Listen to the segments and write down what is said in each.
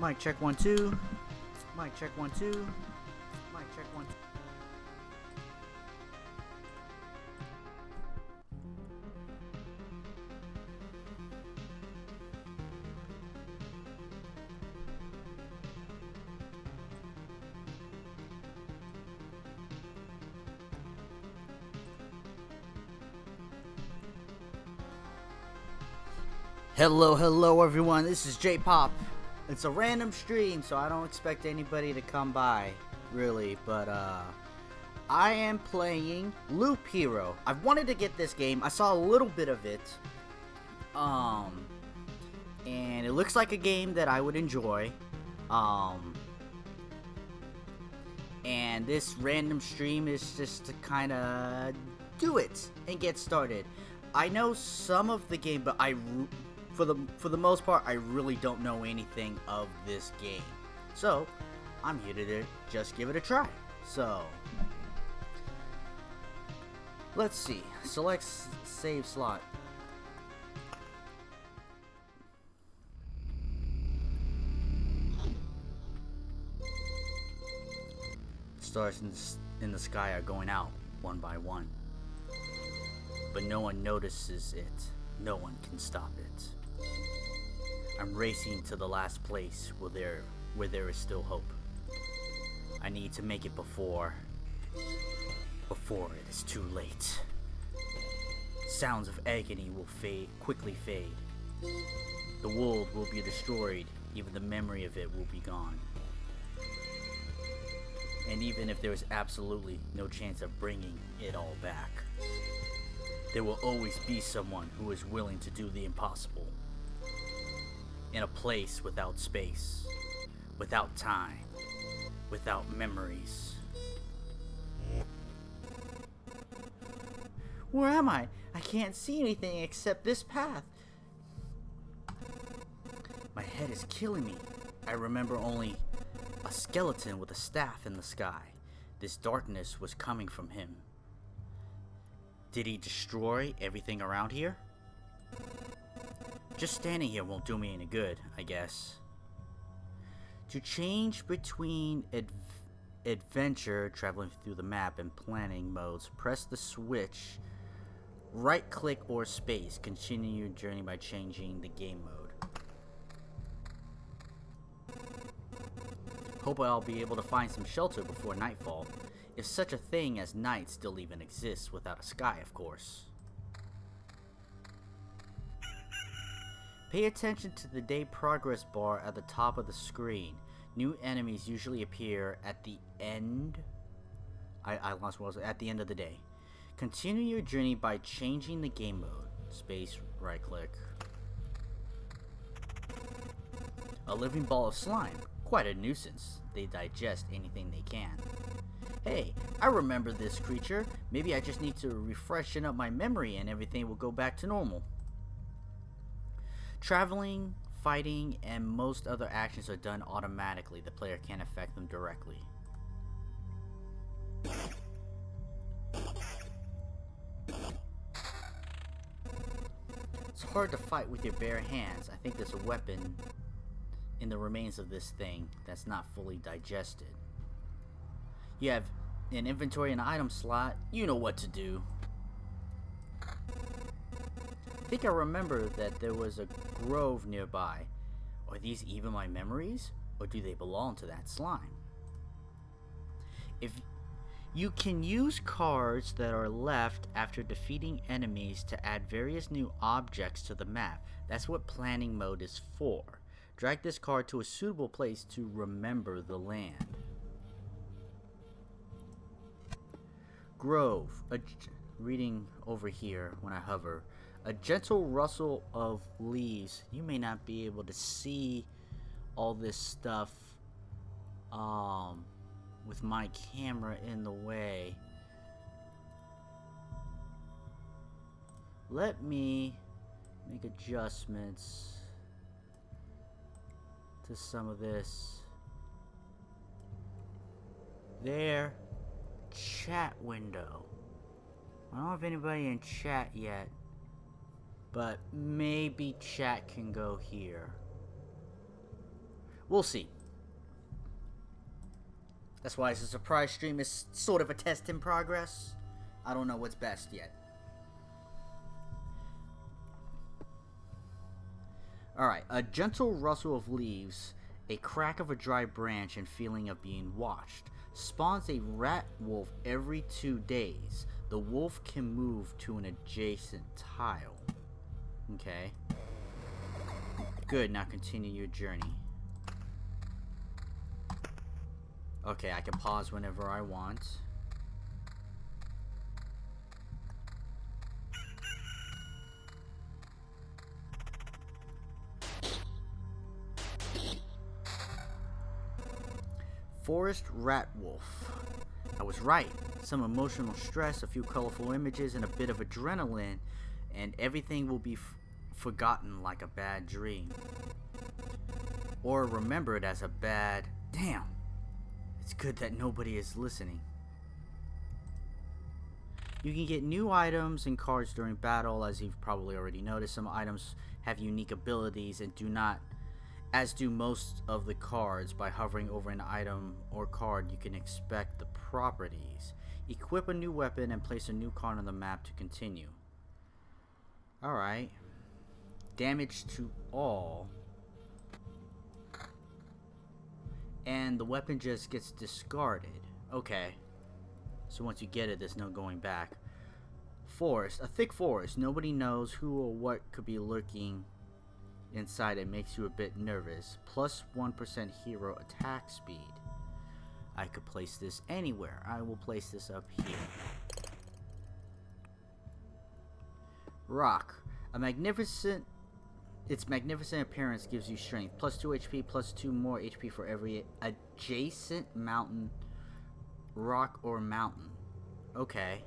Mic check 1 2. Mic check 1 2. Mic check 1 2. Hello everyone, this is J-Pop. It's a random stream, so I don't expect anybody to come by, really, but I am playing Loop Hero. I've wanted to get this game. I saw a little bit of it, and it looks like a game that I would enjoy, and this random stream is just to kind of do it and get started. I know some of the game, but for the most part, I really don't know anything of this game. So, I'm here to just give it a try. So, let's see. Select save slot. Stars in the sky are going out one by one. But no one notices it. No one can stop it. I'm racing to the last place where there is still hope. I need to make it before it is too late. Sounds of agony will quickly fade. The world will be destroyed, even the memory of it will be gone. And even if there is absolutely no chance of bringing it all back, there will always be someone who is willing to do the impossible. In a place without space, without time, without memories. Where am I? I can't see anything except this path. My head is killing me. I remember only a skeleton with a staff in the sky. This darkness was coming from him. Did he destroy everything around here? Just standing here won't do me any good, I guess. To change between adventure, traveling through the map, and planning modes, press the switch, right click or space. Continue your journey by changing the game mode. Hope I'll be able to find some shelter before nightfall. If such a thing as night still even exists without a sky, of course. Pay attention to the day progress bar at the top of the screen. New enemies usually appear at the end. I lost what was it? At the end of the day. Continue your journey by changing the game mode. Space, right click. A living ball of slime. Quite a nuisance. They digest anything they can. Hey, I remember this creature. Maybe I just need to refreshen up my memory and everything will go back to normal. Traveling, fighting, and most other actions are done automatically. The player can't affect them directly. It's hard to fight with your bare hands. I think there's a weapon in the remains of this thing that's not fully digested. You have an inventory and item slot. You know what to do. I think I remember that there was a grove nearby. Are these even my memories? Or do they belong to that slime? If you can use cards that are left after defeating enemies to add various new objects to the map. That's what planning mode is for. Drag this card to a suitable place to remember the land. Grove. Reading over here when I hover. A gentle rustle of leaves. You may not be able to see all this stuff with my camera in the way. Let me make adjustments to some of this. There. Chat window. I don't have anybody in chat yet, but maybe chat can go here. We'll see. That's why it's a surprise stream. It's sort of a test in progress. I don't know what's best yet. Alright, a gentle rustle of leaves, a crack of a dry branch, and feeling of being watched. Spawns a rat wolf every 2 days. The wolf can move to an adjacent tile. Okay. Good, now continue your journey. Okay, I can pause whenever I want. Forest rat wolf. I was right. Some emotional stress, a few colorful images, and a bit of adrenaline, and everything will be forgotten like a bad dream. Or remembered as a bad... Damn! It's good that nobody is listening. You can get new items and cards during battle, as you've probably already noticed. Some items have unique abilities and do not, as do most of the cards. By hovering over an item or card, you can inspect the properties. Equip a new weapon and place a new card on the map to continue. Alright. Damage to all. And the weapon just gets discarded. Okay. So once you get it, there's no going back. Forest. A thick forest. Nobody knows who or what could be lurking inside. It makes you a bit nervous. Plus 1% hero attack speed. I could place this anywhere. I will place this up here. Rock. Its magnificent appearance gives you strength. Plus 2 HP, plus 2 more HP for every adjacent mountain, rock, or mountain. Okay.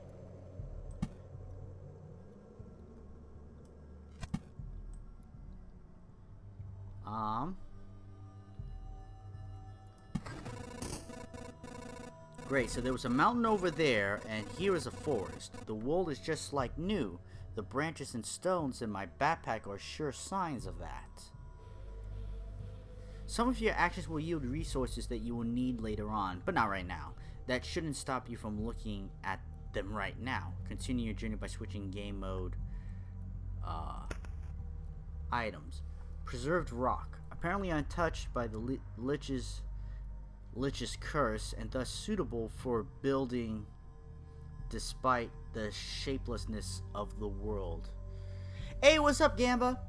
Great, so there was a mountain over there, and here is a forest. The wool is just like new. The branches and stones in my backpack are sure signs of that. Some of your actions will yield resources that you will need later on, but not right now. That shouldn't stop you from looking at them right now. Continue your journey by switching game mode. Items. Preserved rock. Apparently untouched by the Lich's curse, and thus suitable for building despite the shapelessness of the world. Hey, what's up, Gamba?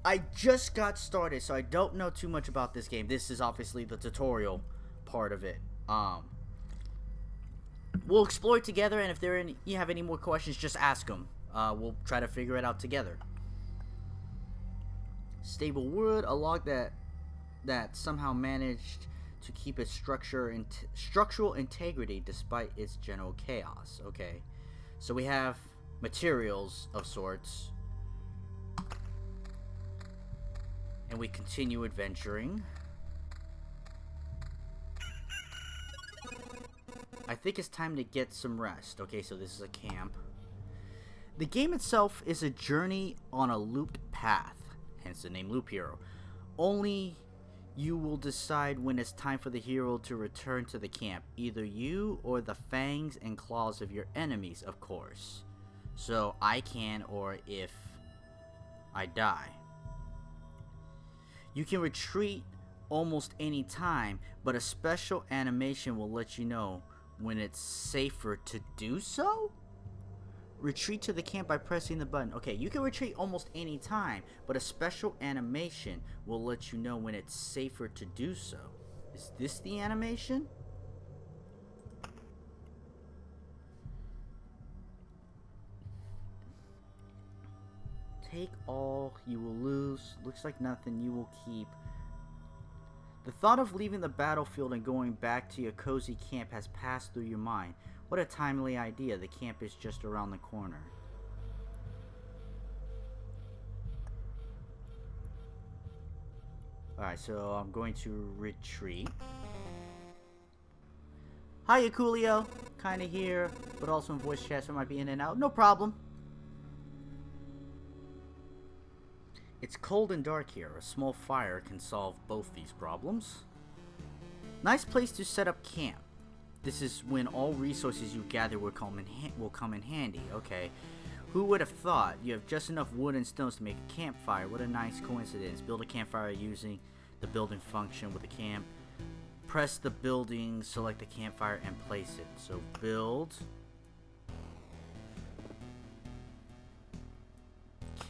I just got started, so I don't know too much about this game. This is obviously the tutorial part of it. We'll explore it together, and if you have any more questions, just ask them. We'll try to figure it out together. Stable wood, a log that somehow managed to keep its structural integrity despite its general chaos. Okay, so we have materials of sorts, and we continue adventuring. I think it's time to get some rest. Okay, so this is a camp. The game itself is a journey on a looped path, hence the name Loop Hero. Only you will decide when it's time for the hero to return to the camp. Either you or the fangs and claws of your enemies, of course. So I can, or if I die. You can retreat almost any time, but a special animation will let you know when it's safer to do so? Retreat to the camp by pressing the button. Okay, you can retreat almost any time, but a special animation will let you know when it's safer to do so. Is this the animation? Take all you will lose. Looks like nothing you will keep. The thought of leaving the battlefield and going back to your cozy camp has passed through your mind. What a timely idea. The camp is just around the corner. Alright, so I'm going to retreat. Hi, Coolio. Kinda here, but also in voice chat, so I might be in and out. No problem. It's cold and dark here. A small fire can solve both these problems. Nice place to set up camp. This is when all resources you gather will come in handy. Okay. Who would have thought? You have just enough wood and stones to make a campfire. What a nice coincidence. Build a campfire using the building function with the camp. Press the building, select the campfire, and place it. So build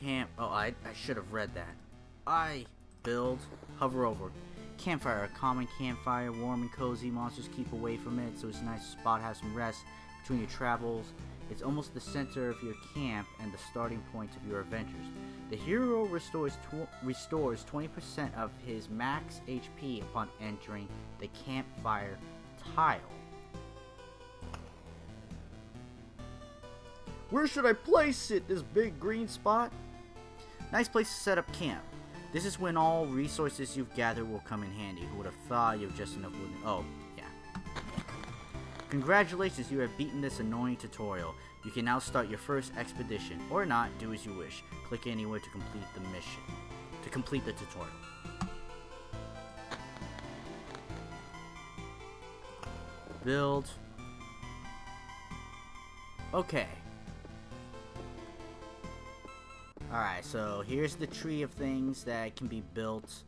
camp. Oh, I should have read that. Build, hover over. Campfire, a common campfire, warm and cozy. Monsters keep away from it, so it's a nice spot to have some rest between your travels. It's almost the center of your camp and the starting point of your adventures. The hero restores 20% of his max HP upon entering the campfire tile. Where should I place it? This big green spot? Nice place to set up camp. This is when all resources you've gathered will come in handy. Who would have thought you have just enough wood? Oh, yeah. Congratulations, you have beaten this annoying tutorial. You can now start your first expedition. Or not, do as you wish. Click anywhere to complete the mission. To complete the tutorial. Build. Okay. Alright, so here's the tree of things that can be built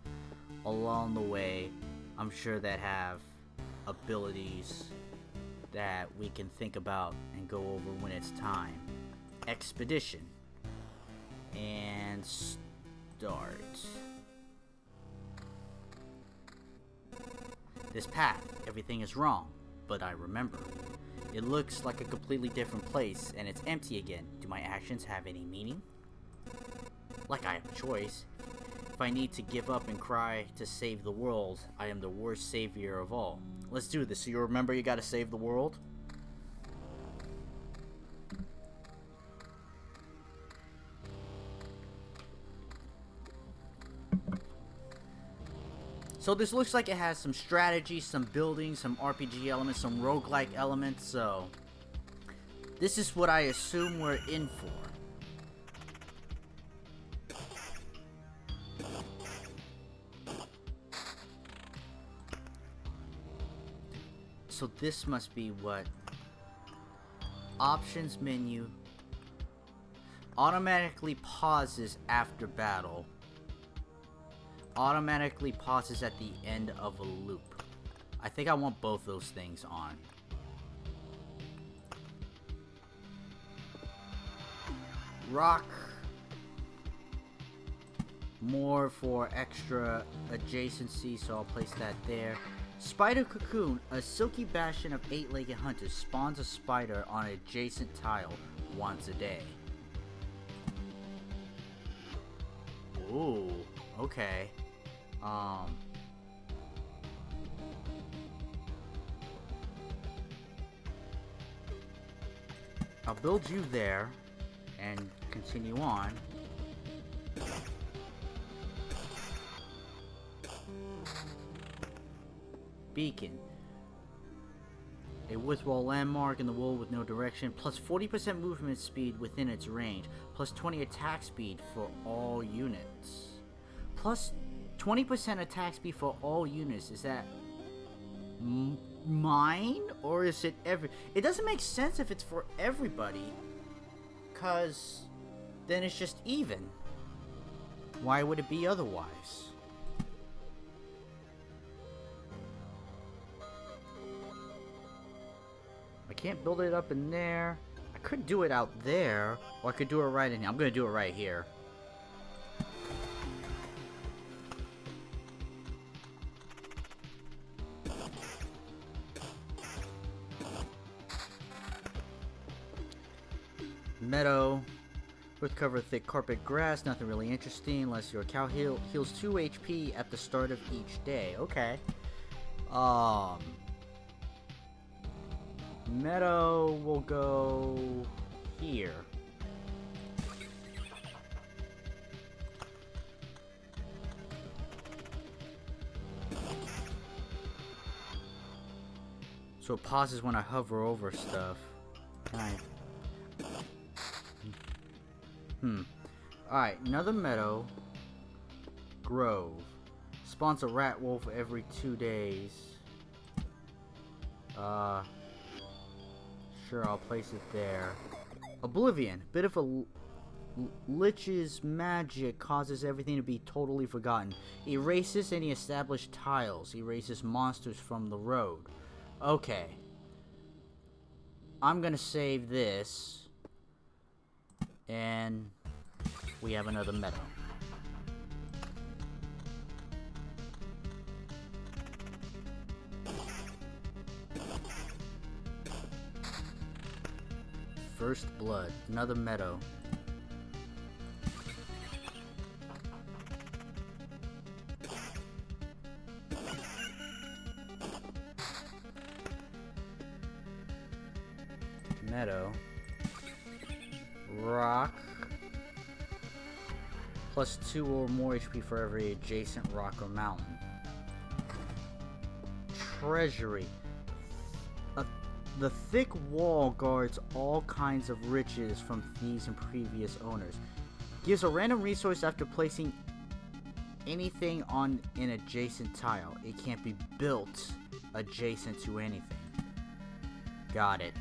along the way. I'm sure that have abilities that we can think about and go over when it's time. Expedition. And start. This path, everything is wrong, but I remember. It looks like a completely different place, and it's empty again. Do my actions have any meaning? Like I have a choice. If I need to give up and cry to save the world, I am the worst savior of all. Let's do this. So you remember you gotta save the world? So this looks like it has some strategy, some building, some RPG elements, some roguelike elements, so this is what I assume we're in for. So this must be what? Options menu. Automatically pauses after battle. Automatically pauses at the end of a loop. I think I want both those things on. Rock. More for extra adjacency, so I'll place that there. Spider Cocoon, a silky bastion of 8-legged hunters, spawns a spider on an adjacent tile once a day. Ooh, okay. I'll build you there and continue on. Beacon. A withdrawal landmark in the world with no direction, plus 40% movement speed within its range, plus 20 attack speed for all units. Plus 20% attack speed for all units. Is that mine? Or is it It doesn't make sense if it's for everybody, cause then it's just even. Why would it be otherwise? I can't build it up in there. I could do it out there, or I could do it right in here. I'm gonna do it right here. Meadow. With cover thick carpet grass, nothing really interesting unless your cow heals 2 HP at the start of each day. Okay. Meadow will go here. So it pauses when I hover over stuff. Can I? Alright, another meadow. Grove. Spawns a rat wolf every 2 days. Sure, I'll place it there. Oblivion. Bit of a lich's magic causes everything to be totally forgotten. Erases any established tiles. Erases monsters from the road. Okay. I'm gonna save this. And we have another meadow. First blood. Another meadow. Meadow. Rock. Plus 2 or more HP for every adjacent rock or mountain. Treasury. The thick wall guards all kinds of riches from thieves and previous owners. Gives a random resource after placing anything on an adjacent tile. It can't be built adjacent to anything. Got it.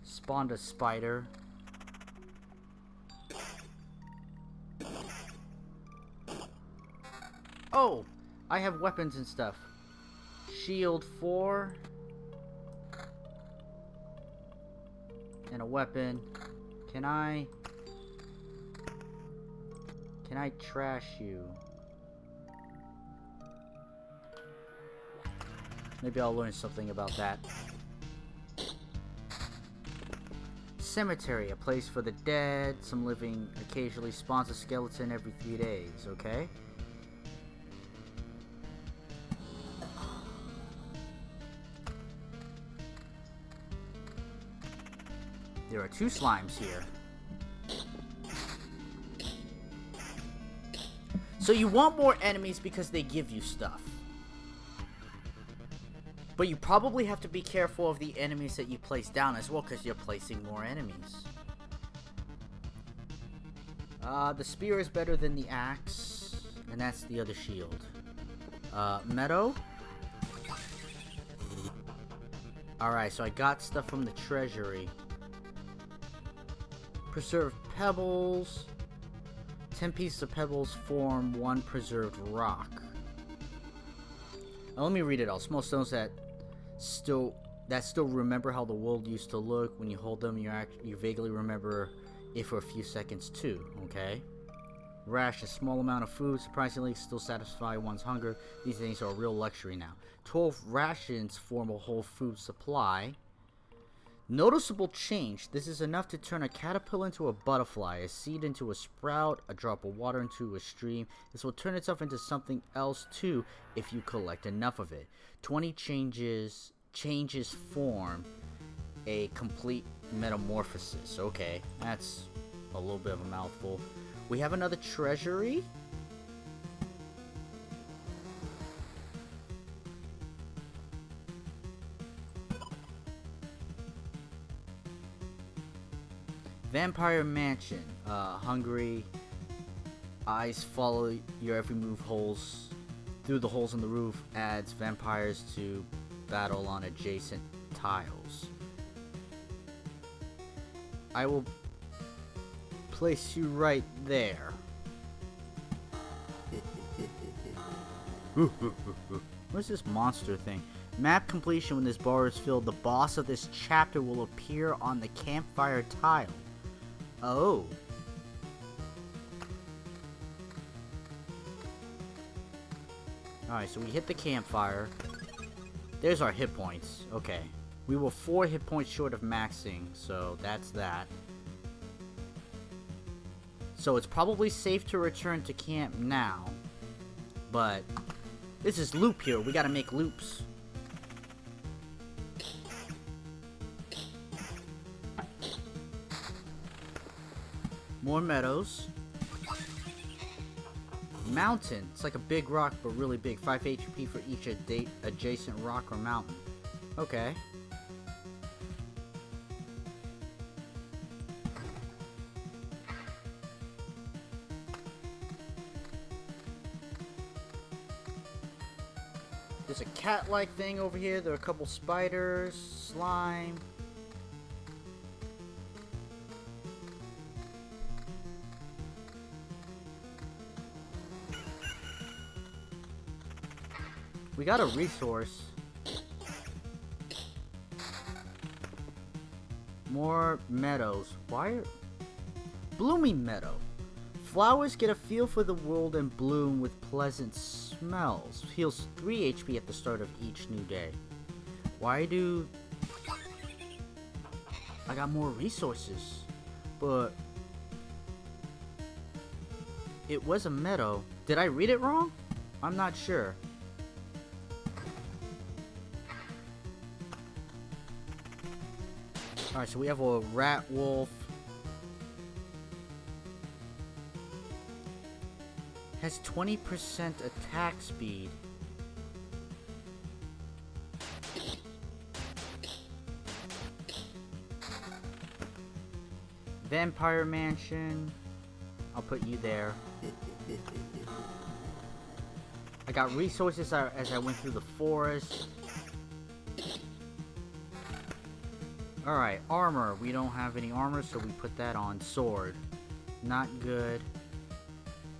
Spawned a spider. Oh! I have weapons and stuff. Shield 4. And a weapon. Can I trash you? Maybe I'll learn something about that. Cemetery, a place for the dead. Some living occasionally spawns a skeleton every 3 days, okay? There are 2 slimes here. So you want more enemies because they give you stuff. But you probably have to be careful of the enemies that you place down as well, because you're placing more enemies. The spear is better than the axe, and that's the other shield. Meadow? Alright, so I got stuff from the treasury. Preserved pebbles. 10 pieces of pebbles form 1 preserved rock. Now let me read it all. Small stones that still remember how the world used to look. When you hold them, you vaguely remember it for a few seconds too. Okay. Rash, a small amount of food, surprisingly still satisfy one's hunger. These things are a real luxury now. 12 rations form a whole food supply. Noticeable change. This is enough to turn a caterpillar into a butterfly, a seed into a sprout, a drop of water into a stream. This will turn itself into something else too if you collect enough of it. 20 changes form a complete metamorphosis. Okay, that's a little bit of a mouthful. We have another treasury. Vampire Mansion. Hungry eyes follow your every move holes through the holes in the roof. Adds vampires to battle on adjacent tiles. I will place you right there. What's this monster thing? Map completion. When this bar is filled, the boss of this chapter will appear on the campfire tile. Oh. Alright, so we hit the campfire. There's our hit points. Okay. We were 4 hit points short of maxing, so that's that. So it's probably safe to return to camp now. But this is loop here. We gotta make loops. More meadows. Mountain. It's like a big rock, but really big. 5 HP for each adjacent rock or mountain. Okay. There's a cat-like thing over here. There are a couple spiders, slime. We got a resource. More meadows. Why are... Blooming meadow. Flowers get a feel for the world and bloom with pleasant smells. Heals 3 HP at the start of each new day. Why do... I got more resources. But... it was a meadow. Did I read it wrong? I'm not sure. Alright, so we have a rat wolf. Has 20% attack speed. Vampire Mansion. I'll put you there. I got resources as I went through the forest. Alright, armor. We don't have any armor, so we put that on. Sword. Not good.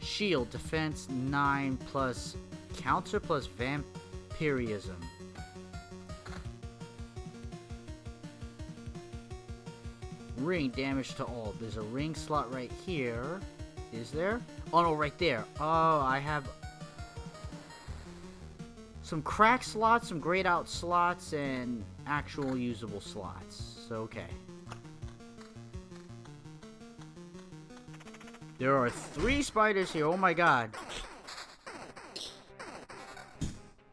Shield. Defense 9 plus counter plus vampirism. Ring. Damage to all. There's a ring slot right here. Is there? Oh no, right there. Oh, I have some crack slots, some grayed out slots, and actual usable slots. So, okay. There are 3 spiders here. Oh my god.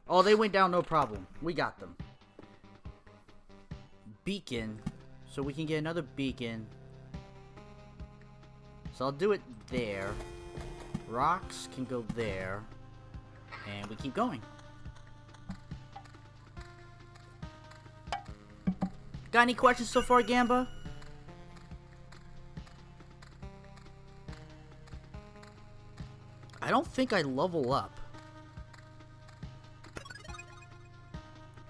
Oh, they went down no problem. We got them. Beacon. So we can get another beacon. So I'll do it there. Rocks can go there. And we keep going. Got any questions so far, Gamba? I don't think I level up.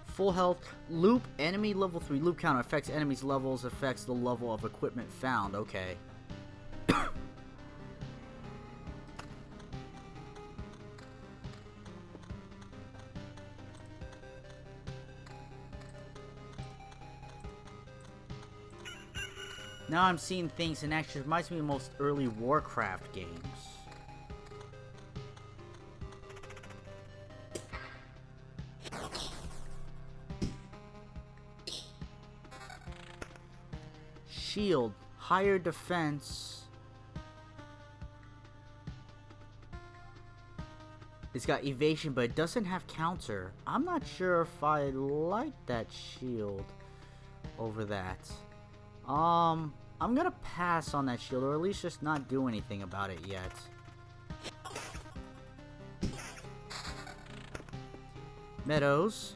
Full health. Loop. Enemy level 3. Loop counter affects enemies' levels. Affects the level of equipment found. Okay. Now I'm seeing things and actually reminds me of most early Warcraft games. Shield, higher defense. It's got evasion, but it doesn't have counter. I'm not sure if I like that shield over that. I'm gonna pass on that shield, or at least just not do anything about it yet. Meadows.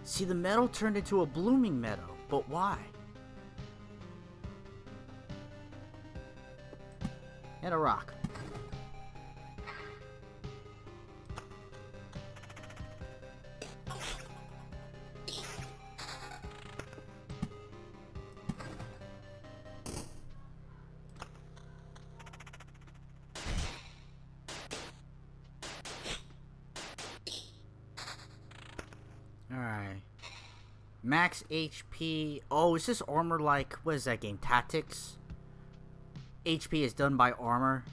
See, the meadow turned into a blooming meadow, but why? And a rock. Alright. Max HP. Oh, is this armor like... what is that game? Tactics? HP is done by armor.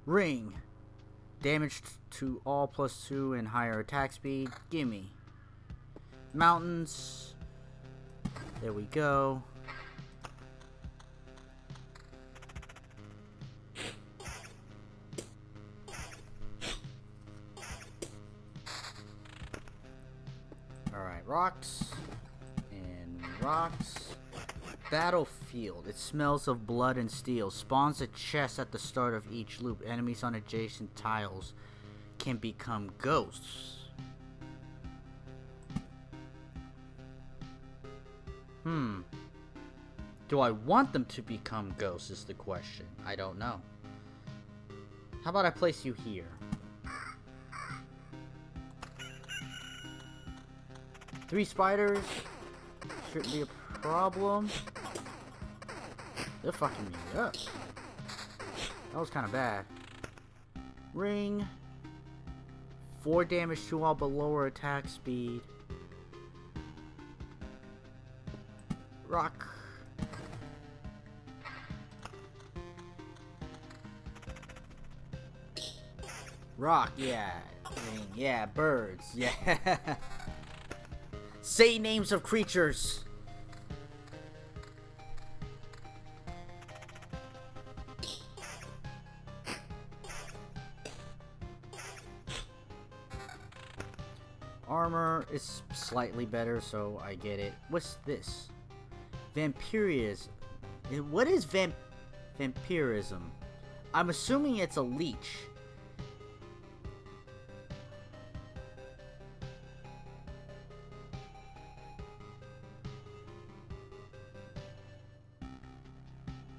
Ring. Damage to all +2 and higher attack speed. Gimme. Mountains. There we go. Alright, rocks. And rocks. Battlefield. It smells of blood and steel. Spawns a chest at the start of each loop. Enemies on adjacent tiles can become ghosts. Do I want them to become ghosts is the question. I don't know. How about I place you here? 3 spiders. Shouldn't be a problem. They're fucking me up. That was kind of bad. Ring. 4 damage to all but lower attack speed. Rock. Rock, yeah. Ring, yeah. Birds, yeah. Say names of creatures. Armor is slightly better, so I get it. What's this? Vampirism. What is vampirism? I'm assuming it's a leech.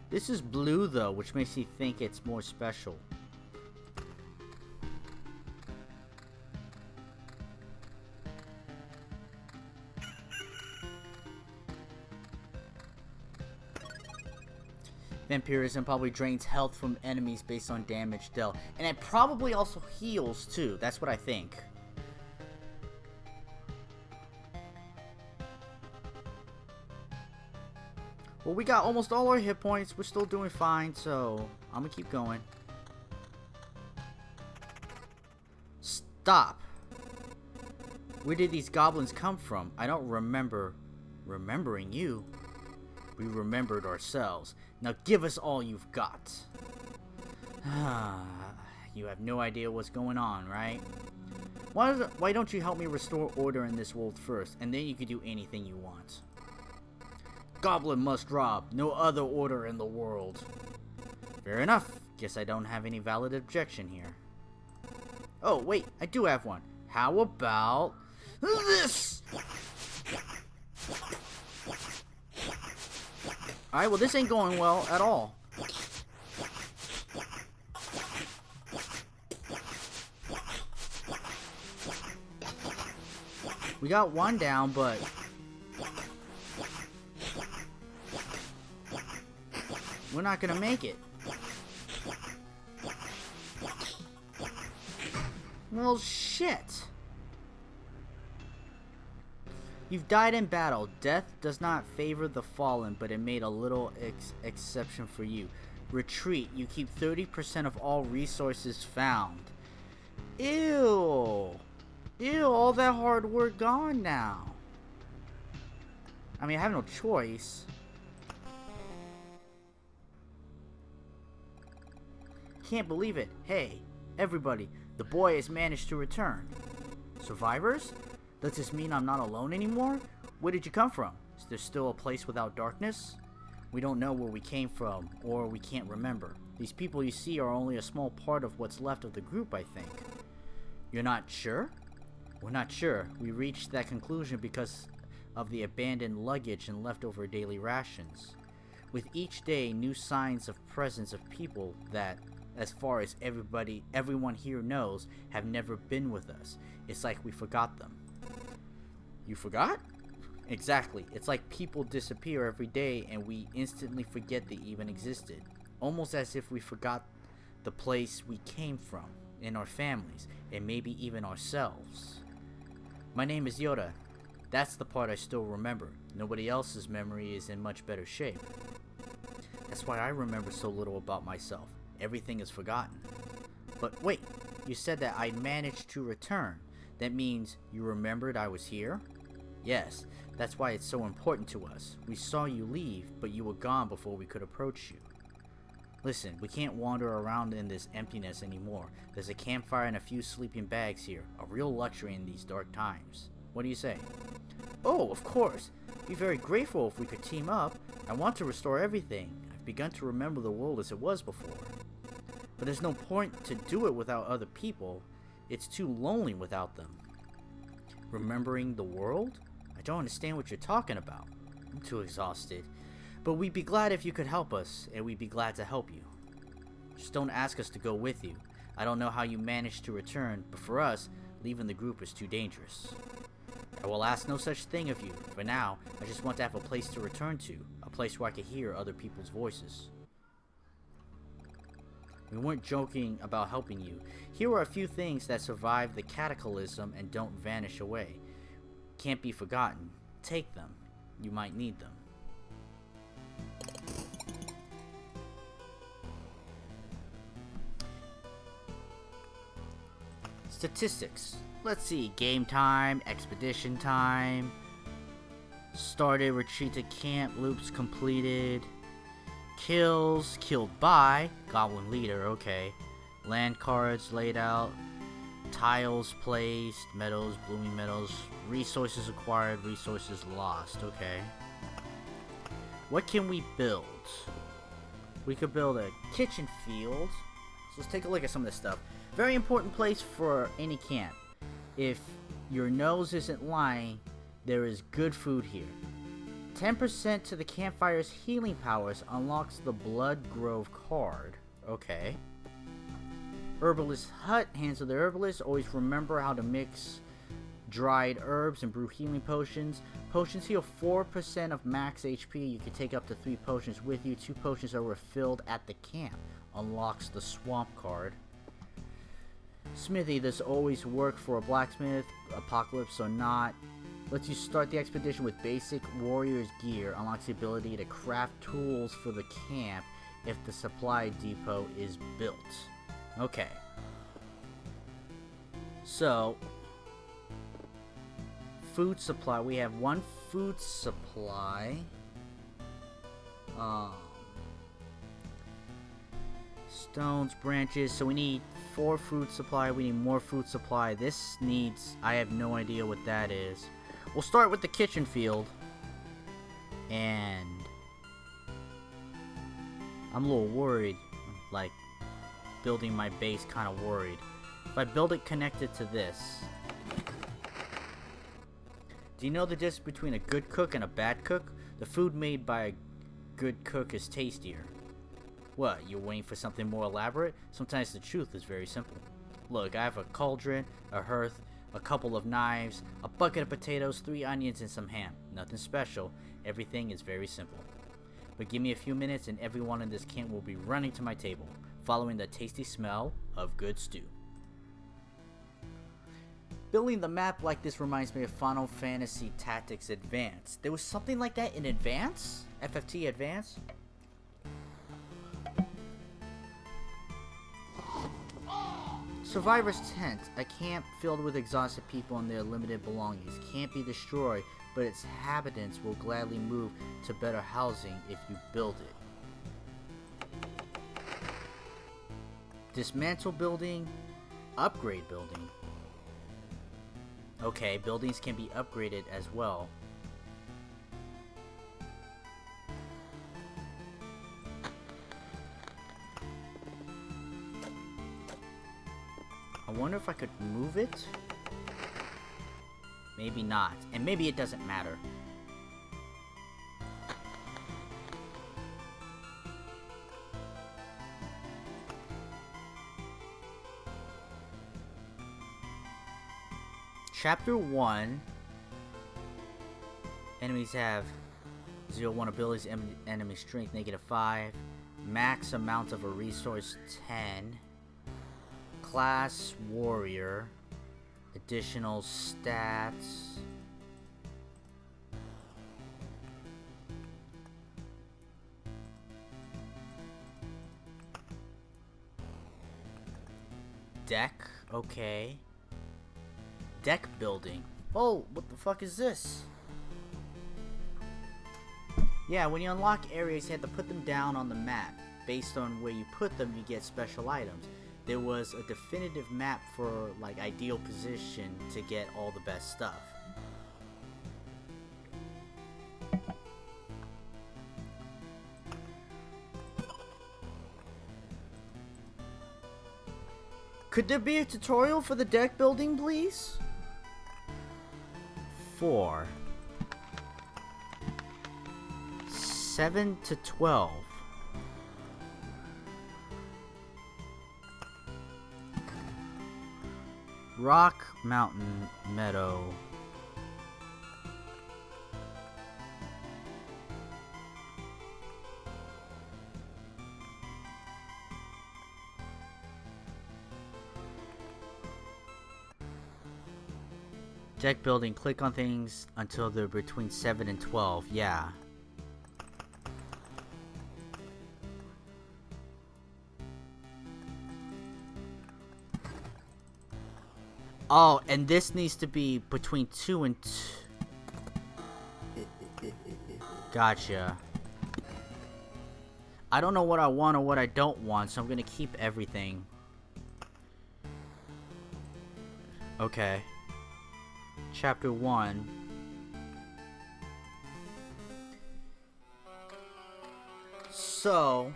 This is blue though, which makes me think it's more special. Vampirism probably drains health from enemies based on damage dealt. And it probably also heals too. That's what I think. Well, we got almost all our hit points. We're still doing fine, so I'm gonna keep going. Stop. Where did these goblins come from? I don't remember remembering you. We remembered ourselves. Now give us all you've got. You have no idea what's going on, right? Why don't you help me restore order in this world first, and then you can do anything you want. Goblin must rob. No other order in the world. Fair enough. Guess I don't have any valid objection here. Oh, wait. I do have one. How about this? Alright, well, this ain't going well at all. We got one down, but we're not gonna make it. Well, shit. You've died in battle. Death does not favor the fallen, but it made a little exception for you. Retreat. You keep 30% of all resources found. Ew. Ew, all that hard work gone now. I mean, I have no choice. Can't believe it. Hey, everybody, the boy has managed to return. Survivors? Does this mean I'm not alone anymore? Where did you come from? Is there still a place without darkness? We don't know where we came from, or we can't remember. These people you see are only a small part of what's left of the group, I think. You're not sure? We're not sure. We reached that conclusion because of the abandoned luggage and leftover daily rations. With each day, new signs of presence of people that, as far as everyone here knows, have never been with us. It's like we forgot them. You forgot? Exactly. It's like people disappear every day and we instantly forget they even existed. Almost as if we forgot the place we came from, and our families, and maybe even ourselves. My name is Yoda. That's the part I still remember. Nobody else's memory is in much better shape. That's why I remember so little about myself. Everything is forgotten. But wait, you said that I managed to return. That means you remembered I was here? Yes, that's why it's so important to us. We saw you leave, but you were gone before we could approach you. Listen, we can't wander around in this emptiness anymore. There's a campfire and a few sleeping bags here. A real luxury in these dark times. What do you say? Oh, of course. Be very grateful if we could team up. I want to restore everything. I've begun to remember the world as it was before. But there's no point to do it without other people. It's too lonely without them. Remembering the world? I don't understand what you're talking about. I'm too exhausted. But we'd be glad if you could help us, and we'd be glad to help you. Just don't ask us to go with you. I don't know how you managed to return, but for us, leaving the group is too dangerous. I will ask no such thing of you. For now, I just want to have a place to return to. A place where I can hear other people's voices. We weren't joking about helping you. Here are a few things that survive the cataclysm and don't vanish away. Can't be forgotten. Take them. You might need them. Statistics. Let's see. Game time, expedition time, started, retreat to camp, loops completed, kills, killed by, goblin leader, okay, land cards laid out, tiles placed, meadows, blooming meadows, resources acquired, resources lost, okay. What can we build? We could build a kitchen field. So let's take a look at some of this stuff. Very important place for any camp. If your nose isn't lying, there is good food here. 10% to the campfire's healing powers unlocks the Blood Grove card. Okay. Herbalist hut, hands of the herbalist. Always remember how to mix dried herbs and brew healing potions. Potions heal 4% of max HP. You can take up to 3 potions with you. 2 potions are refilled at the camp. Unlocks the swamp card. Smithy, this always work for a blacksmith, apocalypse or not. Lets you start the expedition with basic warrior's gear. Unlocks the ability to craft tools for the camp if the supply depot is built. Okay. So, food supply. We have 1 food supply. Stones, branches. So we need 4 food supply. We need more food supply. This needs... I have no idea what that is. We'll start with the kitchen field. And... I'm a little worried. Like, building my base kind of worried. If I build it connected to this... Do you know the difference between a good cook and a bad cook? The food made by a good cook is tastier. What, you're waiting for something more elaborate? Sometimes the truth is very simple. Look, I have a cauldron, a hearth, a couple of knives, a bucket of potatoes, 3 onions, and some ham. Nothing special. Everything is very simple. But give me a few minutes and everyone in this camp will be running to my table, following the tasty smell of good stew. Building the map like this reminds me of Final Fantasy Tactics Advance. There was something like that in Advance? FFT Advance? Survivor's Tent, a camp filled with exhausted people and their limited belongings. Can't be destroyed, but its inhabitants will gladly move to better housing if you build it. Dismantle building, upgrade building. Okay, buildings can be upgraded as well. I wonder if I could move it? Maybe not. And maybe it doesn't matter. Chapter 1. Enemies have 0-1 abilities, enemy strength -5. Max amount of a resource 10. Class warrior. Additional stats. Deck, okay. Deck building. Oh, what the fuck is this? Yeah, when you unlock areas, you have to put them down on the map. Based on where you put them, you get special items. There was a definitive map for, like, ideal position to get all the best stuff. Could there be a tutorial for the deck building, please? 4. 7 to 12. Rock, mountain, meadow. Deck building, click on things until they're between 7 and 12. Yeah. Oh, and this needs to be between 2 and 2. Gotcha. I don't know what I want or what I don't want, so I'm gonna keep everything. Okay. Chapter 1. So...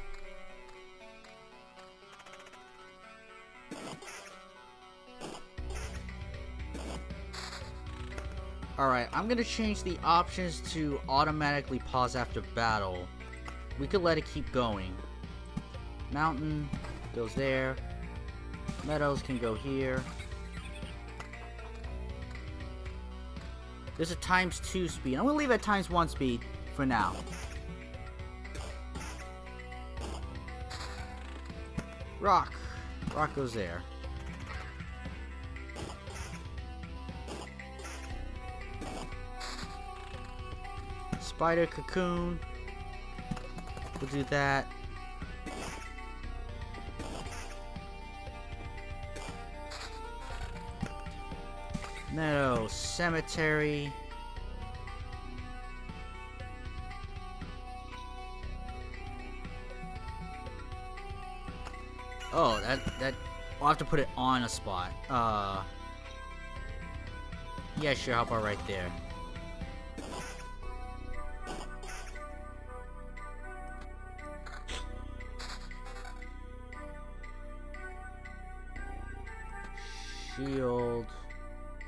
Alright, I'm gonna change the options to automatically pause after battle. We could let it keep going. Mountain goes there. Meadows can go here. There's a ×2 speed. I'm gonna leave it at ×1 speed for now. Rock. Rock goes there. Spider cocoon. We'll do that. Meadow, cemetery. Oh, that I'll have to put it on a spot. Yeah, sure, how about right there? Shield,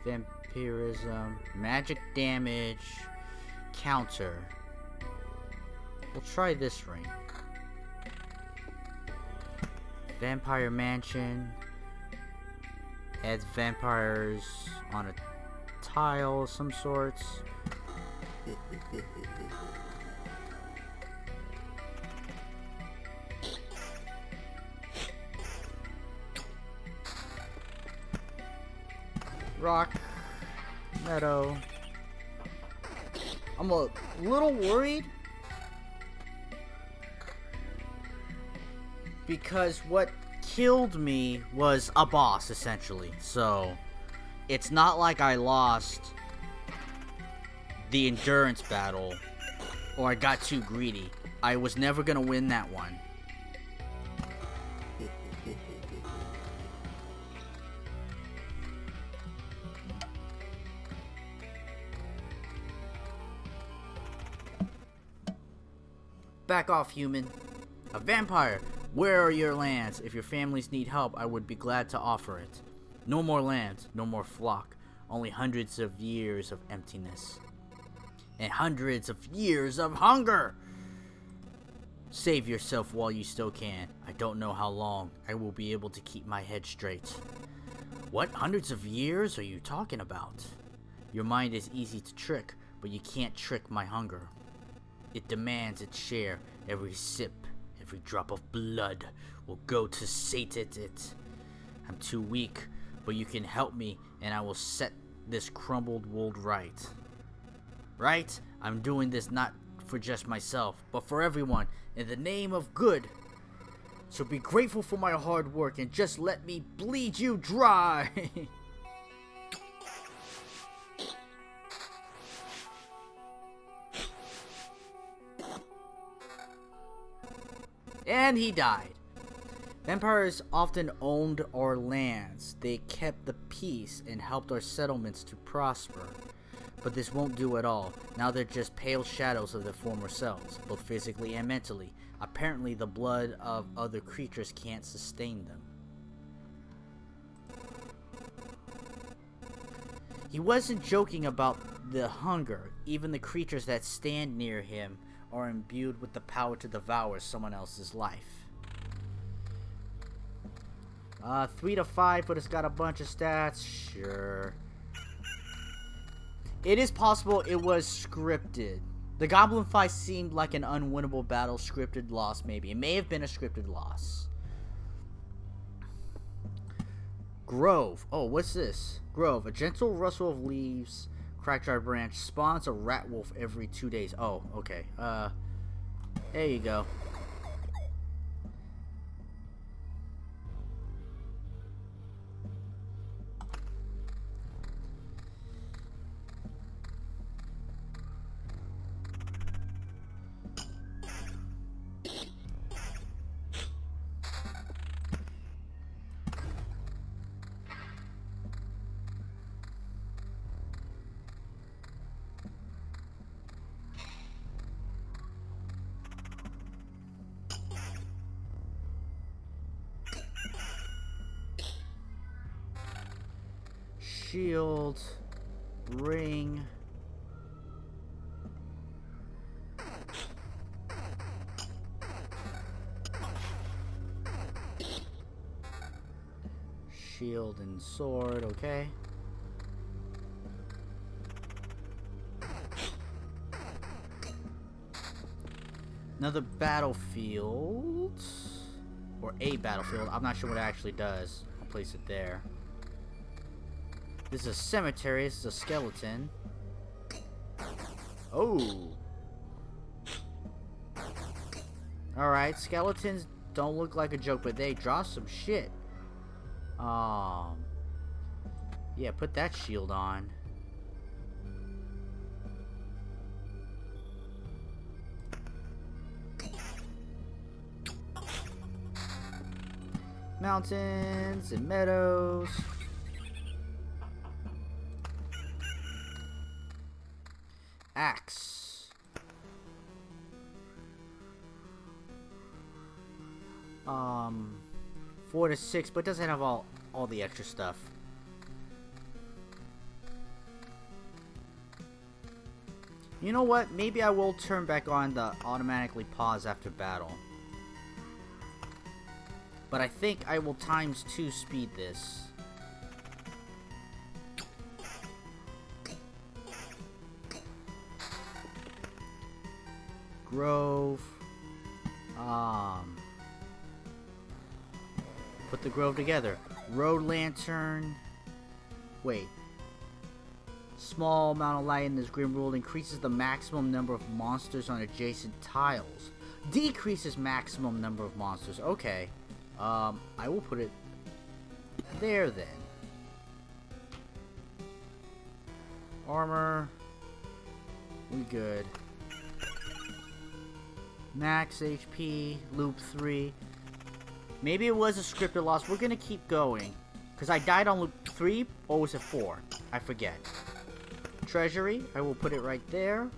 vampirism, magic damage, counter. We'll try this ring. Vampire Mansion adds vampires on a tile of some sorts. Rock, meadow. I'm a little worried because what killed me was a boss, essentially. So it's not like I lost the endurance battle or I got too greedy. I was never gonna win that one. Back off, human. A vampire! Where are your lands? If your families need help, I would be glad to offer it. No more land, no more flock. Only hundreds of years of emptiness. And hundreds of years of hunger! Save yourself while you still can. I don't know how long I will be able to keep my head straight. What hundreds of years are you talking about? Your mind is easy to trick, but you can't trick my hunger. It demands its share. Every sip, every drop of blood will go to satiate it. I'm too weak, but you can help me and I will set this crumbled world right. Right? I'm doing this not for just myself, but for everyone, in the name of good. So be grateful for my hard work and just let me bleed you dry. And he died. Vampires often owned our lands. They kept the peace and helped our settlements to prosper. But this won't do at all. Now they're just pale shadows of their former selves, both physically and mentally. Apparently the blood of other creatures can't sustain them. He wasn't joking about the hunger. Even the creatures that stand near him are imbued with the power to devour someone else's life. 3 to 5, but it's got a bunch of stats. Sure. It is possible it was scripted. The Goblin fight seemed like an unwinnable battle, scripted loss maybe. It may have been a scripted loss. Grove. Oh, what's this? Grove. A gentle rustle of leaves, cracked dry branch, spawns a rat wolf every 2 days. Oh, okay. There you go. Shield, ring. Shield and sword, okay. Another battlefield. Or a battlefield. I'm not sure what it actually does. I'll place it there. This is a cemetery. This is a skeleton. Oh. Alright, skeletons don't look like a joke, but they draw some shit. Yeah, put that shield on. Mountains and meadows. Axe. 4 to 6, but it doesn't have all the extra stuff. You know what? Maybe I will turn back on the automatically pause after battle. But I think I will ×2 speed this. Grove. Put the grove together. Road lantern. Wait. Small amount of light in this grim world increases the maximum number of monsters on adjacent tiles. Decreases maximum number of monsters. Okay. I will put it there then. Armor. We good. Max HP. Loop 3. Maybe it was a scripted loss. We're gonna keep going. Because I died on loop 3, or was it 4? I forget. Treasury. I will put it right there.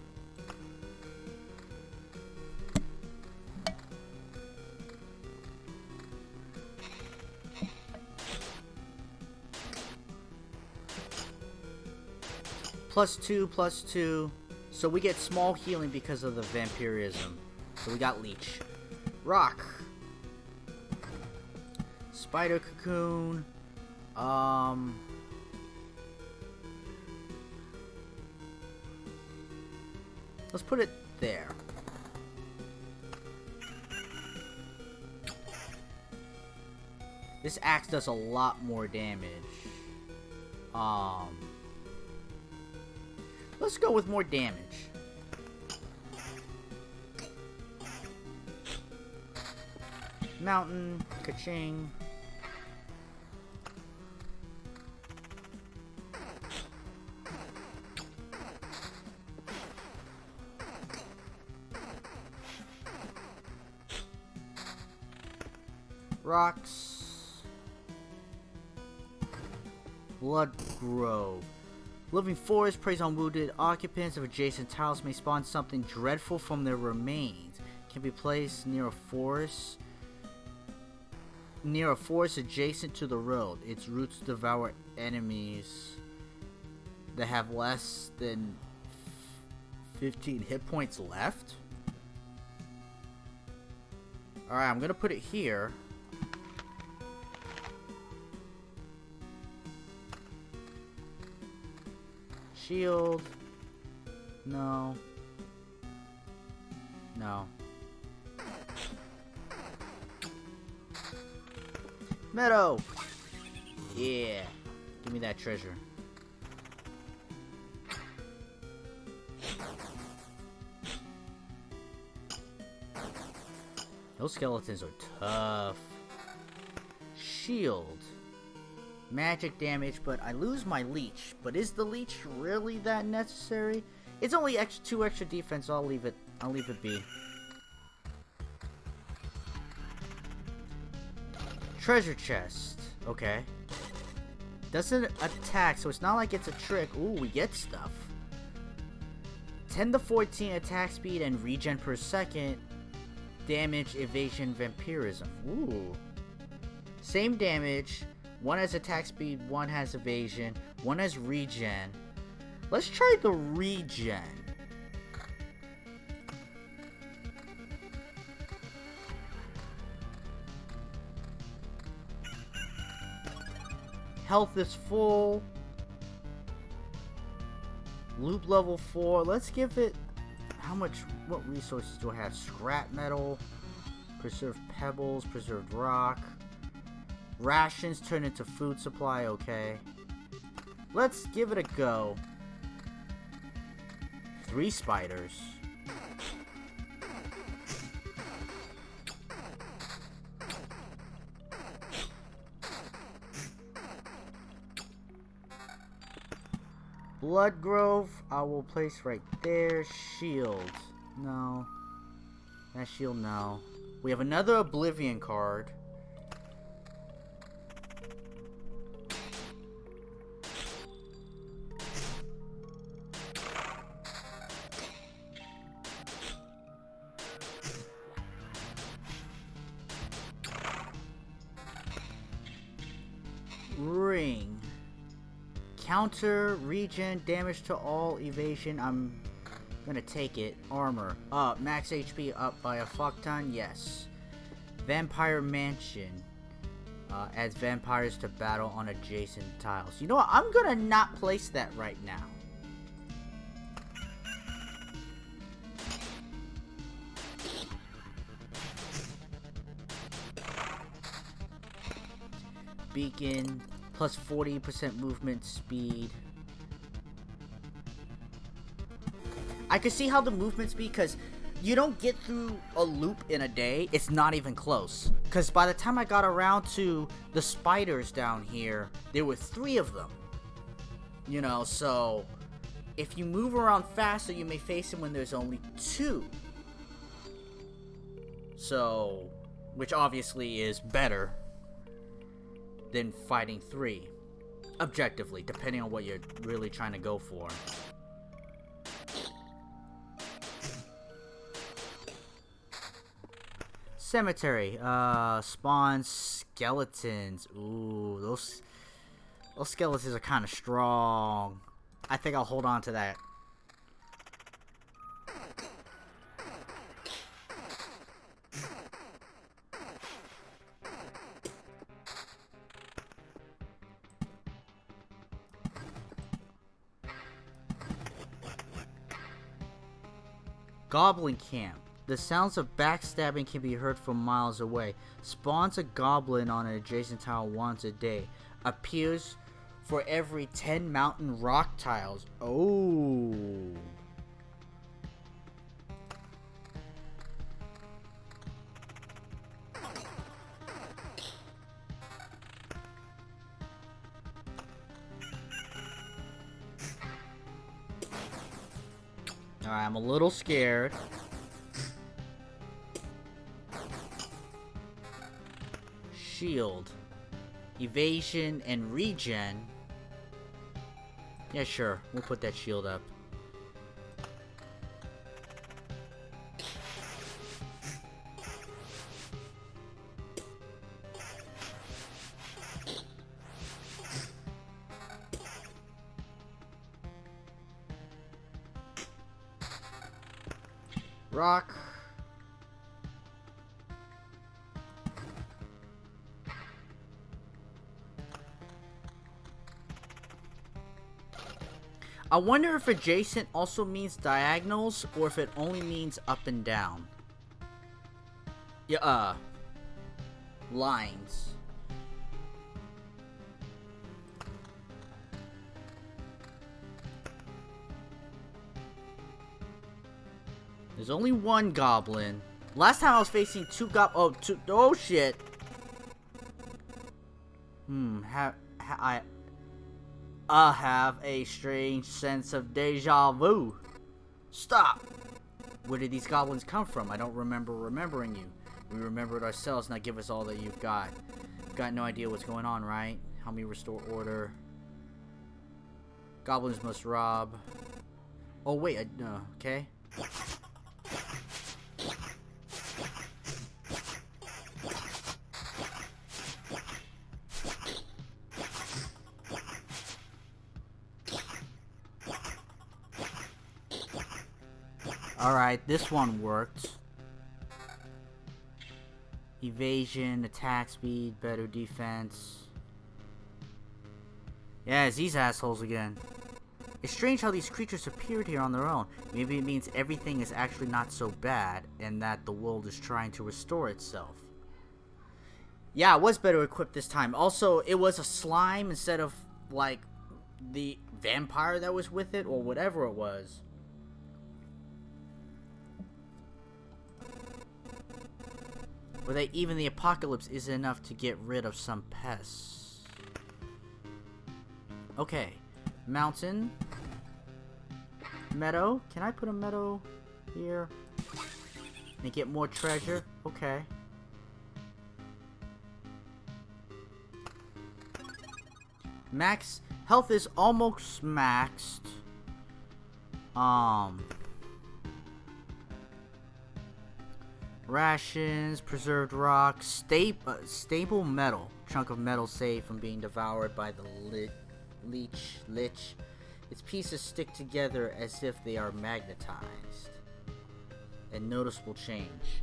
+2, +2. So we get small healing because of the vampirism. So we got leech. Rock. Spider cocoon. Let's put it there. This axe does a lot more damage. Let's go with more damage. Mountain, ka-ching. Rocks. Blood Grove. Living forest preys on wounded occupants of adjacent tiles, may spawn something dreadful from their remains. Can be placed near a forest adjacent to the road. Its roots devour enemies that have less than 15 hit points left. Alright, I'm gonna put it here. Shield. No. No. Meadow! Yeah. Give me that treasure. Those skeletons are tough. Shield. Magic damage, but I lose my leech. But is the leech really that necessary? It's only 2 extra defense, so I'll leave it be. Treasure chest. Okay. Doesn't attack, so it's not like it's a trick. Ooh, we get stuff. 10 to 14 attack speed and regen per second. Damage, evasion, vampirism. Ooh. Same damage. One has attack speed, one has evasion, one has regen. Let's try the regen. Health is full. Loop level 4. Let's give it... How much... What resources do I have? Scrap metal. Preserved pebbles. Preserved rock. Rations turn into food supply. Okay. Let's give it a go. 3 spiders. Blood Grove, I will place right there. Shield. No. That shield, no. We have another Oblivion card. Ring. Counter, regen, damage to all, evasion. I'm gonna take it. Armor. Up. Max HP up by a fuck ton. Yes. Vampire Mansion. Adds vampires to battle on adjacent tiles. You know what? I'm gonna not place that right now. Beacon. Plus 40% movement speed. I can see how the movement speed, because you don't get through a loop in a day. It's not even close. Because by the time I got around to the spiders down here, there were 3 of them. You know, so if you move around faster, you may face them when there's only 2. So, which obviously is better than fighting 3, objectively, depending on what you're really trying to go for. Cemetery, spawns skeletons. Ooh, those skeletons are kind of strong. I think I'll hold on to that. Goblin Camp. The sounds of backstabbing can be heard from miles away. Spawns a goblin on an adjacent tile once a day. Appears for every 10 mountain rock tiles. Oh. Alright, I'm a little scared. Shield. Evasion and regen. Yeah, sure. We'll put that shield up. Rock. I wonder if adjacent also means diagonals or if it only means up and down. Yeah, lines. There's only one goblin. Last time I was facing two oh shit. I have a strange sense of deja vu. Stop! Where did these goblins come from? I don't remember remembering you. We remembered ourselves, now give us all that you've got. Got no idea what's going on, right? Help me restore order. Goblins must rob. Oh wait, no, okay. Alright, this one worked. Evasion, attack speed, better defense. Yeah, it's these assholes again. It's strange how these creatures appeared here on their own. Maybe it means everything is actually not so bad, and that the world is trying to restore itself. Yeah, it was better equipped this time. Also, it was a slime instead of, like, the vampire that was with it, or whatever it was. Or that even the apocalypse is enough to get rid of some pests. Okay. Mountain. Meadow. Can I put a meadow here? And get more treasure? Okay. Max. Health is almost maxed. Rations, preserved rock, stable metal. Chunk of metal saved from being devoured by the lich. Its pieces stick together as if they are magnetized. A noticeable change.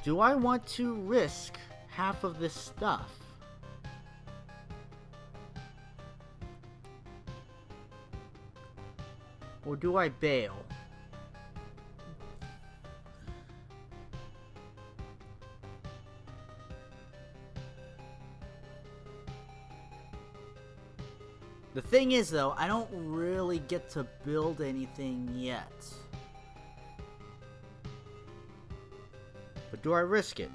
Do I want to risk half of this stuff? Or do I bail? The thing is, though, I don't really get to build anything yet. But do I risk it?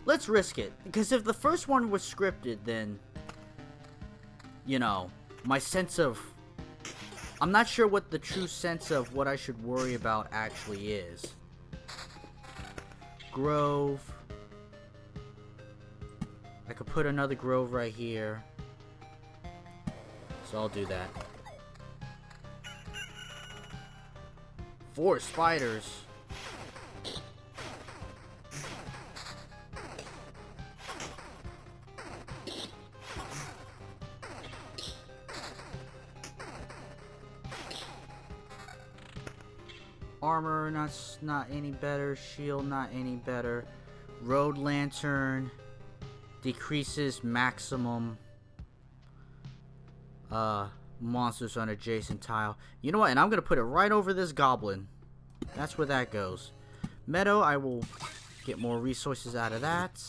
Let's risk it. Because if the first one was scripted, then, you know, my sense of... I'm not sure what the true sense of what I should worry about actually is. Grove. I could put another grove right here. So I'll do that. 4 spiders. Armor, not any better. Shield, not any better. Road lantern. Decreases maximum monsters on adjacent tile. You know what? And I'm gonna put it right over this goblin. That's where that goes. Meadow, I will get more resources out of that.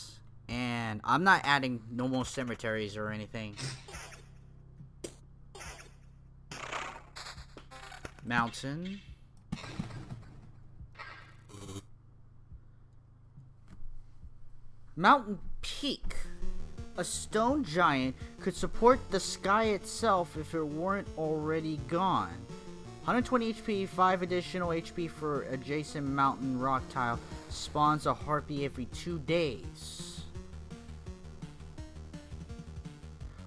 And I'm not adding no more cemeteries or anything. Mountain. Mountain Peak. A stone giant could support the sky itself if it weren't already gone. 120 HP, 5 additional HP for adjacent mountain rock tile. Spawns a harpy every 2 days.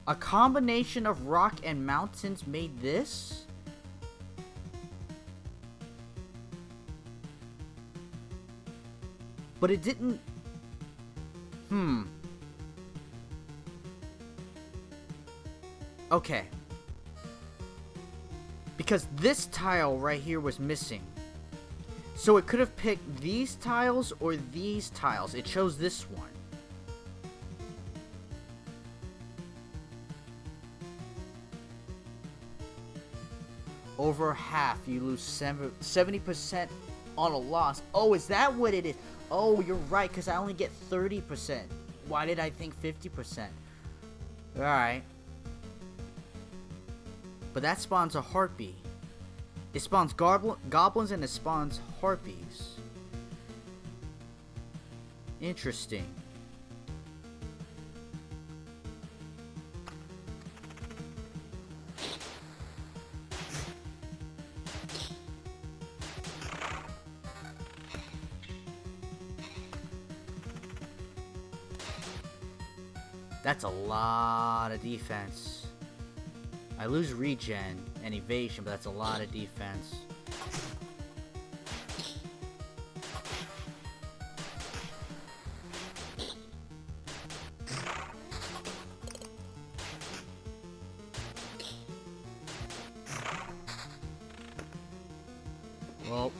A combination of rock and mountains made this? But it didn't... Okay. Because this tile right here was missing. So it could have picked these tiles or these tiles. It chose this one. Over half. You lose 70% on a loss. Oh, is that what it is? Oh, you're right, because I only get 30%. Why did I think 50%? Alright. But that spawns a harpy. It spawns goblins and it spawns harpies. Interesting. That's a lot of defense. I lose regen and evasion, but that's a lot of defense. Well,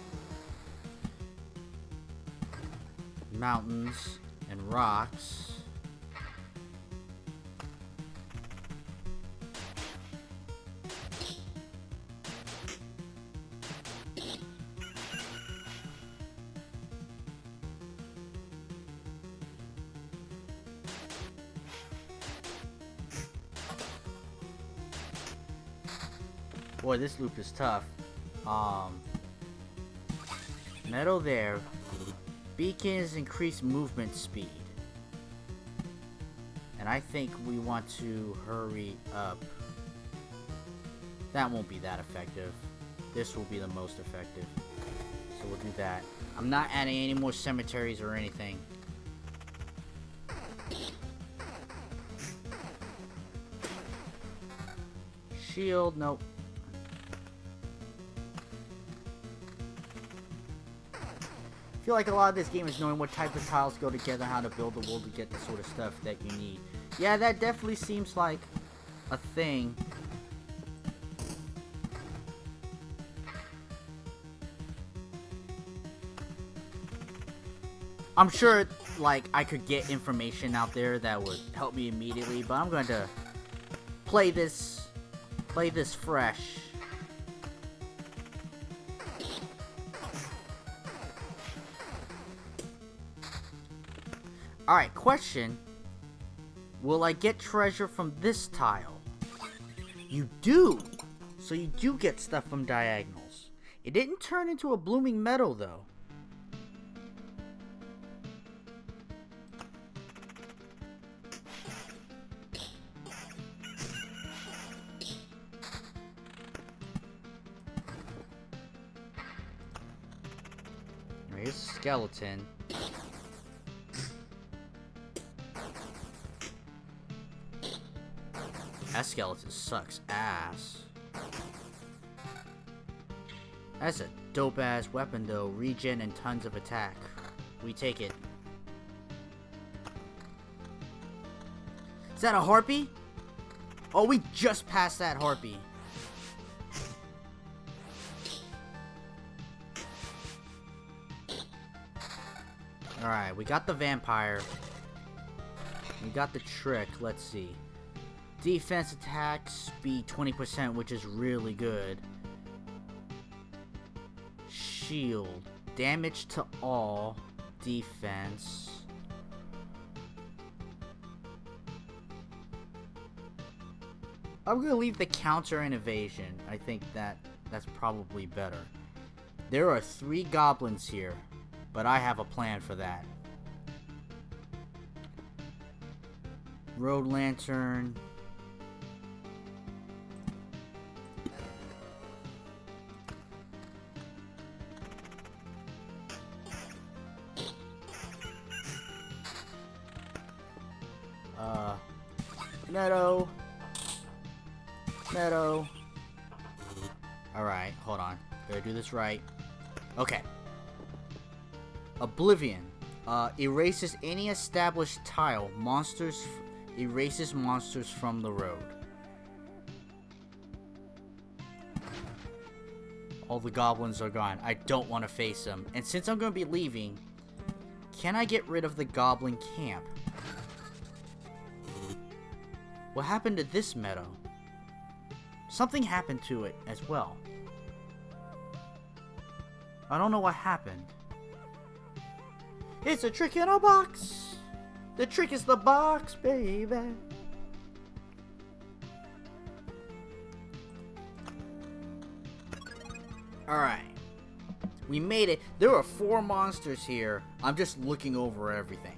mountains and rocks. Boy, this loop is tough. Meadow there. Beacons increase movement speed. And I think we want to hurry up. That won't be that effective. This will be the most effective. So we'll do that. I'm not adding any more cemeteries or anything. Shield, nope. I feel like a lot of this game is knowing what type of tiles go together, how to build the world to get the sort of stuff that you need. Yeah, that definitely seems like a thing. I'm sure, like, I could get information out there that would help me immediately, but I'm going to play this fresh. Alright, question. Will I get treasure from this tile? You do! So you do get stuff from diagonals. It didn't turn into a blooming meadow, though. Here's a skeleton. That skeleton sucks ass. That's a dope ass weapon though. Regen and tons of attack. We take it. Is that a harpy? Oh, we just passed that harpy. Alright, we got the vampire. We got the trick. Let's see. Defense, attack, speed 20%, which is really good. Shield. Damage to all. Defense. I'm gonna leave the counter and evasion. I think that's probably better. There are 3 goblins here, but I have a plan for that. Road lantern. Meadow. Alright, hold on. Gotta do this right. Okay. Oblivion. Erases any established tile. Erases monsters from the road. All the goblins are gone. I don't want to face them. And since I'm going to be leaving, can I get rid of the goblin camp? What happened to this meadow? Something happened to it as well. I don't know what happened. It's a trick in a box. The trick is the box, baby. Alright. We made it. There are 4 monsters here. I'm just looking over everything.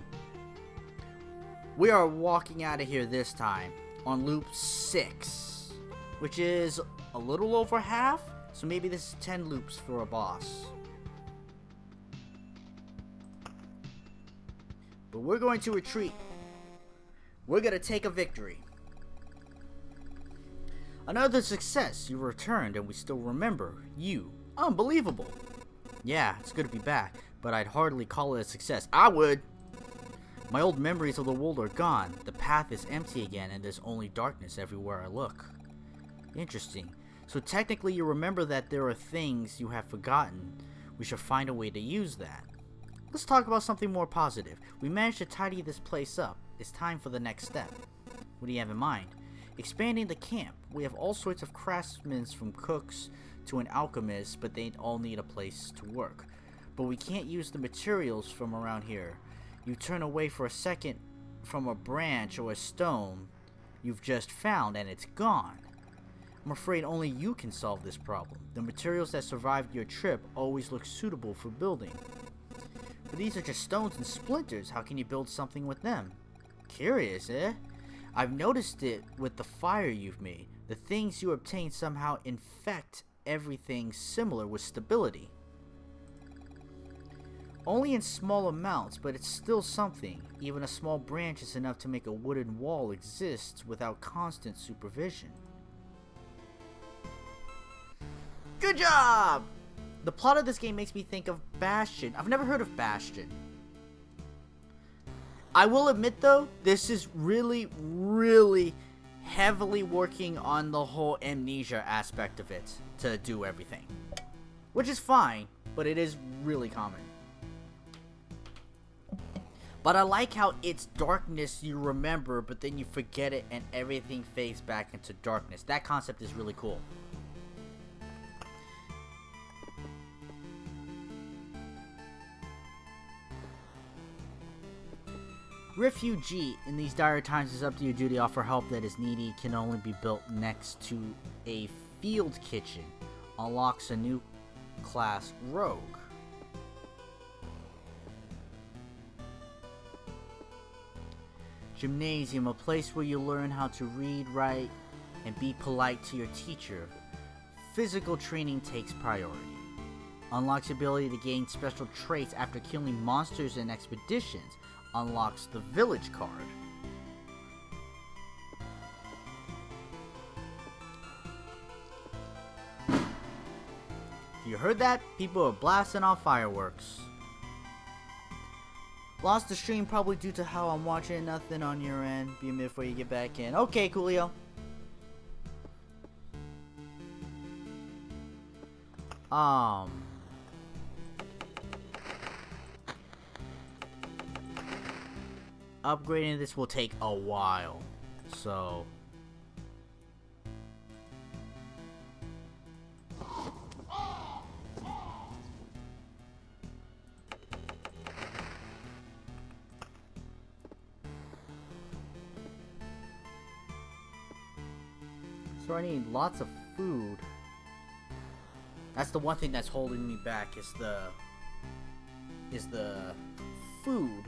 We are walking out of here this time on loop 6, which is a little over half. So maybe this is 10 loops for a boss. But we're going to retreat. We're going to take a victory. Another success. You returned and we still remember you. Unbelievable. Yeah, it's good to be back, but I'd hardly call it a success. I would. My old memories of the world are gone. The path is empty again and there's only darkness everywhere I look. Interesting. So technically you remember that there are things you have forgotten. We should find a way to use that. Let's talk about something more positive. We managed to tidy this place up. It's time for the next step. What do you have in mind? Expanding the camp. We have all sorts of craftsmen, from cooks to an alchemist, but they all need a place to work. But we can't use the materials from around here. You turn away for a second from a branch or a stone you've just found and it's gone. I'm afraid only you can solve this problem. The materials that survived your trip always look suitable for building. But these are just stones and splinters. How can you build something with them? Curious, eh? I've noticed it with the fire you've made. The things you obtain somehow infect everything similar with stability. Only in small amounts, but it's still something. Even a small branch is enough to make a wooden wall exist without constant supervision. Good job! The plot of this game makes me think of Bastion. I've never heard of Bastion. I will admit though, this is really, really heavily working on the whole amnesia aspect of it to do everything. Which is fine, but it is really common. But I like how it's darkness you remember, but then you forget it and everything fades back into darkness. That concept is really cool. Refugee. In these dire times, it's up to you to offer help that is needy. Can only be built next to a field kitchen. Unlocks a new class, Rogue. Gymnasium, a place where you learn how to read, write, and be polite to your teacher. Physical training takes priority. Unlocks the ability to gain special traits after killing monsters in expeditions. Unlocks the village card. You heard that? People are blasting off fireworks. Lost the stream probably due to how I'm watching. Nothing on your end. Be a minute before you get back in. Okay, Coolio. Upgrading this will take a while, so I need lots of food. That's the one thing that's holding me back is the food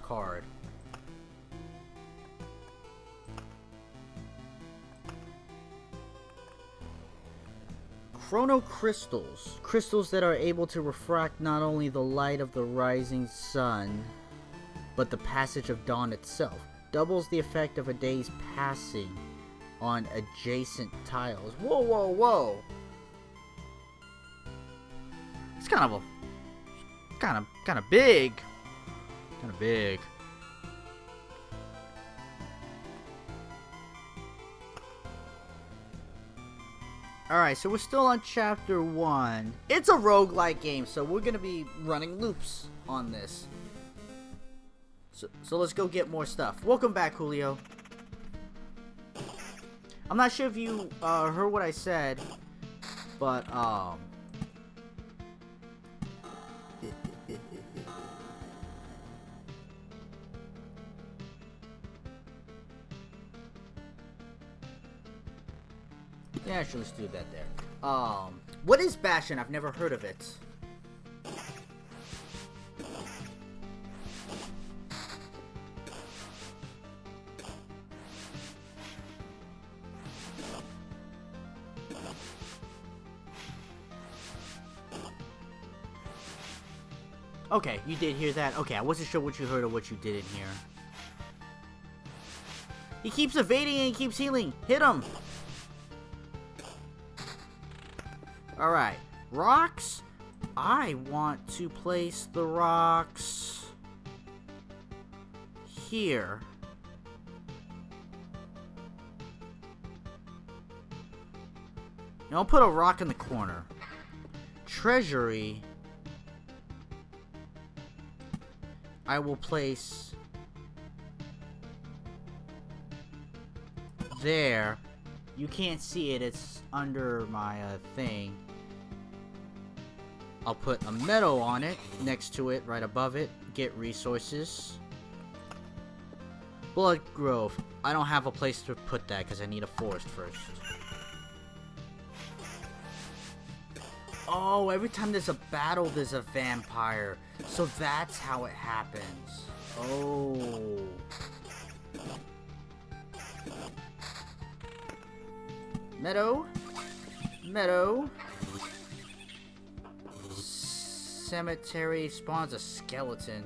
card. Chrono crystals. Crystals that are able to refract not only the light of the rising sun, but the passage of dawn itself. Doubles the effect of a day's passing on adjacent tiles. Whoa, whoa, whoa! It's kind of big. Kind of big. Alright, so we're still on chapter 1. It's a roguelike game, so we're gonna be running loops on this. So let's go get more stuff. Welcome back, Julio. I'm not sure if you heard what I said, but Yeah, actually, let's do that there. What is Bastion? I've never heard of it. Okay, you did hear that? Okay, I wasn't sure what you heard or what you didn't hear. He keeps evading and he keeps healing. Hit him! Alright, rocks. I want to place the rocks here. And I'll put a rock in the corner. Treasury, I will place there. You can't see it, it's under my thing. I'll put a meadow on it, next to it, right above it. Get resources. Blood Grove. I don't have a place to put that because I need a forest first. Oh, every time there's a battle, there's a vampire. So that's how it happens. Oh. Meadow. Meadow. Cemetery spawns a skeleton.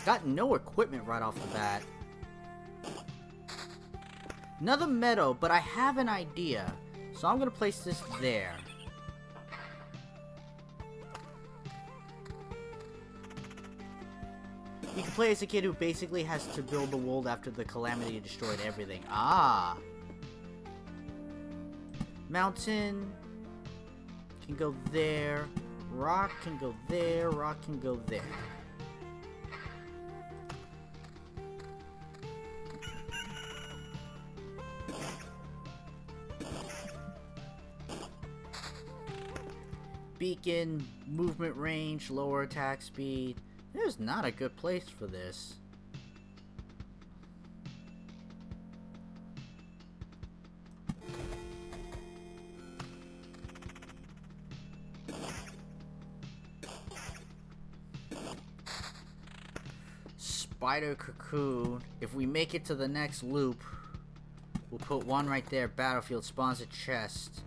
Got no equipment right off the bat. Another meadow, but I have an idea. So I'm gonna place this there. You can play as a kid who basically has to build the world after the calamity destroyed everything. Ah. Mountain can go there. Rock can go there. Rock can go there. Beacon, movement range, lower attack speed. There's not a good place for this. Spider cocoon. If we make it to the next loop, we'll put one right there. Battlefield spawns a chest.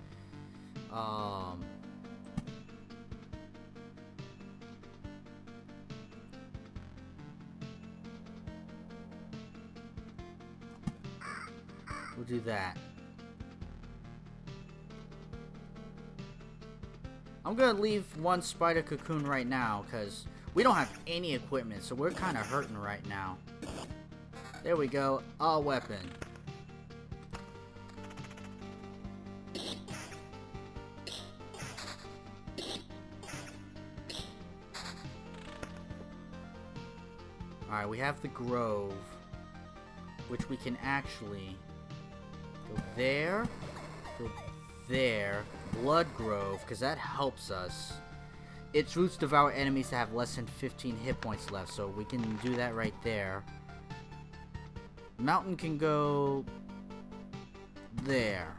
We'll do that. I'm gonna leave one spider cocoon right now because we don't have any equipment, so we're kind of hurting right now. There we go. A weapon. Alright, we have the grove, which we can actually go there, go there, Blood Grove, because that helps us. Its roots devour enemies that have less than 15 hit points left, so we can do that right there. Mountain can go there.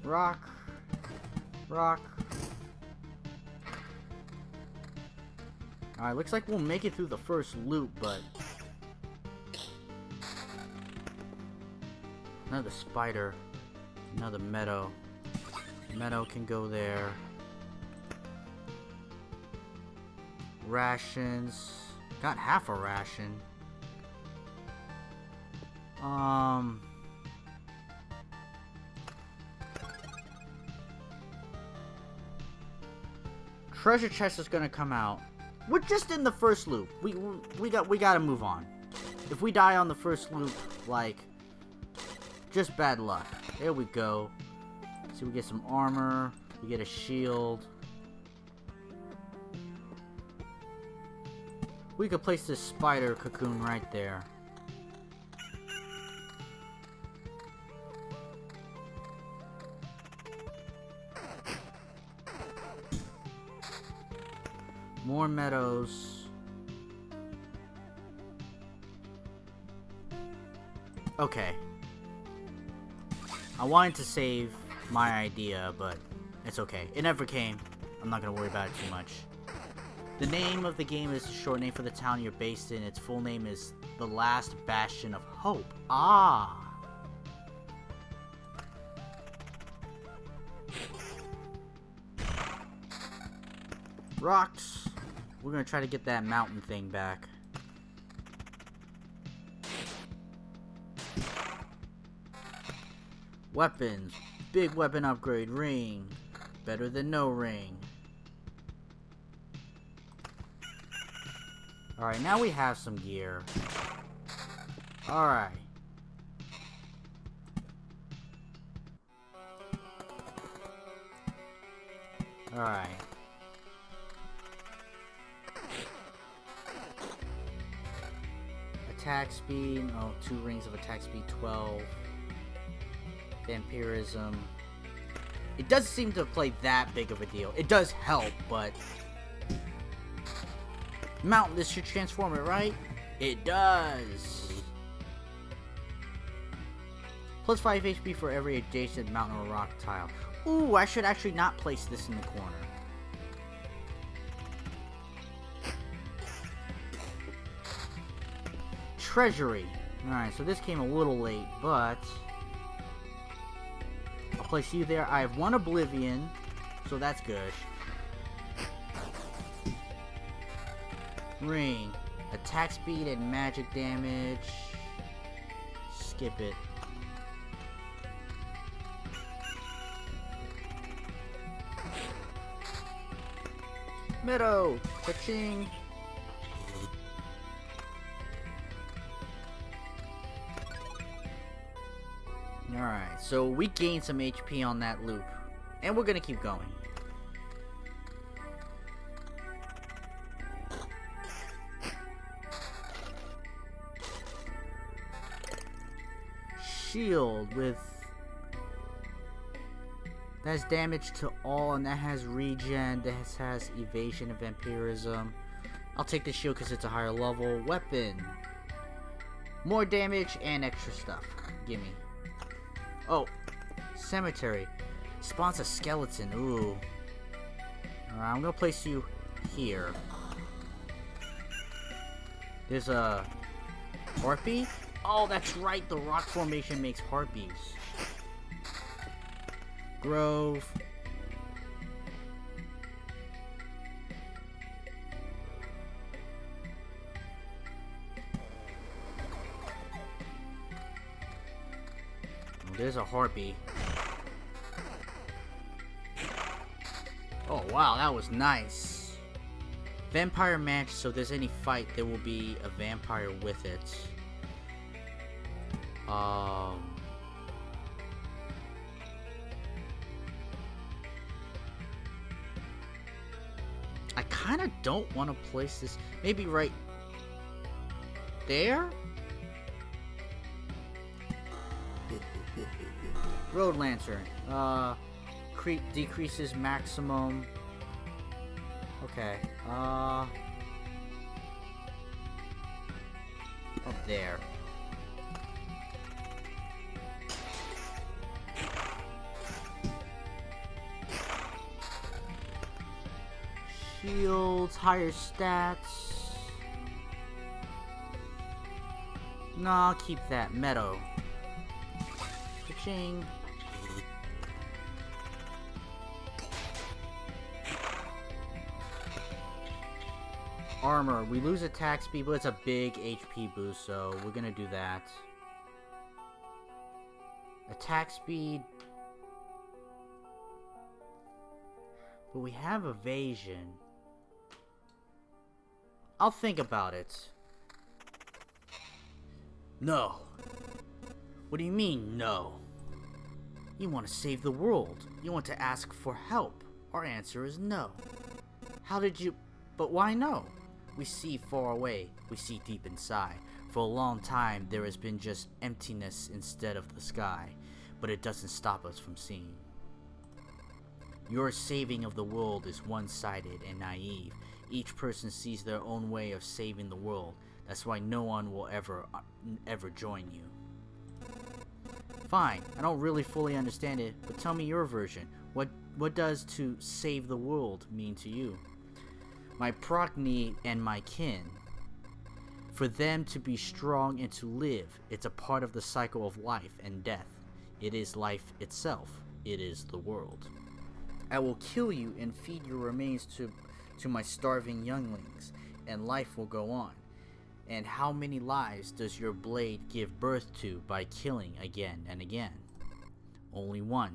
Rock. Rock. Alright, looks like we'll make it through the first loop, but... Another spider. Another meadow. Meadow can go there. Rations. Got half a ration. Treasure chest is gonna come out. We're just in the first loop. We gotta move on. If we die on the first loop, like, just bad luck. There we go. So we get some armor. We get a shield. We could place this spider cocoon right there. More meadows. Okay. I wanted to save my idea, but it's okay. It never came. I'm not gonna worry about it too much. The name of the game is a short name for the town you're based in. Its full name is The Last Bastion of Hope. Ah! Rocks! We're gonna try to get that mountain thing back. Weapons. Big weapon upgrade. Ring. Better than no ring. Alright, now we have some gear. Alright. Alright. Attack speed. Oh, 2 rings of attack speed. 12. Vampirism. It doesn't seem to play that big of a deal. It does help, but... Mountain, this should transform it, right? It does! Plus 5 HP for every adjacent mountain or rock tile. Ooh, I should actually not place this in the corner. Treasury. Alright, so this came a little late, but... I'll place you there. I have 1 Oblivion, so that's good. Ring. Attack speed and magic damage. Skip it. Meadow. Ka-ching. Alright, so we gained some HP on that loop. And we're gonna keep going. Shield with... That has damage to all, and that has regen, that has evasion and vampirism. I'll take the shield because it's a higher level. Weapon. More damage and extra stuff. Gimme. Oh, cemetery. Spawns a skeleton. Ooh. Alright, I'm gonna place you here. There's a harpy? Oh, that's right. The rock formation makes harpies. Grove. There's a harpy. Oh wow, that was nice. Vampire match, so if there's any fight, there will be a vampire with it. I kind of don't want to place this. Maybe right there? Road Lantern. Decreases maximum. Okay. Up there. Shields, higher stats. No, I'll keep that. Meadow. Ka-ching. Armor. We lose attack speed, but it's a big HP boost, so we're gonna do that. Attack speed. But we have evasion. I'll think about it. No. What do you mean, no? You want to save the world. You want to ask for help. Our answer is no. How did you... But why no? We see far away. We see deep inside. For a long time, there has been just emptiness instead of the sky. But it doesn't stop us from seeing. Your saving of the world is one-sided and naive. Each person sees their own way of saving the world. That's why no one will ever join you. Fine, I don't really fully understand it, but tell me your version. What does to save the world mean to you? My progeny and my kin. For them to be strong and to live, it's a part of the cycle of life and death. It is life itself. It is the world. I will kill you and feed your remains to my starving younglings, and life will go on. And how many lives does your blade give birth to by killing again and again? Only one.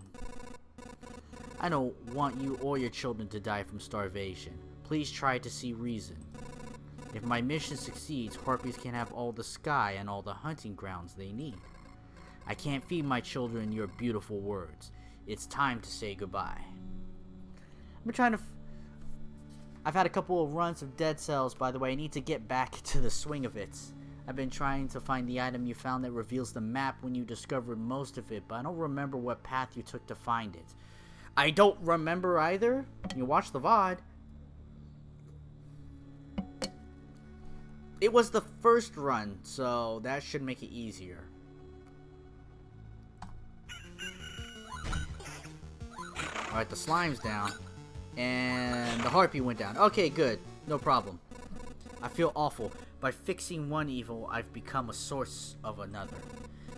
I don't want you or your children to die from starvation. Please try to see reason. If my mission succeeds, harpies can have all the sky and all the hunting grounds they need. I can't feed my children your beautiful words. It's time to say goodbye. I've had a couple of runs of Dead Cells, by the way. I need to get back to the swing of it. I've been trying to find the item you found that reveals the map when you discovered most of it, but I don't remember what path you took to find it. I don't remember either. You watch the VOD. It was the first run, so that should make it easier. Alright, the slime's down. And the harpy went down. Okay, good. No problem. I feel awful. By fixing one evil, I've become a source of another.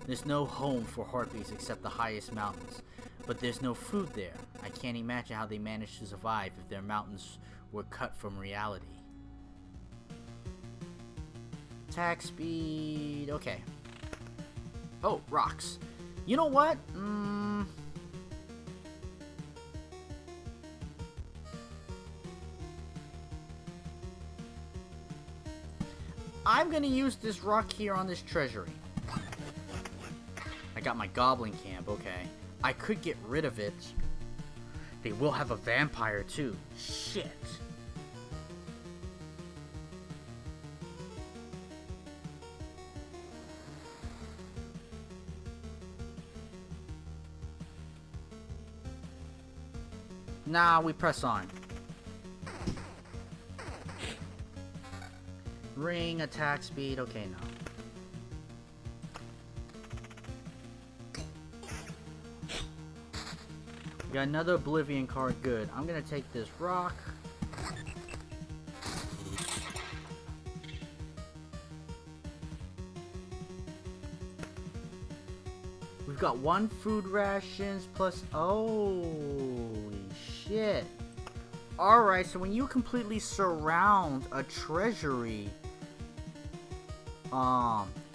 There's no home for harpies except the highest mountains. But there's no food there. I can't imagine how they managed to survive if their mountains were cut from reality. Attack speed. Okay. Oh, rocks. You know what? I'm gonna use this rock here on this treasury. I got my goblin camp, okay. I could get rid of it. They will have a vampire too. Shit. Nah, we press on. Ring, attack speed, okay, no. We got another Oblivion card, good. I'm gonna take this rock. We've got 1 food rations plus, holy shit. Alright, so when you completely surround a treasury,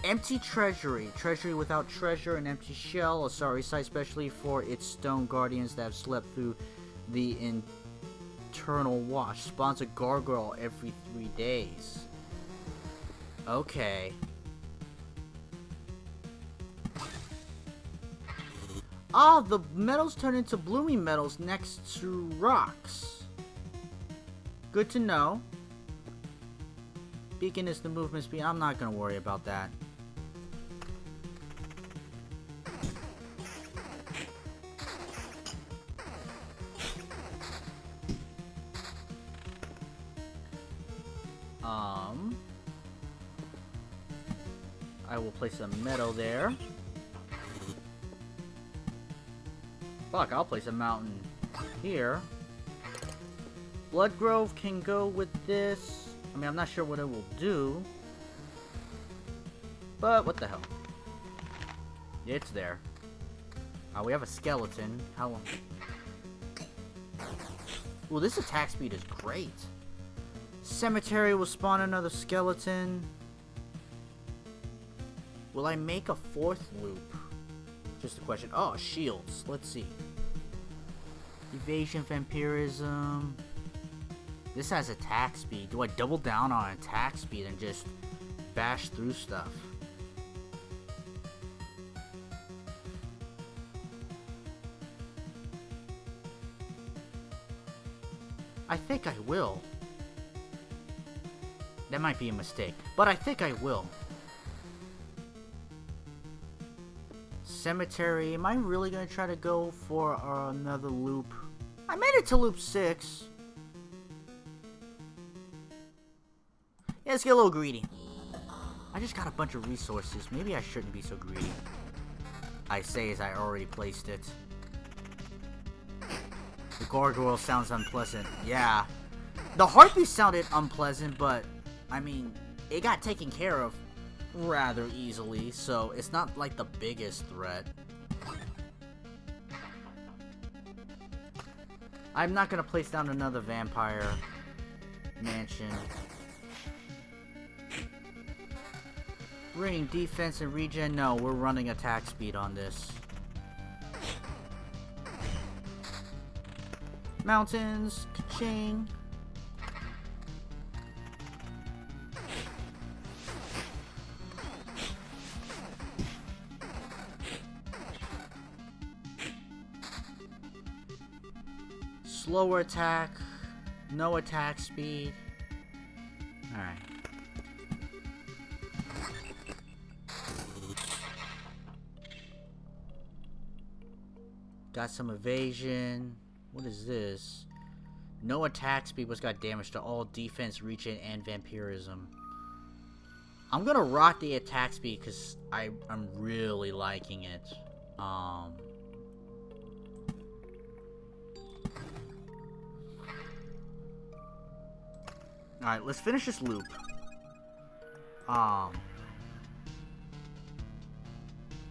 empty treasury without treasure, an empty shell, a sorry sight, especially for its stone guardians that have slept through the internal wash. Spawns a gargoyle every 3 days. Okay. Ah, the metals turn into blooming metals next to rocks. Good to know. Beacon is the movement speed. I'm not gonna worry about that. I will place a meadow there. Fuck, I'll place a mountain here. Bloodgrove can go with this. I mean, I'm not sure what it will do. But, what the hell. It's there. We have a skeleton. How long? Ooh, this attack speed is great. Cemetery will spawn another skeleton. Will I make a 4th loop? Just a question. Oh, shields. Let's see. Evasion, vampirism. This has attack speed. Do I double down on attack speed and just bash through stuff? I think I will. That might be a mistake, but I think I will. Cemetery. Am I really going to try to go for another loop? I made it to loop 6. Yeah, let's get a little greedy. I just got a bunch of resources. Maybe I shouldn't be so greedy. I say as I already placed it. The gargoyle sounds unpleasant. Yeah. The harpy sounded unpleasant, but, I mean, it got taken care of rather easily, so it's not like the biggest threat. I'm not gonna place down another vampire mansion. Bringing defense and regen? No, we're running attack speed on this. Mountains, ka-ching. Slower attack, no attack speed. Alright. Got some evasion. What is this? No attack speed, but got damage to all defense, regen, and vampirism. I'm gonna rock the attack speed because I'm really liking it. Alright, let's finish this loop.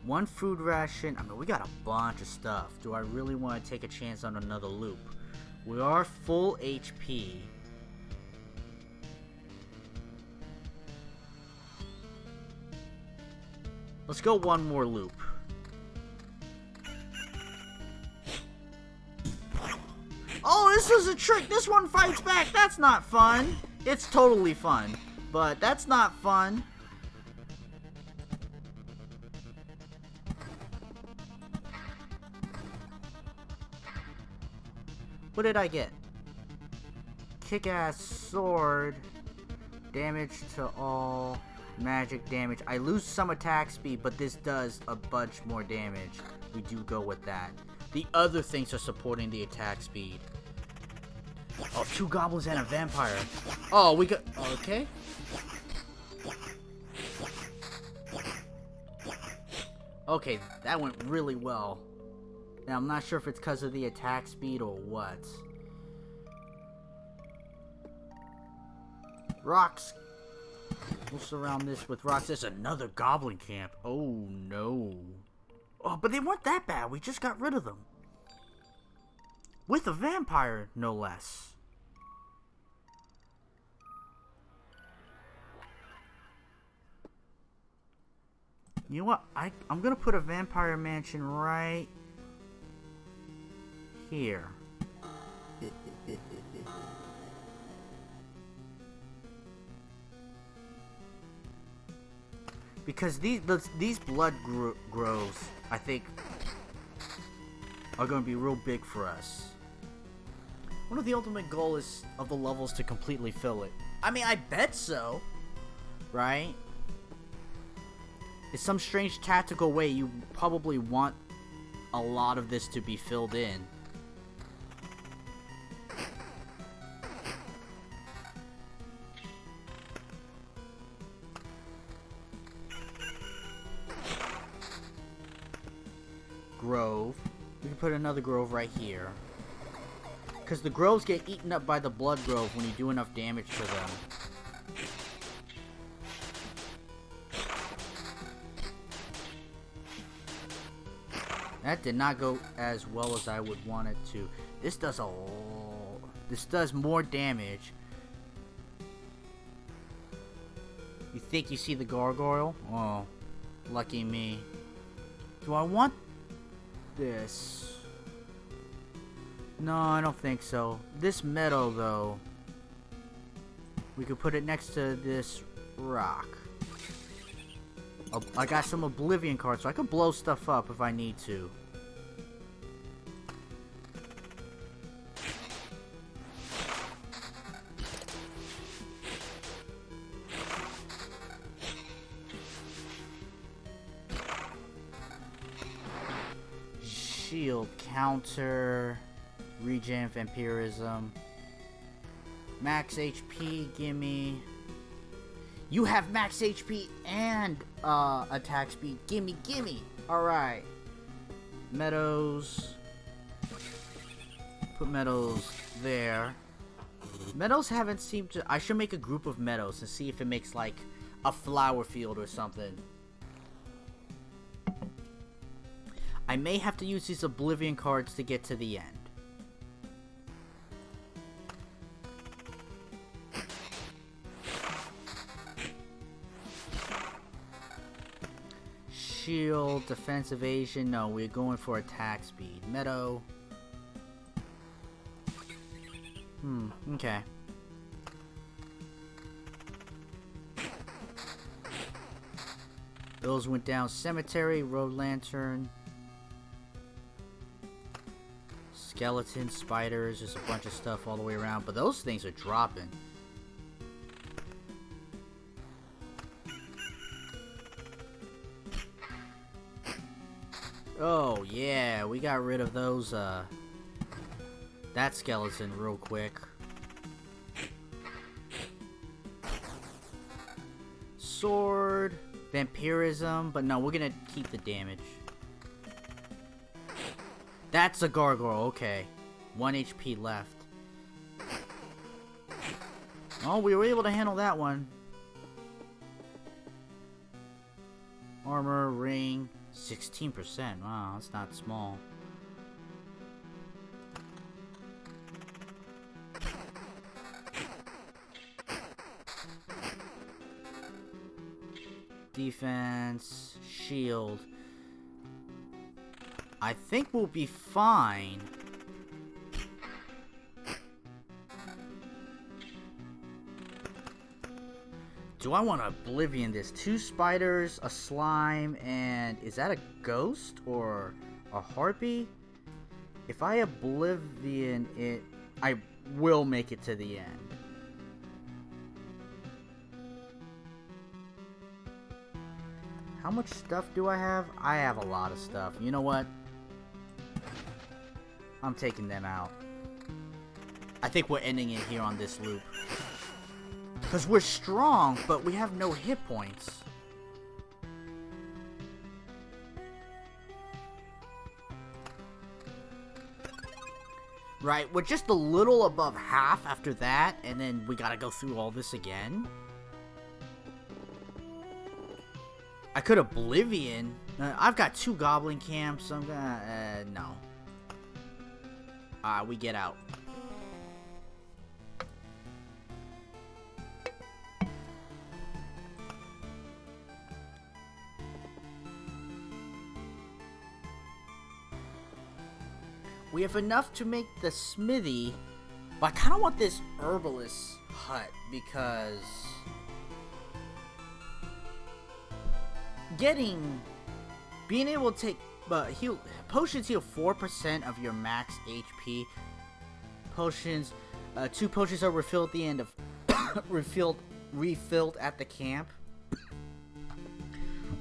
One food ration. I mean, we got a bunch of stuff. Do I really want to take a chance on another loop? We are full HP. Let's go one more loop. Oh, this is a trick. This one fights back. That's not fun. It's totally fun, but that's not fun. What did I get? Kick-ass sword. Damage to all. Magic damage. I lose some attack speed, but this does a bunch more damage. We do go with that. The other things are supporting the attack speed. Oh, 2 goblins and a vampire. Oh, we got... Okay. Okay, that went really well. Now, I'm not sure if it's because of the attack speed or what. Rocks. We'll surround this with rocks. There's another goblin camp. Oh, no. Oh, but they weren't that bad. We just got rid of them. With a vampire, no less. You know what? I'm going to put a vampire mansion right here. Because these blood groves, I think, are going to be real big for us. One of the ultimate goals of the levels to completely fill it. I mean, I bet so, right? In some strange tactical way, you probably want a lot of this to be filled in. Grove. We can put another grove right here. Because the groves get eaten up by the blood grove when you do enough damage to them. That did not go as well as I would want it to. This does more damage. You think you see the gargoyle? Oh, lucky me. Do I want this? No, I don't think so. This meadow, though, we could put it next to this rock. Oh, I got some Oblivion cards, so I could blow stuff up if I need to. Shield counter. Regen, vampirism. Max HP, gimme. You have max HP and attack speed. Gimme, gimme. Alright. Meadows. Put Meadows there. Meadows haven't seemed to... I should make a group of Meadows and see if it makes like a flower field or something. I may have to use these Oblivion cards to get to the end. Shield, defense, evasion. No, we're going for attack speed. Meadow. Okay. Those went down. Cemetery, road lantern. Skeletons, spiders, just a bunch of stuff all the way around. But those things are dropping. Oh, yeah, we got rid of those, that skeleton real quick. Sword, vampirism, but no, we're gonna keep the damage. That's a gargoyle, okay. 1 HP left. Oh, we were able to handle that one. Armor, ring, 16%. Wow, that's not small. Defense, shield. I think we'll be fine. Do I want to Oblivion this? 2 spiders, a slime, and is that a ghost or a harpy? If I Oblivion it, I will make it to the end. How much stuff do I have? I have a lot of stuff. You know what? I'm taking them out. I think we're ending it here on this loop. Because we're strong, but we have no hit points. Right, we're just a little above half after that, and then we gotta go through all this again. I could Oblivion. I've got 2 goblin camps. I'm gonna... no. We get out. We have enough to make the smithy, but I kind of want this herbalist hut because being able to take potions heal 4% of your max HP. Potions, 2 potions are refilled at the end of refilled at the camp,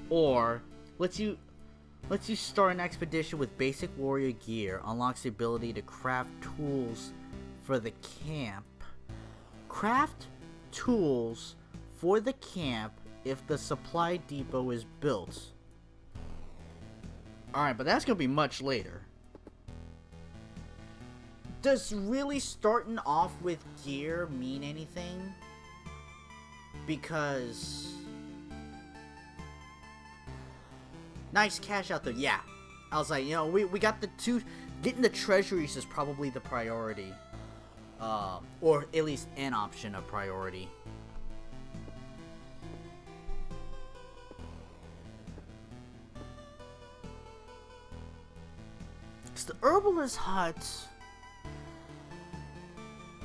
or lets you start an expedition with basic warrior gear. Unlocks the ability to craft tools for the camp. Craft tools for the camp if the supply depot is built. Alright, but that's gonna be much later. Does really starting off with gear mean anything? Because... nice cash out there. Yeah. I was like, you know, we got the 2... Getting the treasuries is probably the priority. Or at least an option of priority. It's the herbalist hut.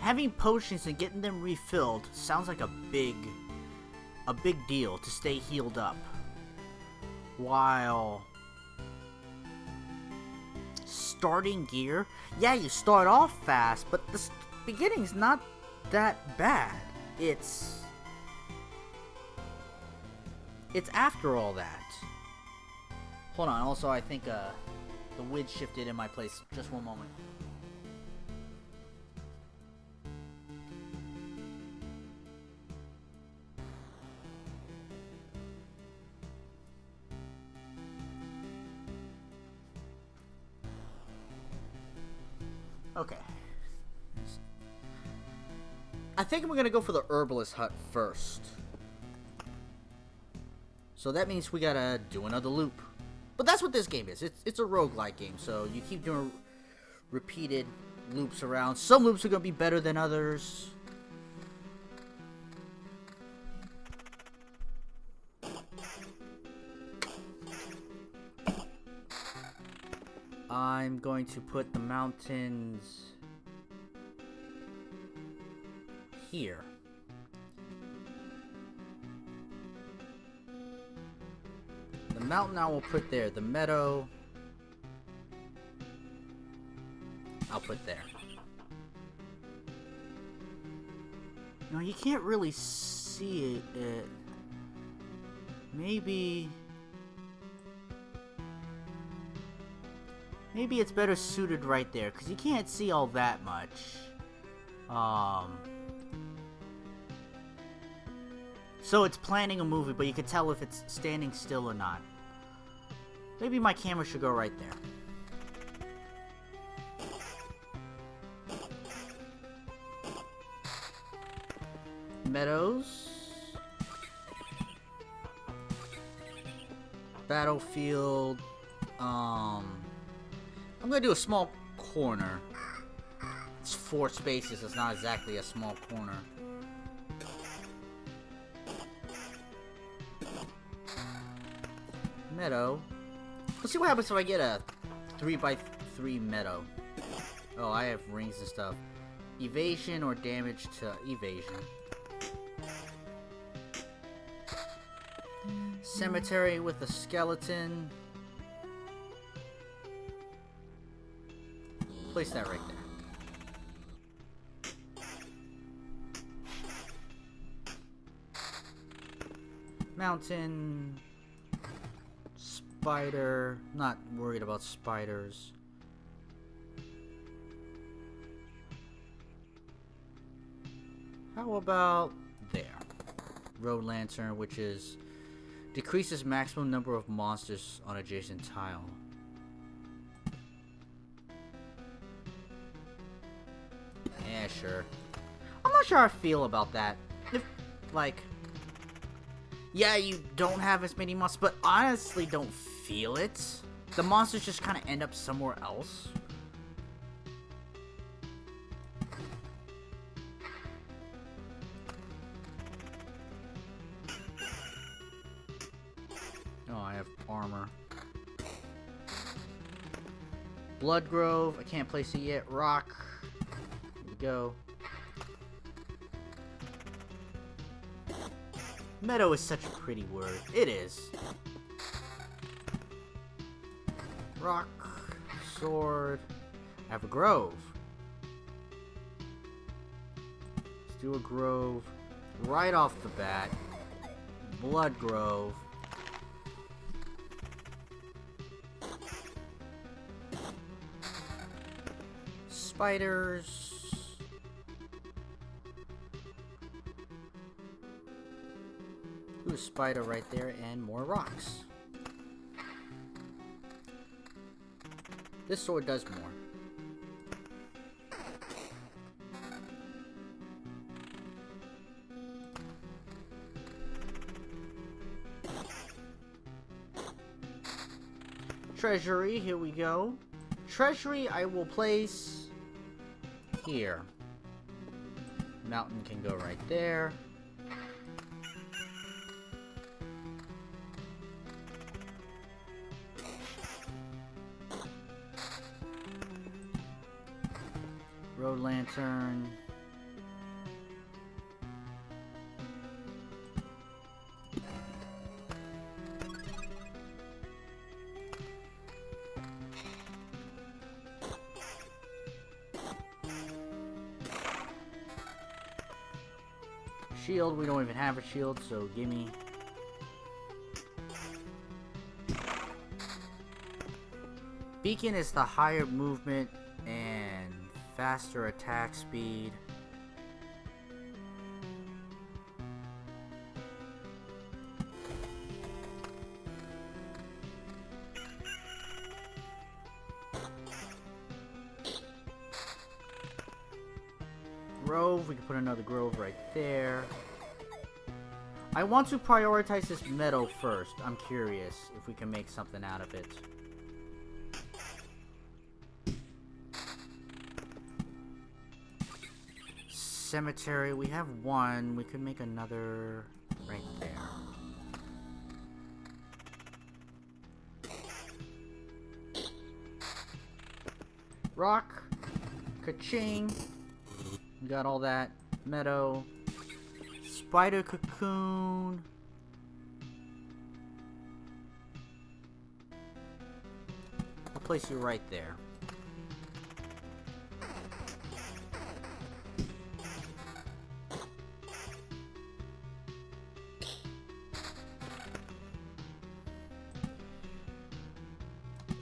Having potions and getting them refilled sounds like a big deal to stay healed up. While starting gear, yeah, you start off fast, but the beginning's not that bad. It's after all that. Hold on, also I think the width shifted in my place. Just one moment. Okay. I think I'm gonna go for the herbalist hut first. So that means we gotta do another loop. But that's what this game is. It's a roguelike game, so you keep doing repeated loops around. Some loops are gonna be better than others. I'm going to put the mountains here. The mountain I will put there. The meadow I'll put there. No, you can't really see it. Maybe it's better suited right there, because you can't see all that much. So it's planning a movie, but you can tell if it's standing still or not. Maybe my camera should go right there. Meadows. Battlefield. I'm gonna do a small corner. It's 4 spaces, it's not exactly a small corner. Meadow. Let's see what happens if I get a 3x3 meadow. Oh, I have rings and stuff. Evasion or damage to evasion. Cemetery with a skeleton. Place that right there. Mountain. Spider. Not worried about spiders. How about there? Road lantern, which is decreases maximum number of monsters on adjacent tile. Yeah, sure. I'm not sure how I feel about that. If, like, yeah, you don't have as many monsters, but honestly don't feel it. The monsters just kind of end up somewhere else. Oh, I have armor. Blood Grove, I can't place it yet. Rock. Here we go. Meadow is such a pretty word. It is. Rock. Sword. I have a grove. Let's do a grove. Right off the bat. Blood Grove. Spiders. Ooh, spider right there, and more rocks. This sword does more. Treasury, here we go. Treasury I will place here. Mountain can go right there. Road lantern. Shield, we don't even have a shield, so gimme. Beacon is the higher movement and faster attack speed. grove. We can put another grove right there. I want to prioritize this meadow first. I'm curious if we can make something out of it. Cemetery, we have one. We could make another right there. Rock. Ka-ching. We got all that. Meadow. Spider cocoon. I'll place you right there.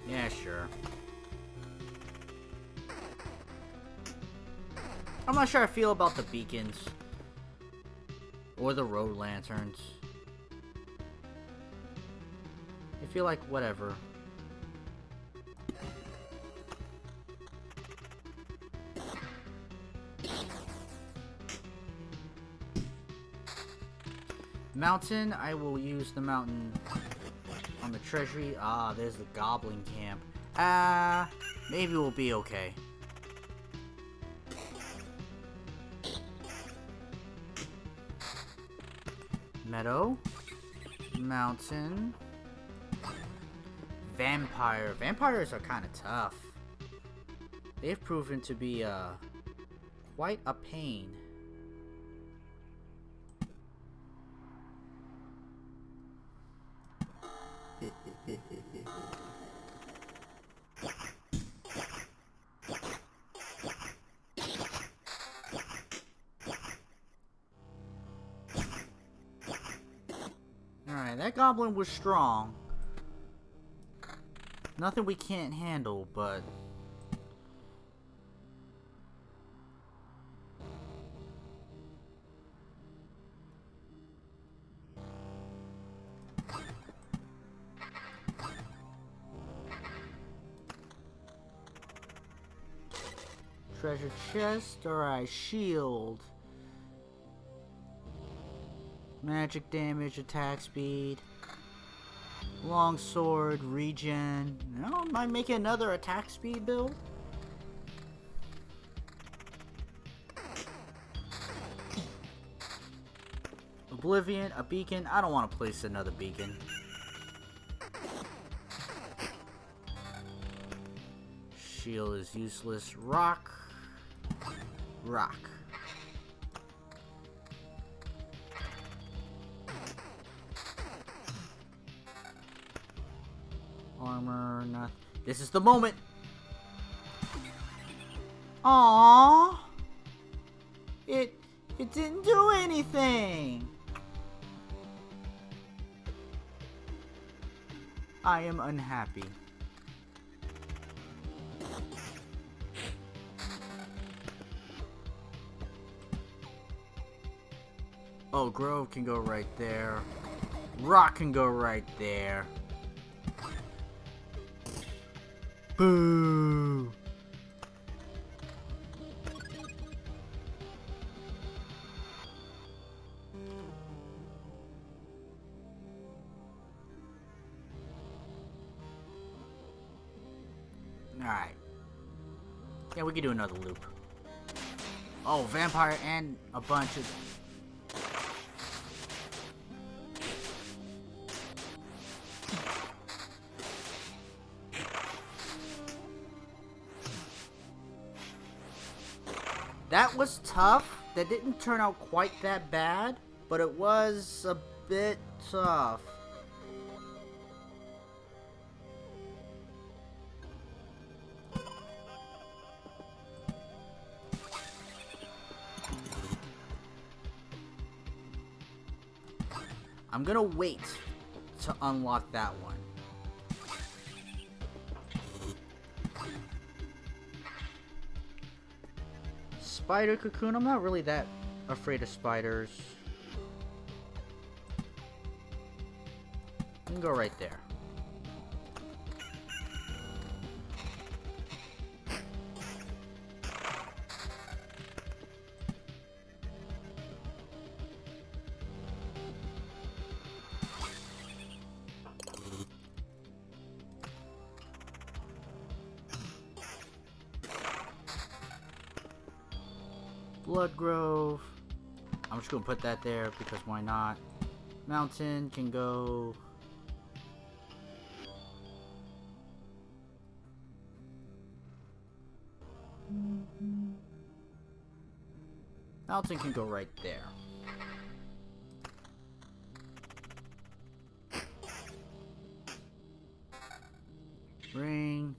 Yeah, sure. I'm not sure how I feel about the beacons. Or the road lanterns. I feel like whatever. Mountain, I will use the mountain on the treasury. Ah, there's the goblin camp. Maybe we'll be okay. Meadow. Mountain. Vampire. Vampires are kind of tough. They've proven to be, quite a pain. Alright, that goblin was strong. Nothing we can't handle, but... Treasure chest, alright, shield. Magic damage, attack speed. Long sword, regen. No, might make another attack speed build. Oblivion, a beacon. I don't want to place another beacon. Shield is useless. Rock. Rock. Armor, not. This is the moment. Aww. It didn't do anything. I am unhappy. Oh, Grove can go right there. Rock can go right there. Boo! Alright. Yeah, we could do another loop. Oh, vampire and a bunch of... That was tough. That didn't turn out quite that bad, but it was a bit tough. I'm gonna wait to unlock that one. Spider cocoon, I'm not really that afraid of spiders. You can go right there. Blood Grove. I'm just gonna put that there because why not? Mountain can go. Mountain can go right there. Ring.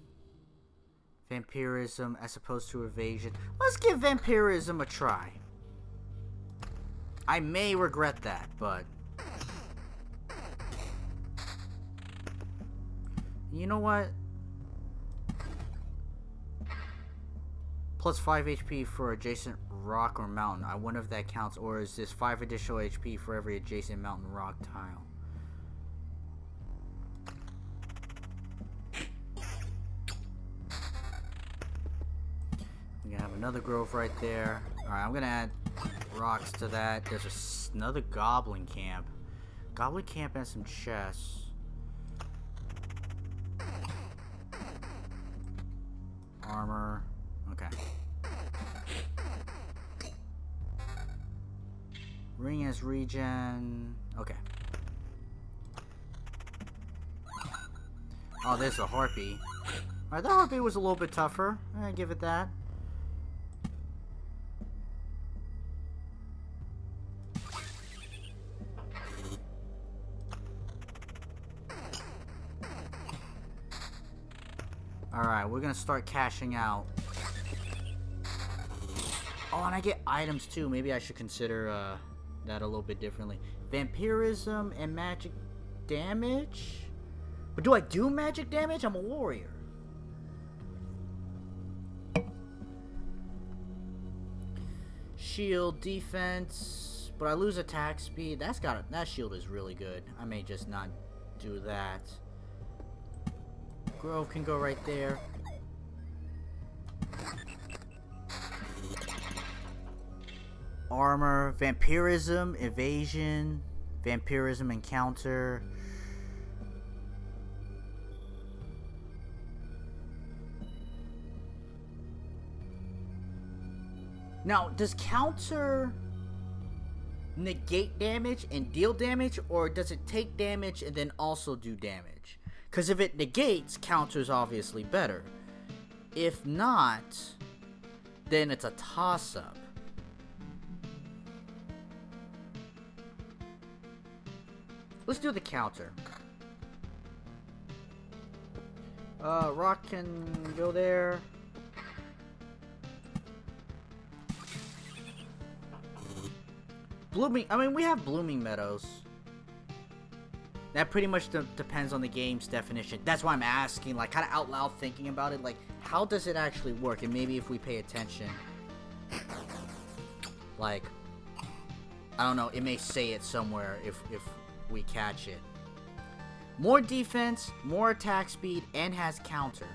Vampirism as opposed to evasion. Let's give vampirism a try. I may regret that, but you know what? Plus 5 HP for adjacent rock or mountain. I wonder if that counts, or is this 5 additional HP for every adjacent mountain rock tile? We have another grove right there. Alright, I'm gonna add rocks to that. There's another goblin camp. Goblin camp and some chests. Armor. Okay. Ring as regen. Okay. Oh, there's a harpy. Alright, that harpy was a little bit tougher. I give it that. Alright, we're gonna start cashing out. Oh, and I get items too. Maybe I should consider that a little bit differently. Vampirism and magic damage? But do I do magic damage? I'm a warrior. Shield, defense, but I lose attack speed. That shield is really good. I may just not do that. Grove can go right there. Armor, vampirism, evasion, vampirism encounter. Now, does counter negate damage and deal damage, or does it take damage and then also do damage? Because if it negates, counter's obviously better. If not, then it's a toss-up. Let's do the counter. Rock can go there. Blooming, I mean, we have blooming meadows. That pretty much depends on the game's definition. That's why I'm asking, like, kind of out loud thinking about it. Like, how does it actually work? And maybe if we pay attention. Like, I don't know, it may say it somewhere if we catch it. More defense, more attack speed, and has counter.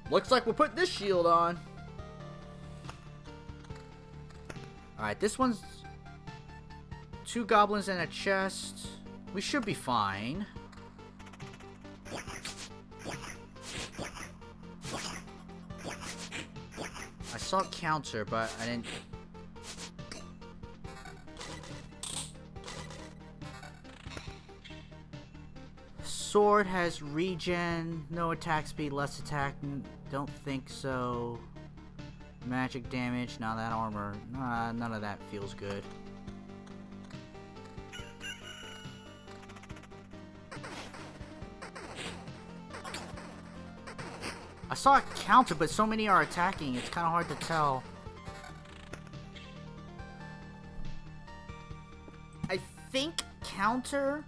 Looks like we're putting this shield on. Alright, this one's 2 goblins and a chest. We should be fine. I saw counter, but I didn't. Sword has regen, no attack speed, less attack. Don't think so. Magic damage, now that armor. None of that feels good. I saw a counter, but so many are attacking, it's kind of hard to tell. I think counter...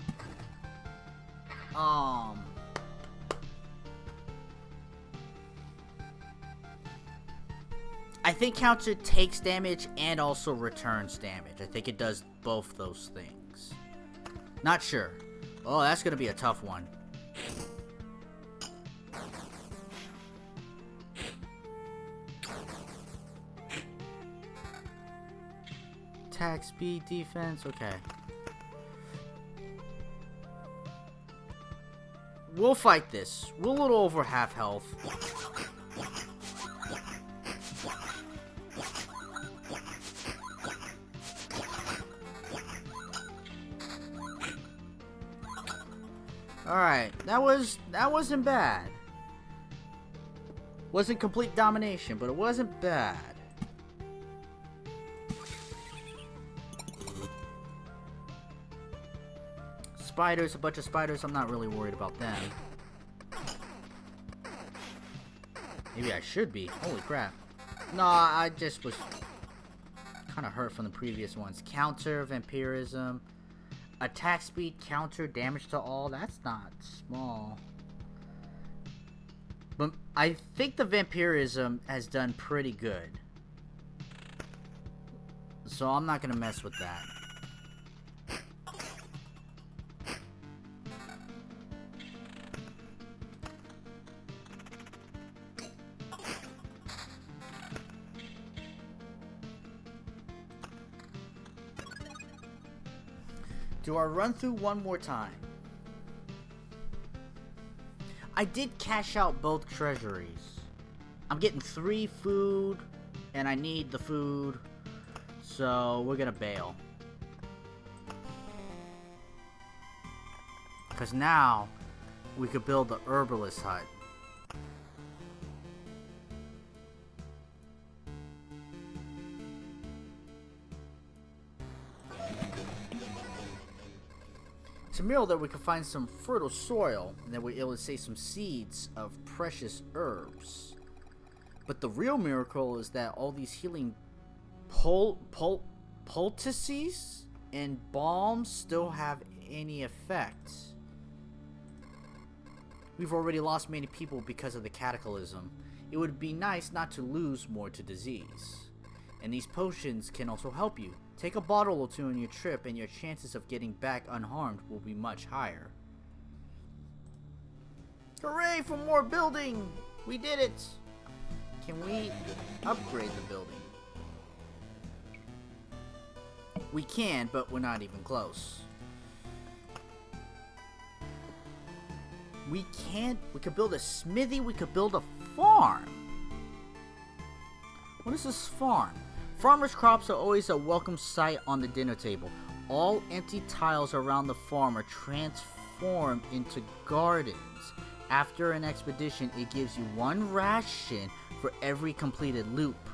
I think counter takes damage and also returns damage. I think it does both those things. Not sure. Oh, that's gonna be a tough one. Attack, speed, defense, okay. We'll fight this. We're a little over half health. Alright, that wasn't bad. Wasn't complete domination, but it wasn't bad. Spiders, a bunch of spiders, I'm not really worried about them. Maybe I should be. Holy crap. No, I just was kind of hurt from the previous ones. Counter, vampirism. Attack speed, counter, damage to all. That's not small. But I think the vampirism has done pretty good. So I'm not going to mess with that. Do I run through one more time? I did cash out both treasuries. I'm getting 3 food, and I need the food, so we're gonna bail. Because now, we could build the herbalist hut. It's a miracle that we can find some fertile soil and that we're able to save some seeds of precious herbs. But the real miracle is that all these healing poultices and balms still have any effect. We've already lost many people because of the cataclysm. It would be nice not to lose more to disease. And these potions can also help you. Take a bottle or two on your trip and your chances of getting back unharmed will be much higher. Hooray for more building! We did it! Can we upgrade the building? We can, but we're not even close. We could build a smithy, we could build a farm. What is this farm? Farmers' crops are always a welcome sight on the dinner table. All empty tiles around the farm are transformed into gardens. After an expedition, it gives you 1 ration for every completed loop,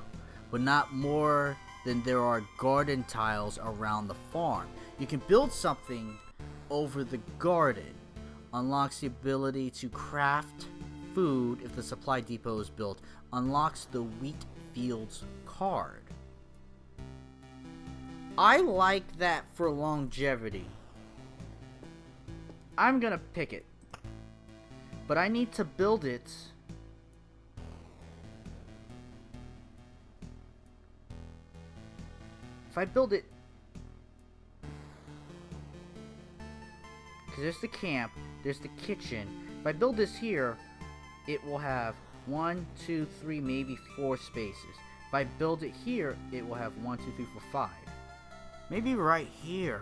but not more than there are garden tiles around the farm. You can build something over the garden. Unlocks the ability to craft food if the supply depot is built. Unlocks the wheat fields card. I like that for longevity. I'm gonna pick it. But I need to build it. If I build it... Because there's the camp, there's the kitchen. If I build this here, it will have 1, 2, 3, maybe 4 spaces. If I build it here, it will have 1, 2, 3, 4, 5. Maybe right here.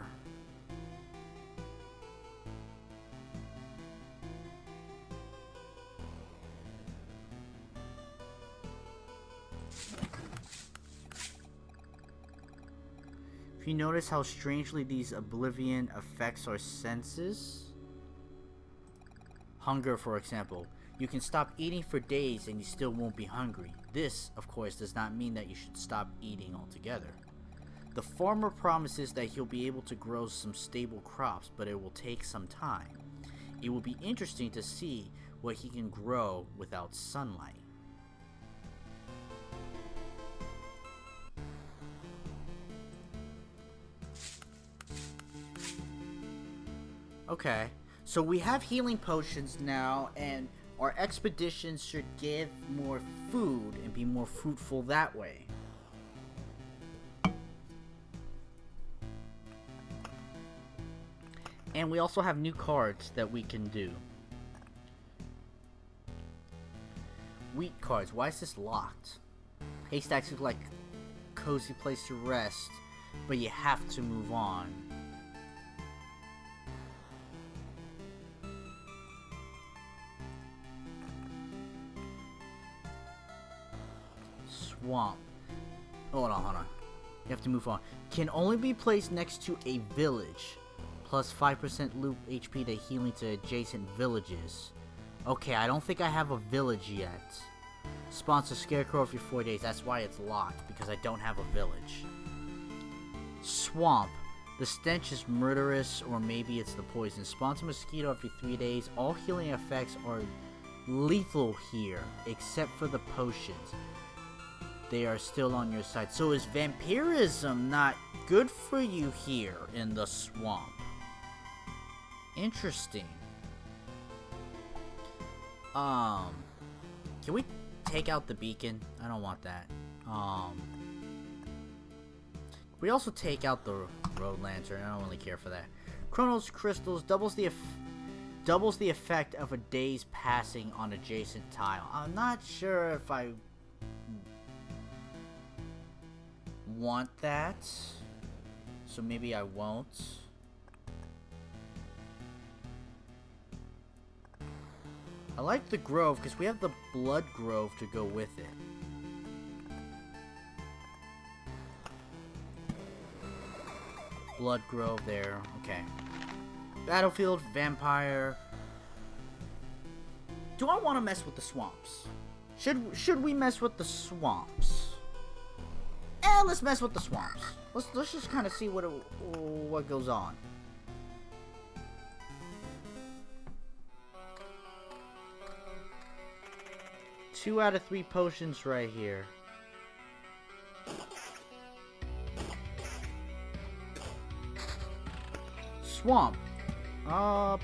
If you notice how strangely these oblivion affects our senses. Hunger, for example. You can stop eating for days and you still won't be hungry. This, of course, does not mean that you should stop eating altogether. The farmer promises that he'll be able to grow some stable crops, but it will take some time. It will be interesting to see what he can grow without sunlight. Okay, so we have healing potions now, and our expeditions should give more food and be more fruitful that way. And we also have new cards that we can do. Wheat cards. Why is this locked? Haystacks look like a cozy place to rest, but you have to move on. Swamp. Hold on. You have to move on. Can only be placed next to a village. plus 5% loop HP to healing to adjacent villages. Okay, I don't think I have a village yet. Spawns a scarecrow every 4 days. That's why it's locked, because I don't have a village. Swamp. The stench is murderous, or maybe it's the poison. Spawns a mosquito every 3 days. All healing effects are lethal here, except for the potions. They are still on your side. So is vampirism not good for you here in the swamp? Interesting. Can we take out the beacon? I don't want that. We also take out the road lantern. I don't really care for that. Chronos crystals doubles the effect of a day's passing on adjacent tile. I'm not sure if I want that, so maybe I won't. I like the grove because we have the blood grove to go with it. Blood grove there. Okay. Battlefield, vampire. Do I want to mess with the swamps? Should we mess with the swamps? Let's mess with the swamps. Let's just kind of see what goes on. Two out of 3 potions right here. Swamp. 5%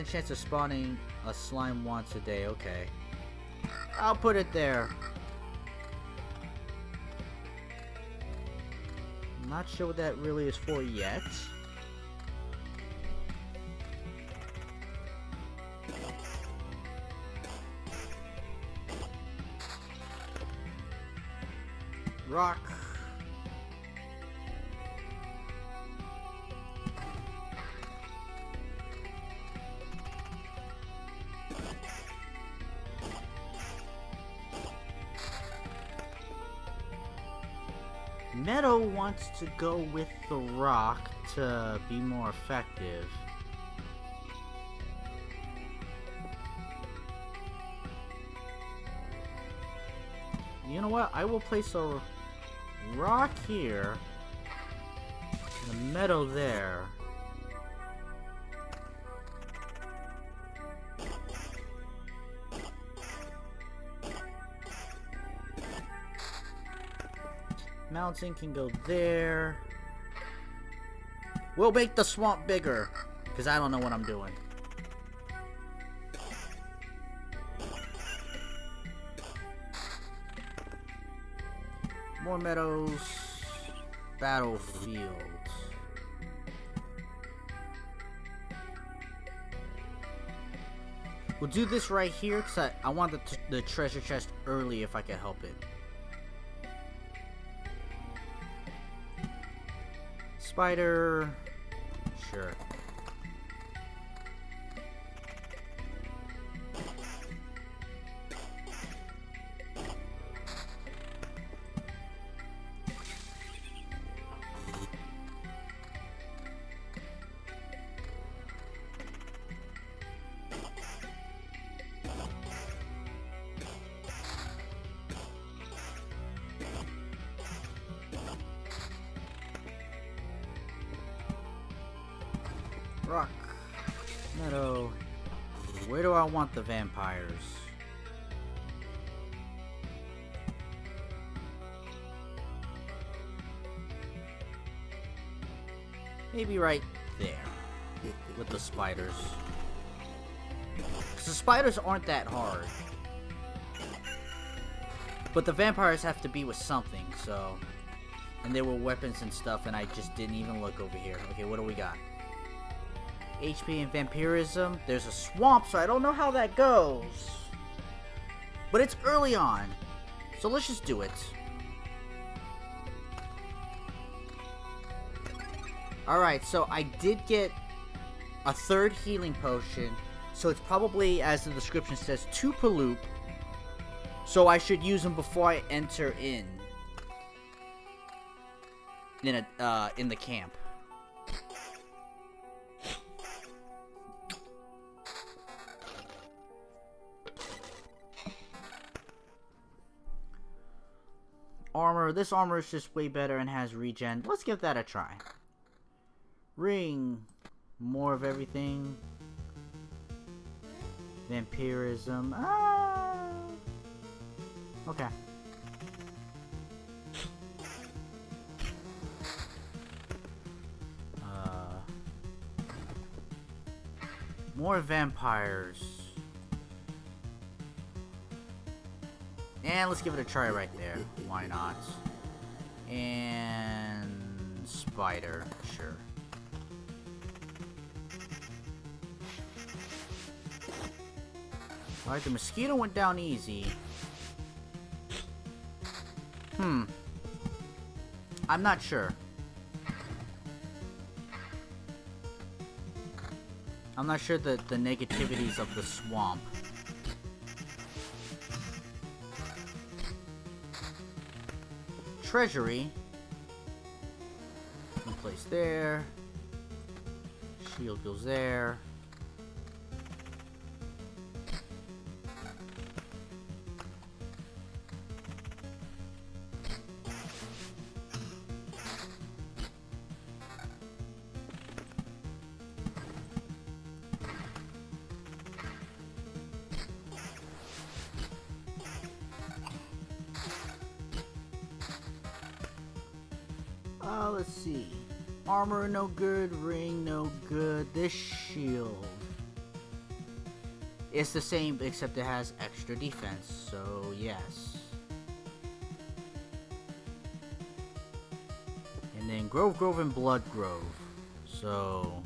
chance of spawning a slime once a day. Okay. I'll put it there. I'm not sure what that really is for yet. Rock. Meadow wants to go with the rock to be more effective. You know what? I will place a rock here and a meadow there. Mountain can go there. We'll make the swamp bigger, because I don't know what I'm doing. More meadows. Battlefield. We'll do this right here, because I want the treasure chest early if I can help it. Spider. Sure. Rock. Meadow. Where do I want the vampires? Maybe right there. With the spiders. 'Cause the spiders aren't that hard. But the vampires have to be with something, so... And there were weapons and stuff, and I just didn't even look over here. Okay, what do we got? HP and vampirism. There's a swamp, so I don't know how that goes. But it's early on. So let's just do it. Alright, so I did get a 3rd healing potion. So it's probably, as the description says, 2 per loop. So I should use them before I enter in the camp. armor. This armor is just way better and has regen. Let's give that a try. Ring. More of everything. Vampirism. Okay. More vampires. And let's give it a try right there. Why not? And spider, sure. Alright, the mosquito went down easy. I'm not sure. I'm not sure the negativities of the swamp. Treasury. One place there. Shield goes there. Let's see. Armor no good, ring no good. This shield. It's the same except it has extra defense, so yes. And then Grove and Blood Grove. So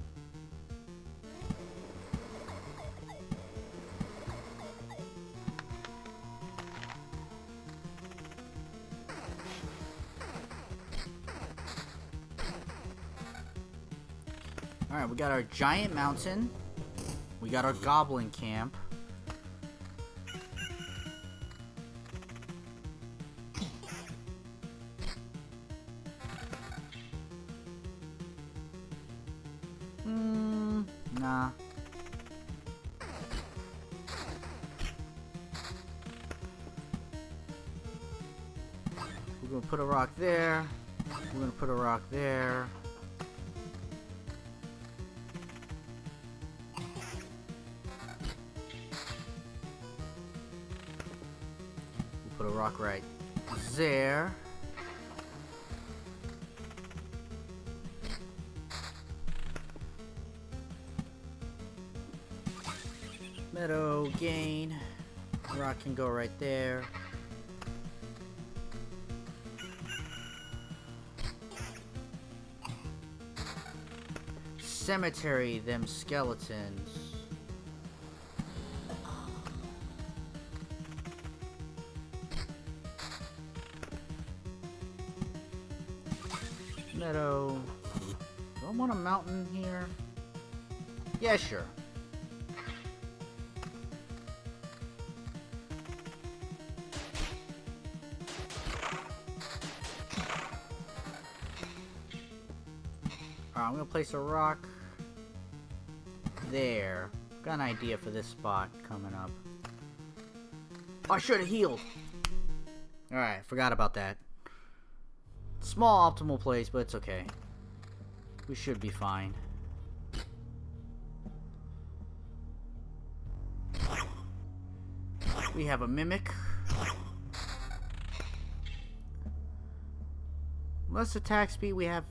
alright, we got our giant mountain. We got our goblin camp. Nah. We're gonna put a rock there. We're gonna put a rock there. Put a rock right there. Meadow gain. Rock can go right there. Cemetery, them skeletons. Meadow. Do I want a mountain here? Yeah, sure. Alright, I'm gonna place a rock there. Got an idea for this spot coming up. Oh, I should have healed. Alright, forgot about that. Small optimal place, but it's okay. We should be fine. We have a mimic. Less attack speed, we have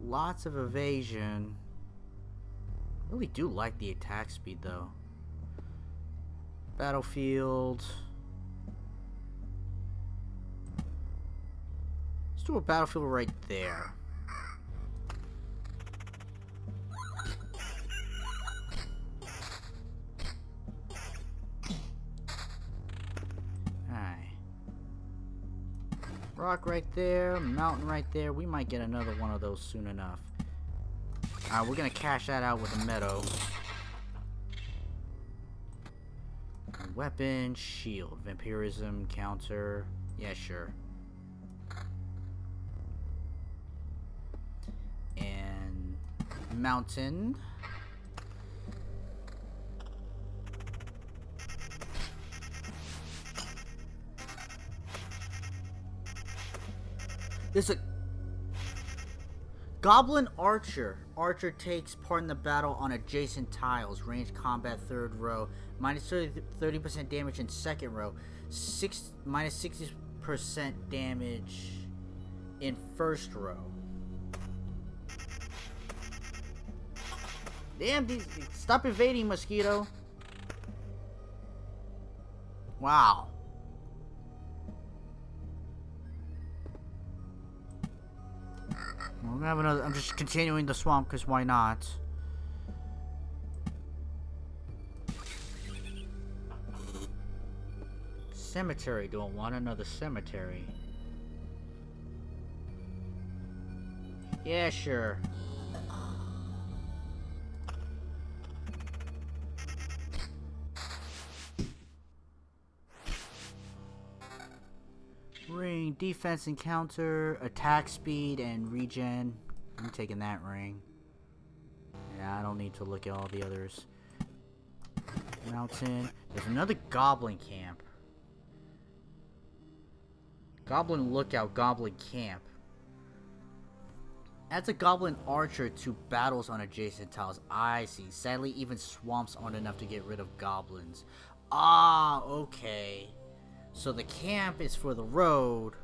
lots of evasion. Really do like the attack speed though. Battlefield. Let's do a battlefield right there. Alright. Rock right there, mountain right there. We might get another one of those soon enough. Alright, we're gonna cash that out with a meadow. Weapon, shield, vampirism, counter. Yeah, sure. And mountain. There's a Goblin Archer. Archer takes part in the battle on adjacent tiles. Range combat third row. Minus 30% damage in second row. Minus 60% damage in first row. Damn, stop invading, mosquito. Wow. We're gonna have another. I'm just continuing the swamp because why not? Cemetery. Don't want another cemetery. Yeah, sure. Ring, defense and counter, attack speed, and regen. I'm taking that ring. Yeah, I don't need to look at all the others. Mountain. There's another goblin camp. Goblin lookout, goblin camp. Adds a goblin archer to battles on adjacent tiles. I see. Sadly, even swamps aren't enough to get rid of goblins. Ah, okay. So the camp is for the road.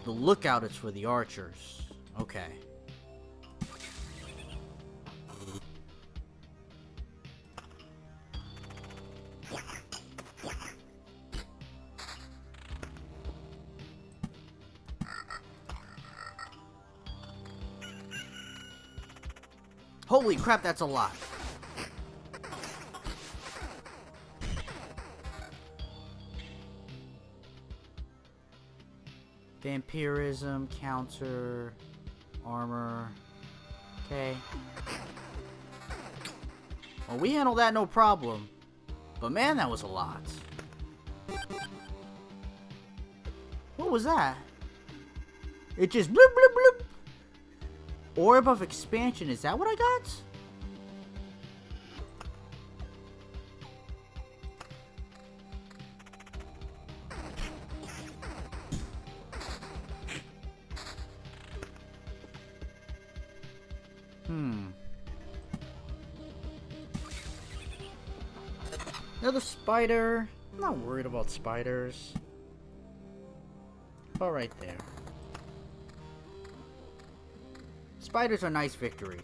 The lookout is for the archers. Okay. Holy crap, that's a lot. Vampirism, counter, armor. Okay. Well, we handled that no problem. But man, that was a lot. What was that? It just bloop bloop bloop. Orb of expansion, is that what I got? Another spider. I'm not worried about spiders. All right there. Spiders are nice victories.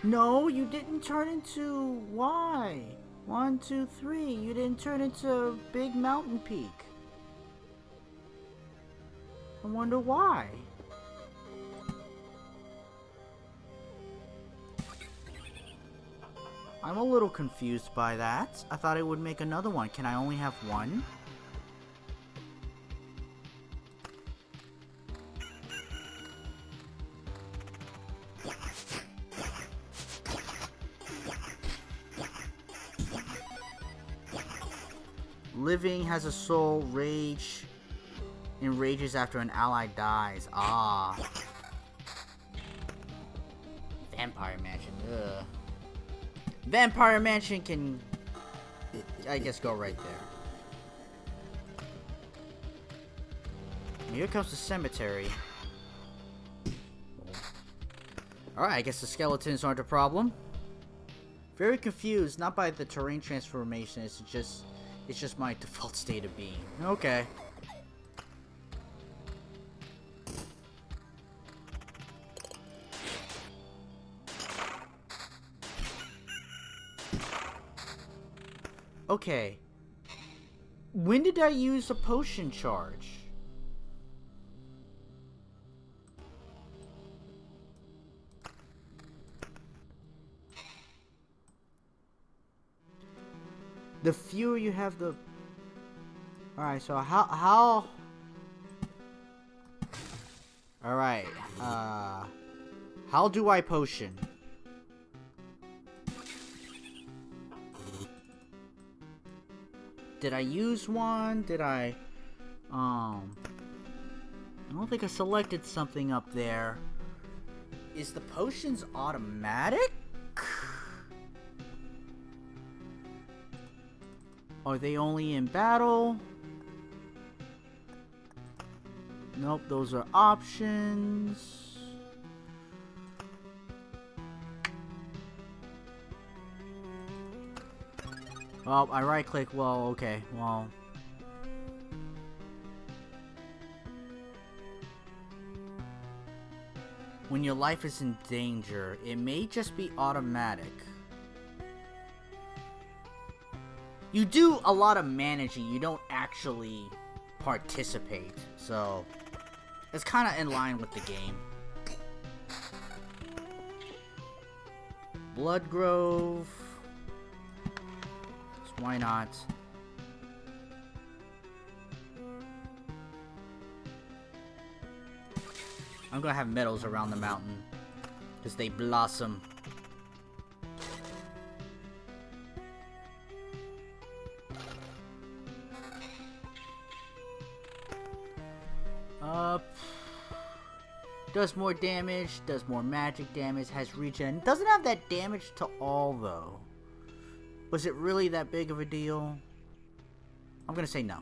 No, you didn't turn into why? 1, 2, 3. You didn't turn into a big mountain peak. I wonder why. I'm a little confused by that. I thought it would make another one. Can I only have one? Living has a soul. Rage enrages after an ally dies. Ah. Vampire Mansion. Ugh. Vampire Mansion can, I guess, go right there. Here comes the cemetery. Alright, I guess the skeletons aren't a problem. Very confused, not by the terrain transformation, it's just my default state of being. Okay. Okay. When did I use a potion charge? The fewer you have, the... Alright, so how... Alright, how do I potion? Did I use one? Did I, I don't think I selected something up there. Is the potions automatic? Are they only in battle? Nope, those are options. Oh, I right click. Well, okay. Well. When your life is in danger, it may just be automatic. You do a lot of managing, you don't actually participate, so it's kind of in line with the game. Blood Grove. So why not? I'm gonna have meadows around the mountain because they blossom. Does more damage, does more magic damage, has regen. Doesn't have that damage to all though. Was it really that big of a deal? I'm gonna say no.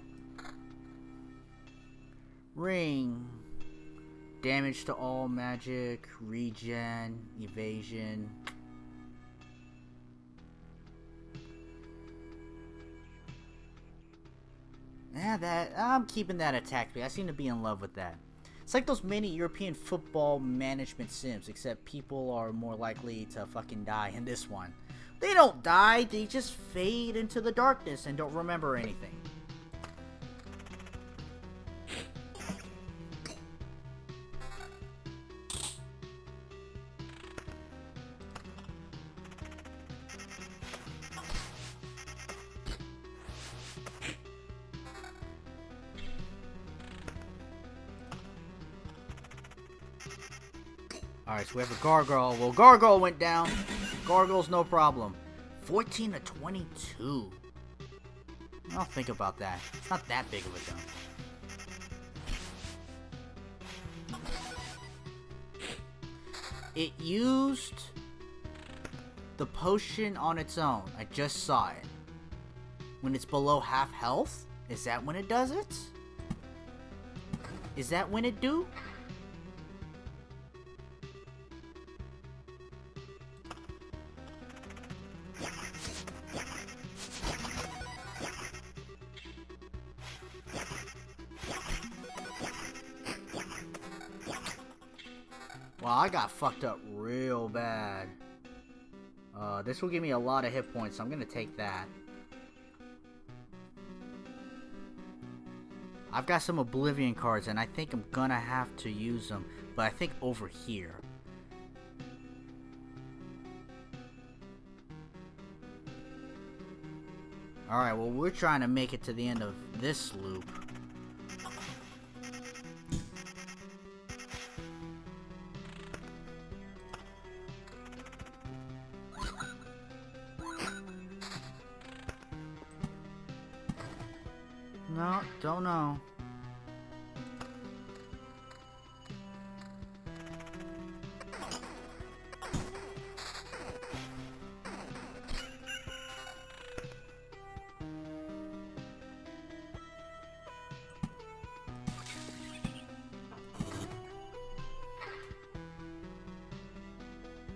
Ring. Damage to all magic, regen, evasion. Yeah, I'm keeping that attack speed. I seem to be in love with that. It's like those mini European football management sims, except people are more likely to fucking die in this one. They don't die, they just fade into the darkness and don't remember anything. Alright, so we have a gargoyle. Well, gargoyle went down. Gargoyle's no problem. 14 to 22. I'll think about that. It's not that big of a jump. It used the potion on its own. I just saw it. When it's below half health? Is that when it does it? Is that when it do? Well, I got fucked up real bad. This will give me a lot of hit points, so I'm gonna take that. I've got some Oblivion cards, and I think I'm gonna have to use them, but I think over here. Alright, well, we're trying to make it to the end of this loop. No, don't know.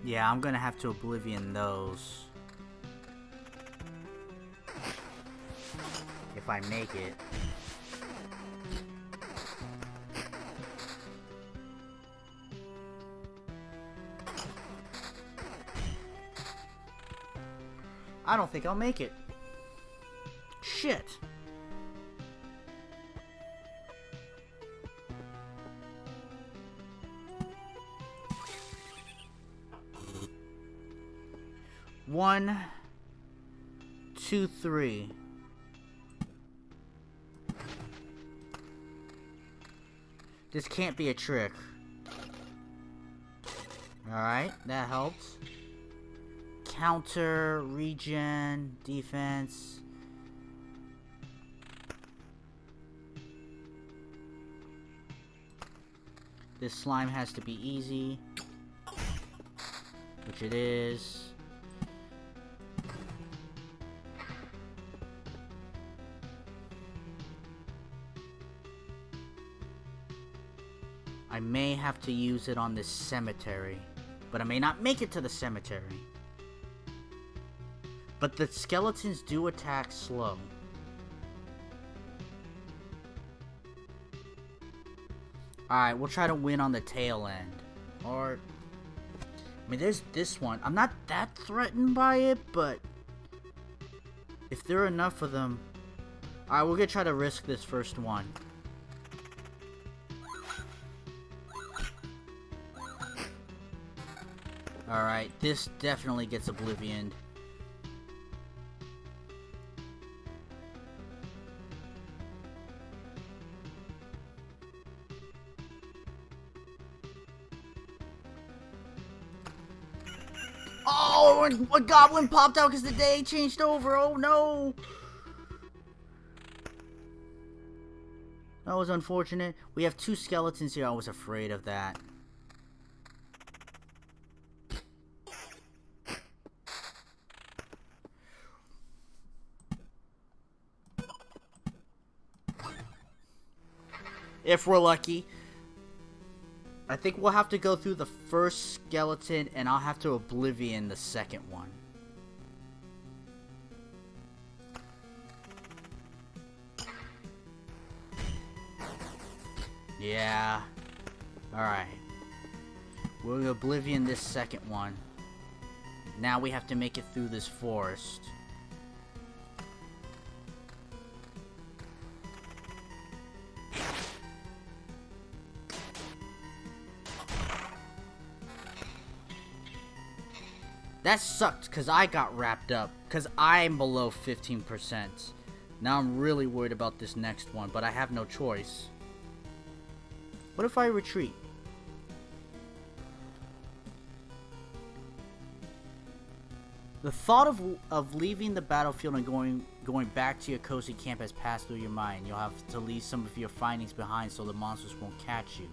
Yeah, I'm gonna have to Oblivion those. If I make it. I don't think I'll make it. Shit. One, two, three. This can't be a trick. Alright, that helps. Counter, regen, defense. This slime has to be easy. Which it is. I may have to use it on this cemetery. But I may not make it to the cemetery. But the skeletons do attack slow. Alright, we'll try to win on the tail end. Or... I mean, there's this one. I'm not that threatened by it, but... if there are enough of them... Alright, we're gonna try to risk this first one. Alright, this definitely gets oblivioned. Oh, a goblin popped out because the day changed over. Oh no! That was unfortunate. We have 2 skeletons here. I was afraid of that. If we're lucky. I think we'll have to go through the first skeleton, and I'll have to oblivion the second one. Yeah. Alright. We'll oblivion this second one. Now we have to make it through this forest. That sucked, because I got wrapped up, because I'm below 15%. Now I'm really worried about this next one, but I have no choice. What if I retreat? The thought of leaving the battlefield and going back to your cozy camp has passed through your mind. You'll have to leave some of your findings behind so the monsters won't catch you.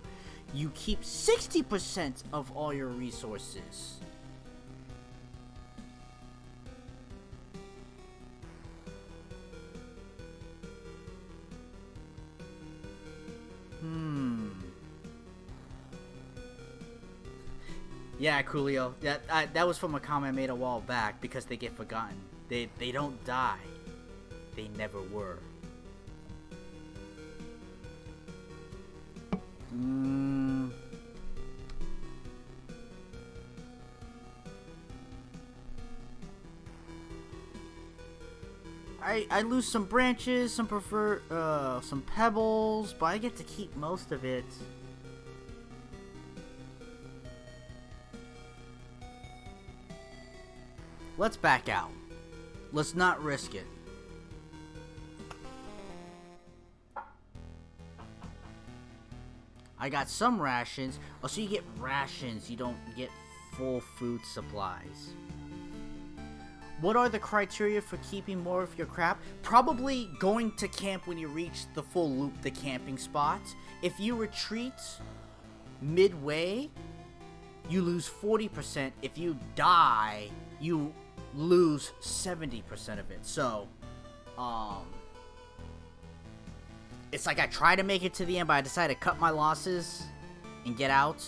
You keep 60% of all your resources. Yeah, Coolio. That was from a comment I made a while back, because they get forgotten. They don't die. They never were. I lose some branches, some pebbles, but I get to keep most of it. Let's back out. Let's not risk it. I got some rations. Oh, so you get rations. You don't get full food supplies. What are the criteria for keeping more of your crap? Probably going to camp when you reach the full loop, the camping spot. If you retreat midway, you lose 40%. If you die, you lose 70% of it. So, it's like I try to make it to the end, but I decided to cut my losses and get out.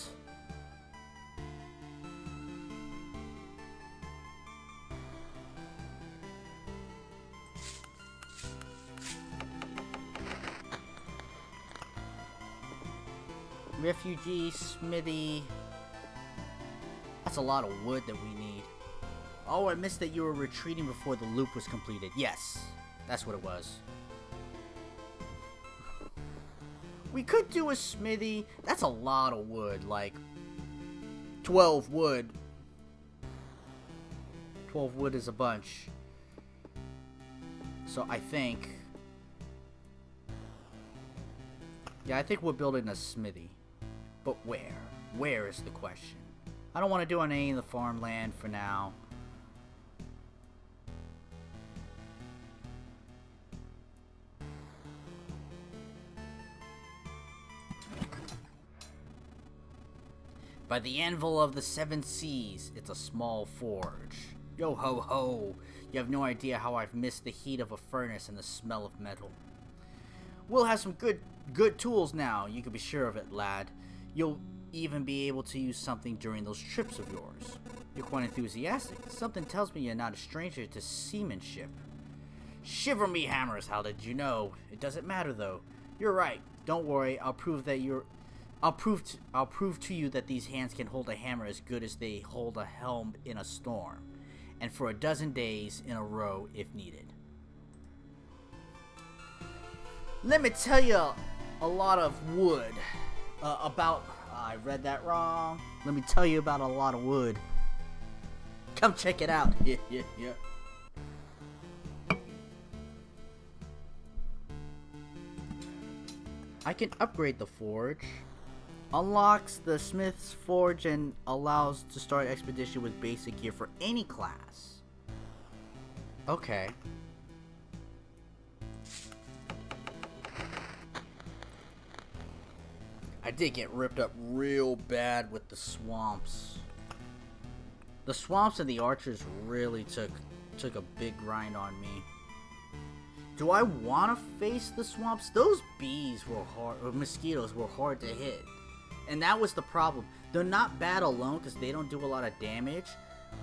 Refugee, smithy. That's a lot of wood that we need. Oh, I missed that you were retreating before the loop was completed. Yes, that's what it was. We could do a smithy. That's a lot of wood, like 12 wood. 12 wood is a bunch. So I think... yeah, I think we're building a smithy. But where? Where is the question? I don't want to do on any of the farmland for now. By the anvil of the seven seas, it's a small forge. Yo ho ho, you have no idea how I've missed the heat of a furnace and the smell of metal. We'll have some good tools now, you can be sure of it, lad. You'll even be able to use something during those trips of yours. You're quite enthusiastic. Something tells me you're not a stranger to seamanship. Shiver me hammers, how did you know? It doesn't matter though. You're right. Don't worry, I'll prove to you that these hands can hold a hammer as good as they hold a helm in a storm, and for a dozen days in a row if needed. Let me tell you a lot of wood about... I read that wrong. Let me tell you about a lot of wood. Come check it out. Yeah. I can upgrade the forge. Unlocks the smith's forge and allows to start expedition with basic gear for any class. Okay. I did get ripped up real bad with the swamps. The swamps and the archers really took a big grind on me. Do I want to face the swamps? Those bees were hard, or mosquitoes were hard to hit. And that was the problem. They're not bad alone because they don't do a lot of damage,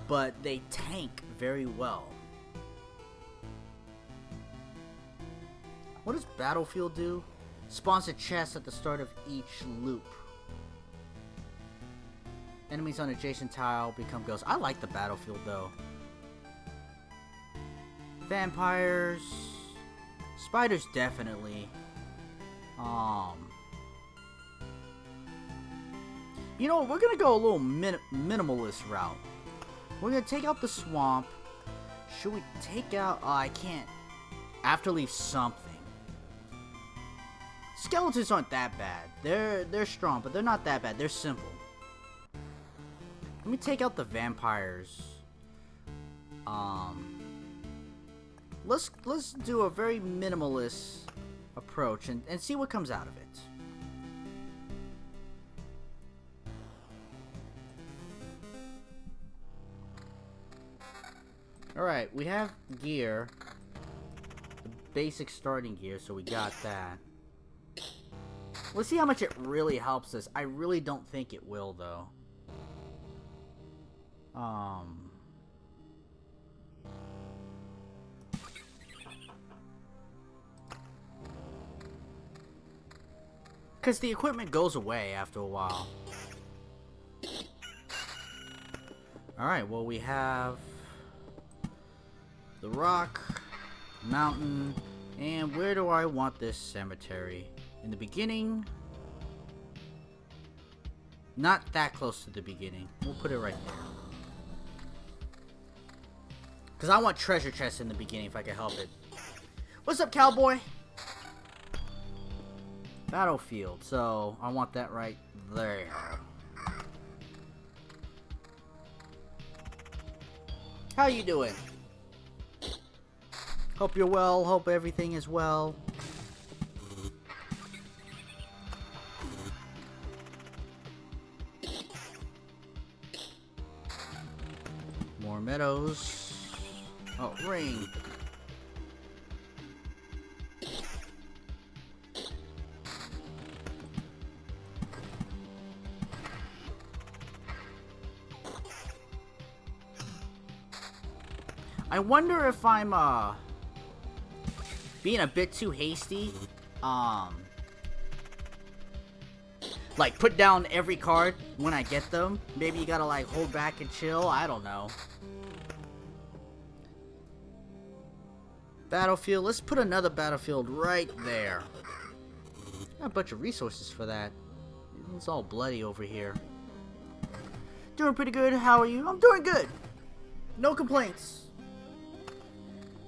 but they tank very well. What does Battlefield do? Spawns a chest at the start of each loop. Enemies on adjacent tile become ghosts. I like the Battlefield though. Vampires. Spiders definitely. You know what? We're gonna go a little minimalist route. We're gonna take out the swamp. Should we take out... I can't. I have to leave something. Skeletons aren't that bad. They're strong, but they're not that bad. They're simple. Let me take out the vampires. Let's do a very minimalist approach and see what comes out of it. Alright, we have gear. The basic starting gear, so we got that. Let's see how much it really helps us. I really don't think it will, though. Because the equipment goes away after a while. Alright, well we have the rock, mountain, and where do I want this cemetery? In the beginning? Not that close to the beginning. We'll put it right there. Because I want treasure chests in the beginning if I can help it. What's up, cowboy? Battlefield. So, I want that right there. How you doing? Hope you're well. Hope everything is well. More meadows. Oh, ring. I wonder if I'm being a bit too hasty. Like put down every card when I get them. Maybe you gotta like hold back and chill. I don't know. Battlefield. Let's put another battlefield right there. Got a bunch of resources for that. It's all bloody over here. Doing pretty good. How are you? I'm doing good. No complaints.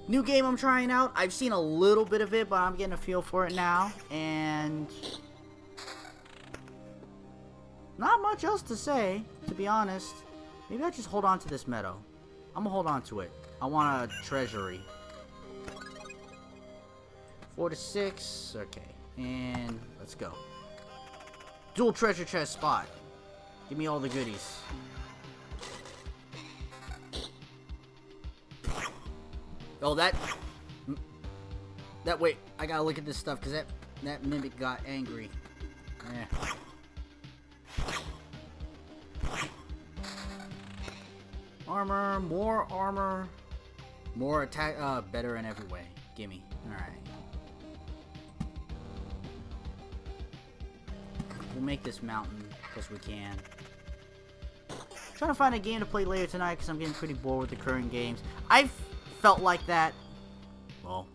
New game I'm trying out. I've seen a little bit of it, but I'm getting a feel for it now. And not much else to say, to be honest. Maybe I'll just hold on to this meadow. I'm gonna hold on to it. I want a treasury. 4 to 6. Okay. And let's go. Dual treasure chest spot. Give me all the goodies. Oh, that wait, I gotta look at this stuff because that mimic got angry. Yeah. Armor, more attack, better in every way. Gimme. Alright. We'll make this mountain, because we can. Trying to find a game to play later tonight, because I'm getting pretty bored with the current games. I've felt like that, well,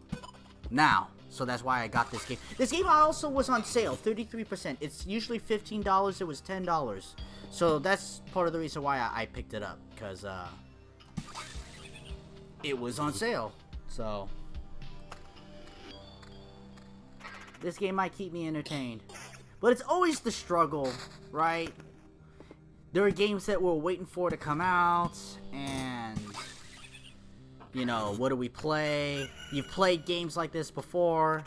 now. So that's why I got this game. This game also was on sale, 33%. It's usually $15, it was $10. So that's part of the reason why I picked it up, because it was on sale. So this game might keep me entertained. But it's always the struggle, right? There are games that we're waiting for to come out, and you know, what do we play? You've played games like this before.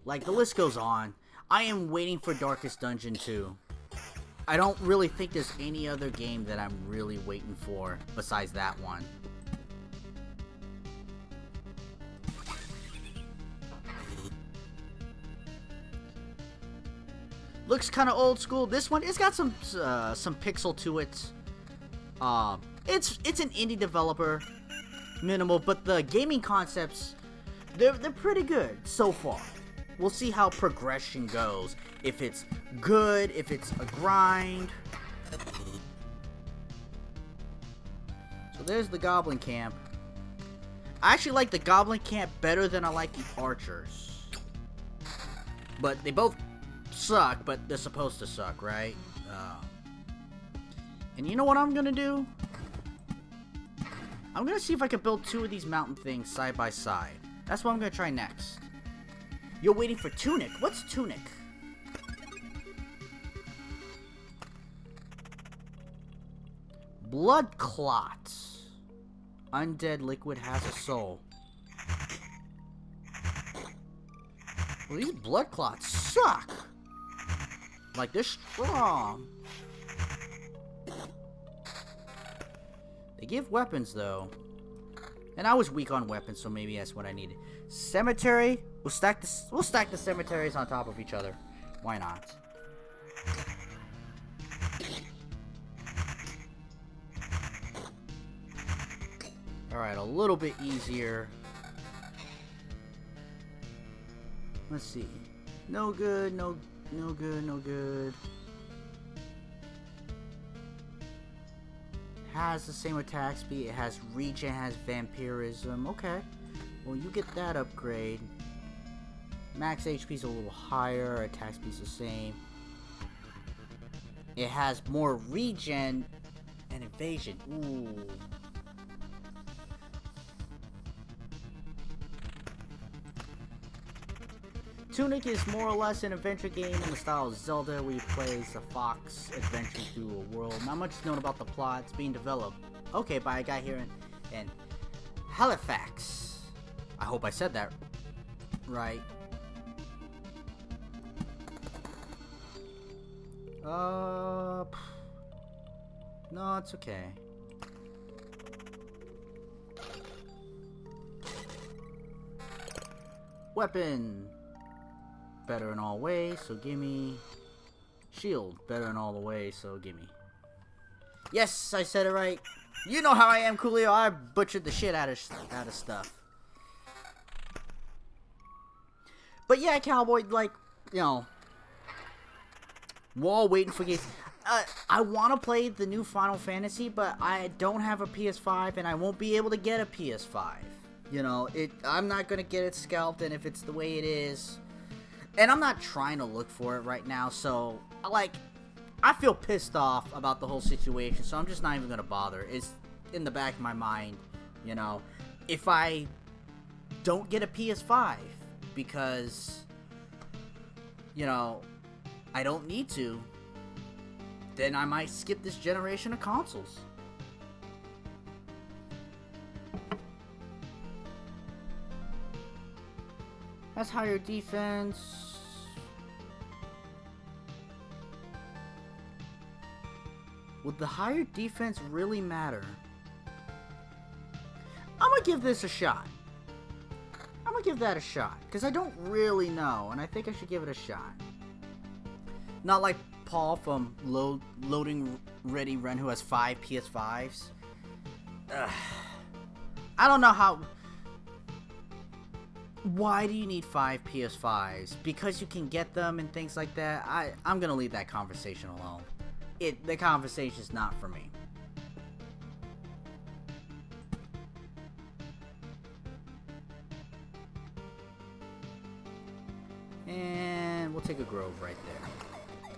Like, the list goes on. I am waiting for Darkest Dungeon 2. I don't really think there's any other game that I'm really waiting for besides that one. Looks kind of old school. This one, it's got some pixel to it. It's an indie developer, minimal, but the gaming concepts, they're pretty good so far. We'll see how progression goes. If it's good, if it's a grind. So there's the Goblin Camp. I actually like the Goblin Camp better than I like the Archers. But they both suck, but they're supposed to suck, right? And you know what I'm gonna do? I'm gonna see if I can build two of these mountain things side by side. That's what I'm gonna try next. You're waiting for Tunic. What's Tunic? Blood Clot. Undead liquid has a soul. Well, these blood clots suck. Like, they're strong. They give weapons, though. And I was weak on weapons, so maybe that's what I needed. Cemetery. We'll stack the cemeteries on top of each other. Why not? Alright, a little bit easier. Let's see. No good, no good, no good. Has the same attack speed. It has regen, has vampirism. Okay. Well, you get that upgrade. Max HP is a little higher. Attack speed is the same. It has more regen and evasion. Ooh. Tunic is more or less an adventure game in the style of Zelda, where you play as a fox adventuring through a world. Not much is known about the plot. It's being developed. Okay, by a guy here in Halifax. I hope I said that right. No, it's okay. Weapon. Better in all ways, so gimme. Shield. Better in all the ways, so gimme. Yes, I said it right. You know how I am, Coolio. I butchered the shit out of stuff. But yeah, Cowboy, like, you know, we're all waiting for games. I want to play the new Final Fantasy, but I don't have a PS5, and I won't be able to get a PS5. You know, I'm not going to get it scalped, and if it's the way it is... And I'm not trying to look for it right now, so, like, I feel pissed off about the whole situation, so I'm just not even going to bother. It's in the back of my mind, you know, if I don't get a PS5, because, you know, I don't need to, then I might skip this generation of consoles. That's higher defense. Would the higher defense really matter? I'm gonna give this a shot. I'm gonna give that a shot, because I don't really know, and I think I should give it a shot. Not like Paul from Loading Ready Run, who has 5 PS5s. I don't know how... Why do you need 5 PS5s? Because you can get them and things like that? I'm gonna leave that conversation alone. The conversation's not for me. And we'll take a grove right there.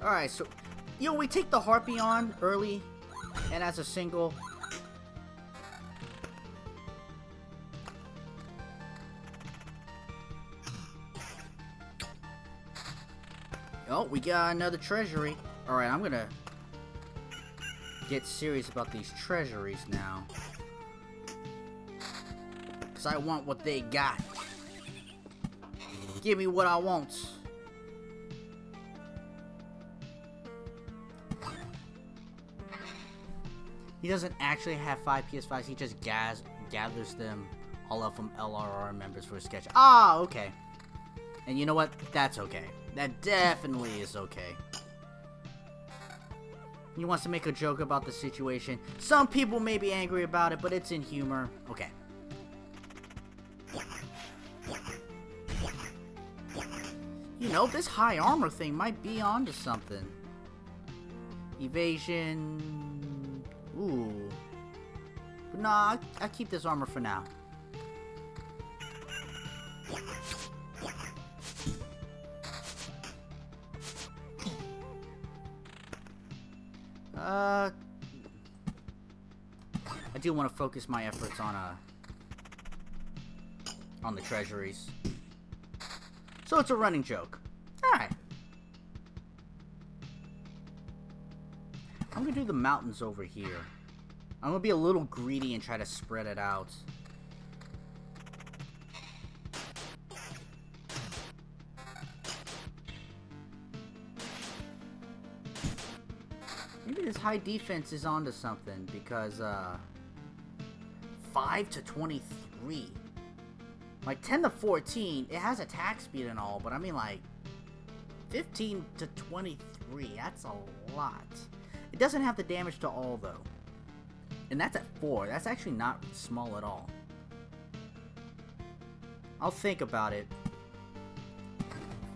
Alright, so... we take the Harpy on early and as a single. Oh, we got another treasury. Alright, I'm gonna get serious about these treasuries now. Because I want what they got. Give me what I want. He doesn't actually have 5 PS5s, he just gathers them all up from LRR members for a sketch. Ah, okay. And you know what? That's okay. That definitely is okay. He wants to make a joke about the situation. Some people may be angry about it, but it's in humor. Okay. You know, this high armor thing might be onto something. Evasion. Ooh. But nah, I keep this armor for now. I do want to focus my efforts on the treasuries. So it's a running joke. Alright. I'm gonna do the mountains over here. I'm gonna be a little greedy and try to spread it out. Maybe this high defense is onto something, because 5 to 23. Like 10 to 14, it has attack speed and all, but I mean like 15 to 23, that's a lot. It doesn't have the damage to all though. And that's at 4, that's actually not small at all. I'll think about it.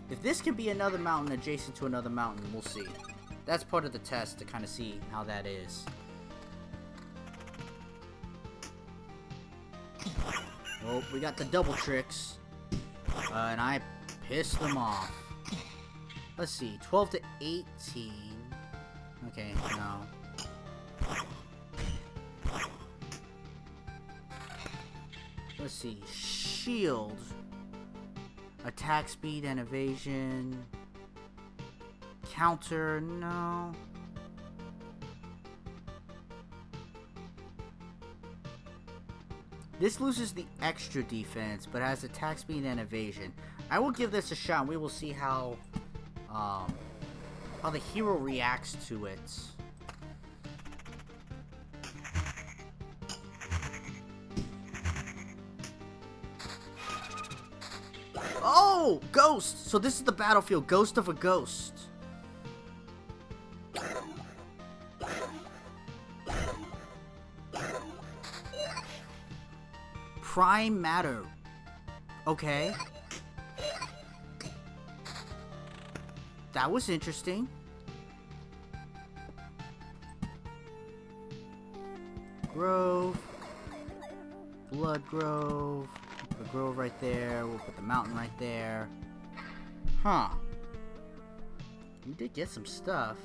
If this can be another mountain adjacent to another mountain, we'll see. That's part of the test to kind of see how that is. Well, we got the double tricks. And I pissed them off. Let's see, 12 to 18. Okay, no. Let's see, shield. Attack speed and evasion. Counter, no. This loses the extra defense, but has attack speed and evasion. I will give this a shot. We will see how the hero reacts to it. Oh, ghost! So this is the battlefield. Ghost of a ghost. Prime matter. Okay. That was interesting. Grove. Blood grove. Put the grove right there. We'll put the mountain right there. Huh. We did get some stuff.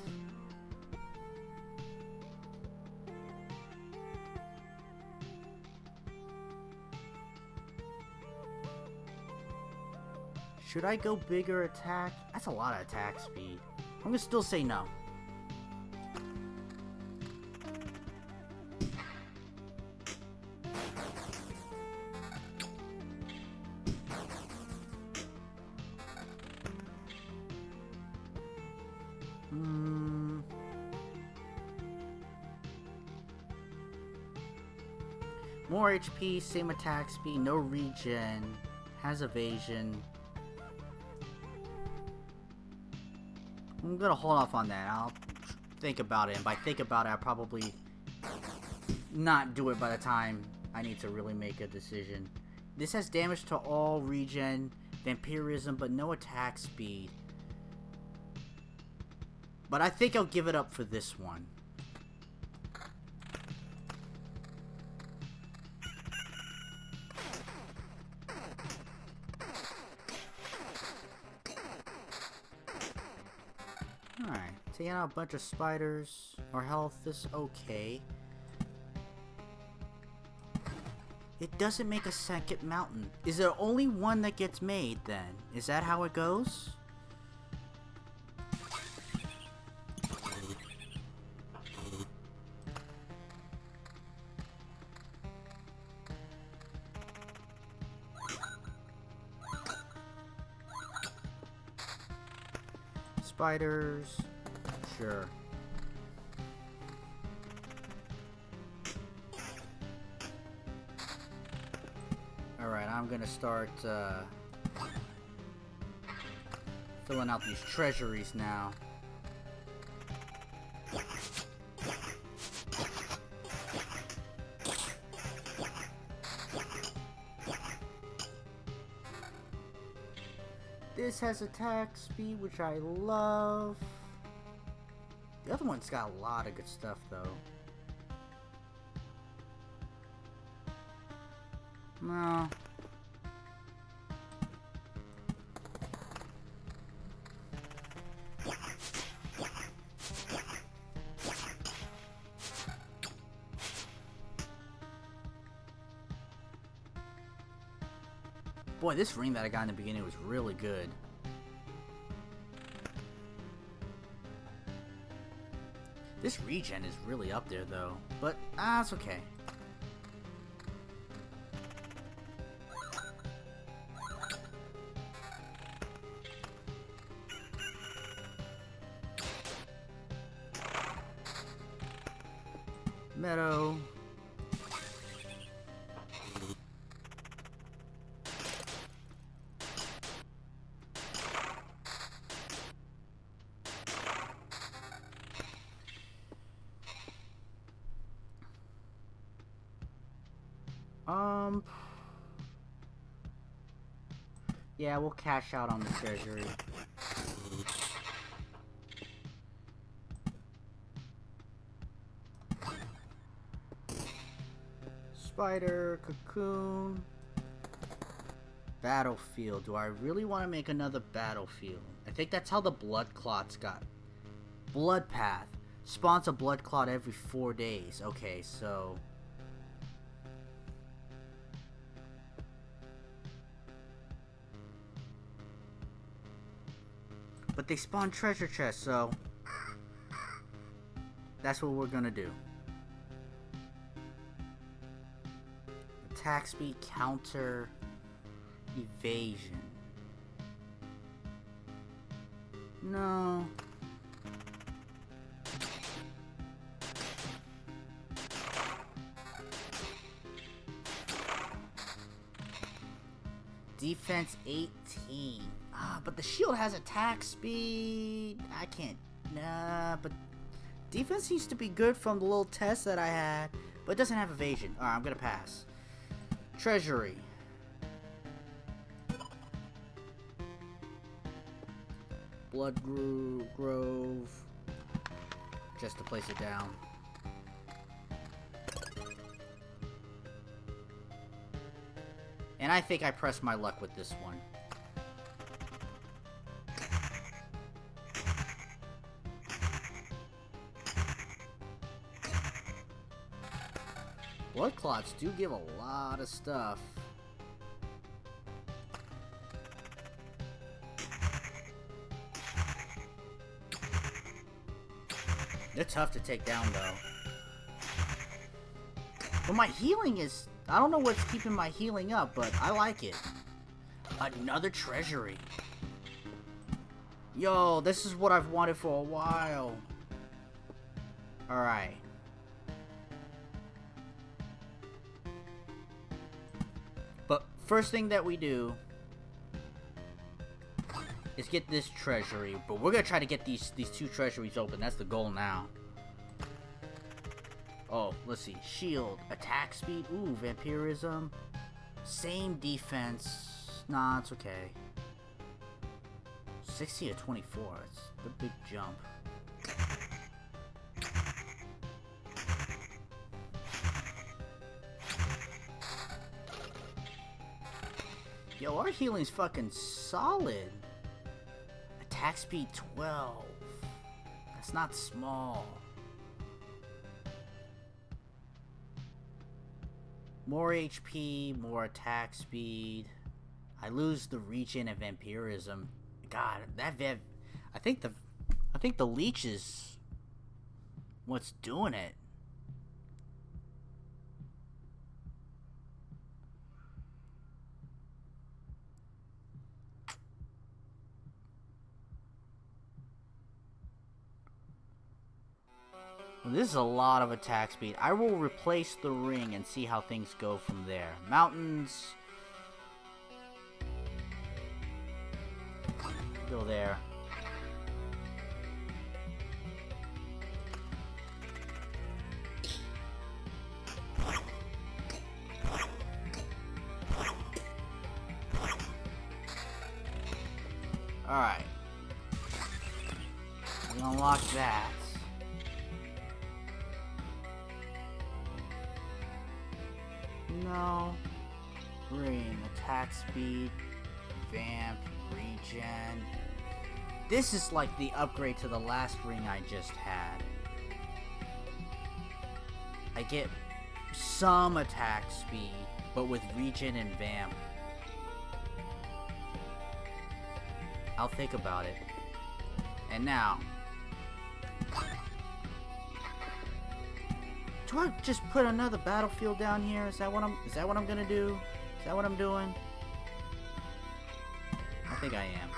Should I go bigger attack? That's a lot of attack speed. I'm gonna still say no. More HP, same attack speed, no regen, has evasion. I'm gonna hold off on that. I'll think about it, and by think about it, I'll probably not do it by the time I need to really make a decision. This has damage to all, regen, vampirism, but no attack speed. But I think I'll give it up for this one. Alright, taking out a bunch of spiders. Our health is okay. It doesn't make a second mountain. Is there only one that gets made then? Is that how it goes? Spiders. Sure. Alright, I'm gonna start filling out these treasuries now. This has attack speed, which I love. The other one's got a lot of good stuff, though. No. Boy, this ring that I got in the beginning was really good. This regen is really up there, though. But, it's okay. Meadow. Yeah, we'll cash out on the treasury. Spider, cocoon. Battlefield. Do I really want to make another battlefield? I think that's how the blood clots got. Blood path. Spawns a blood clot every 4 days. Okay, so... But they spawn treasure chests, so... That's what we're gonna do. Attack speed, counter, evasion. No. Defense 18. But the shield has attack speed. I can't. Nah, but defense seems to be good from the little test that I had. But it doesn't have evasion. Alright, I'm gonna pass. Treasury. Blood Grove. Just to place it down. And I think I pressed my luck with this one. Blood clots do give a lot of stuff. They're tough to take down, though. But my healing is... I don't know what's keeping my healing up, but I like it. Another treasury. Yo, this is what I've wanted for a while. Alright. first thing that we do is get this treasury, but we're gonna try to get these two treasuries open. That's the goal now. Oh, let's see. Shield, attack speed. Ooh, vampirism. Same defense. Nah, it's okay. 60 to 24. It's the big jump. Yo, our healing's fucking solid. Attack speed 12. That's not small. More HP, more attack speed. I lose the regen and vampirism. God, that I think the leech is what's doing it. Well, this is a lot of attack speed. I will replace the ring and see how things go from there. Mountains. Go there. Alright. We unlock that. No. Ring, attack speed, vamp, regen. This is like the upgrade to the last ring I just had. I get some attack speed, but with regen and vamp. I'll think about it. And now, do I just put another battlefield down here? Is that what I'm gonna do? Is that what I'm doing? I think I am.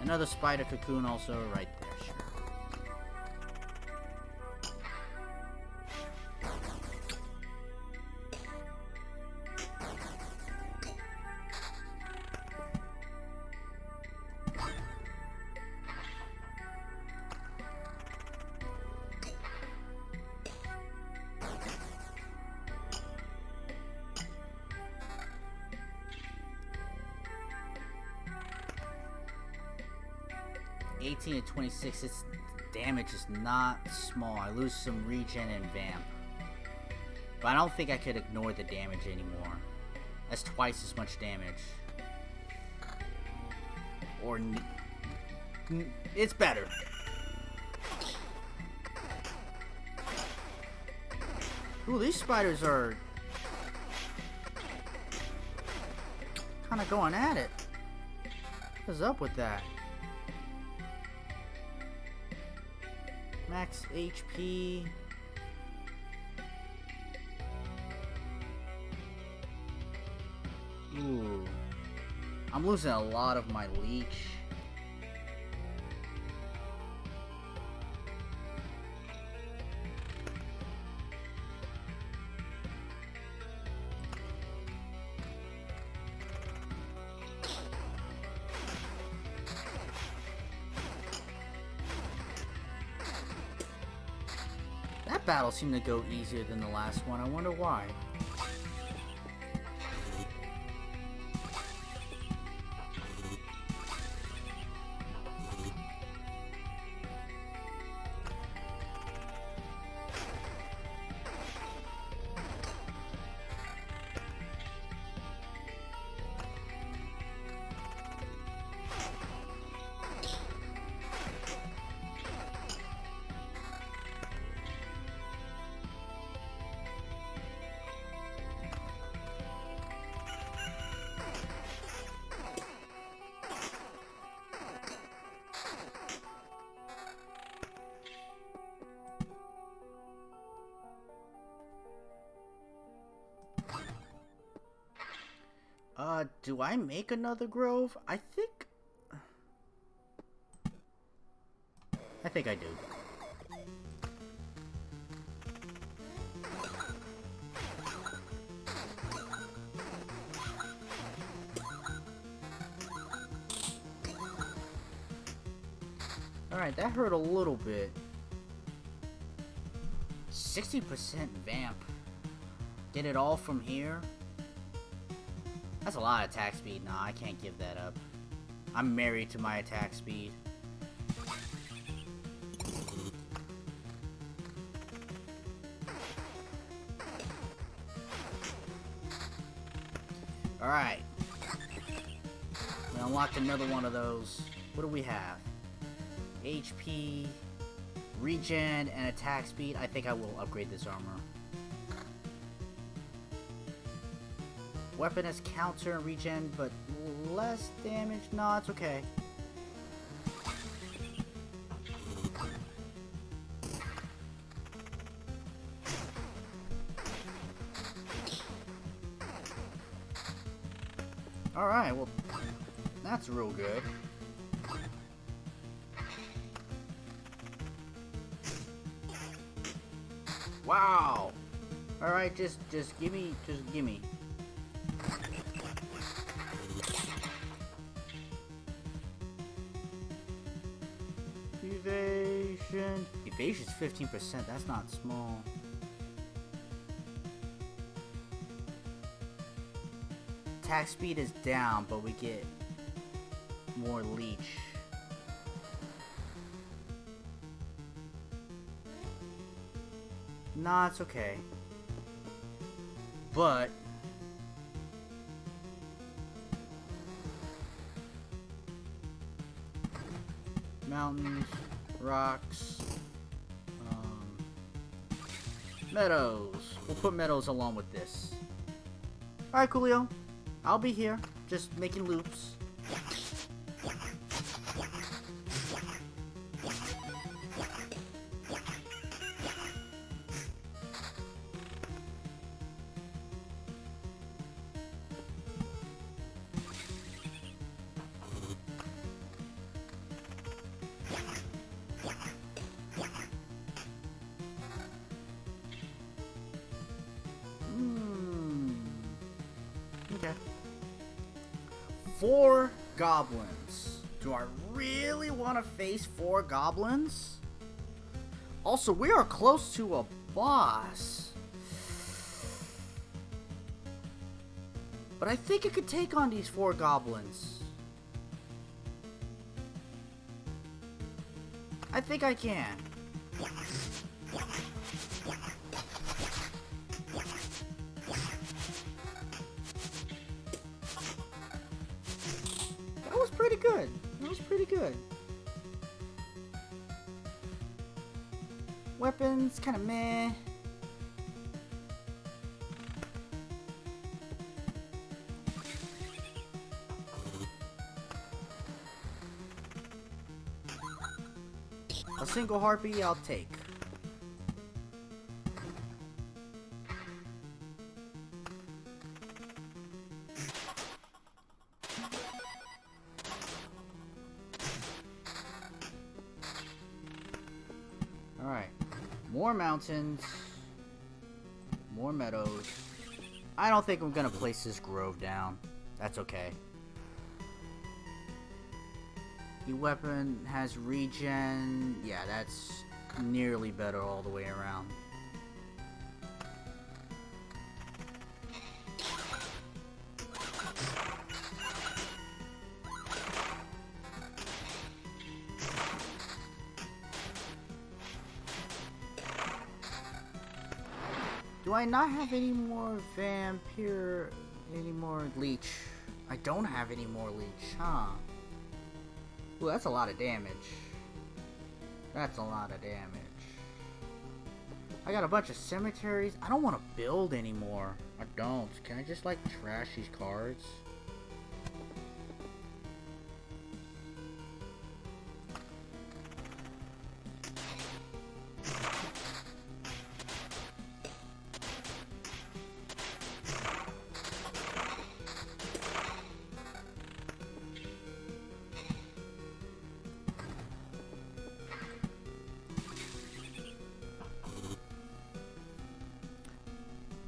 Another spider cocoon also right there, sure. 18 to 26, its damage is not small. I lose some regen and vamp. But I don't think I could ignore the damage anymore. That's twice as much damage. Or... it's better. Ooh, these spiders are... kind of going at it. What's up with that? Max HP. Ooh. I'm losing a lot of my leech. That battle seemed to go easier than the last one. I wonder why. Do I make another grove? I think I do. Alright, that hurt a little bit. 60% vamp. Get it all from here? That's a lot of attack speed. Nah, I can't give that up. I'm married to my attack speed. Alright. We unlocked another one of those. What do we have? HP, regen, and attack speed. I think I will upgrade this armor. Weapon has counter and regen, but less damage. No, it's okay. Alright, well, that's real good. Wow! Alright, just gimme. Evasion. Evasion's 15%, that's not small. Attack speed is down, but we get more leech. Nah, it's okay. But mountains, rocks, meadows. We'll put meadows along with this. Alright, Coolio. I'll be here, just making loops. Okay. 4 goblins. Do I really want to face 4 goblins? Also, we are close to a boss. But I think I could take on these 4 goblins. I think I can. That was pretty good. That was pretty good. Weapons, kind of meh. A single harpy I'll take. Alright. More mountains. More meadows. I don't think I'm gonna place this grove down. That's okay. The weapon has regen. Yeah, that's nearly better all the way around. Do I not have any more vampire, any more leech? I don't have any more leech, huh? Ooh, that's a lot of damage. That's a lot of damage. I got a bunch of cemeteries. I don't want to build anymore. I don't. Can I just, like, trash these cards?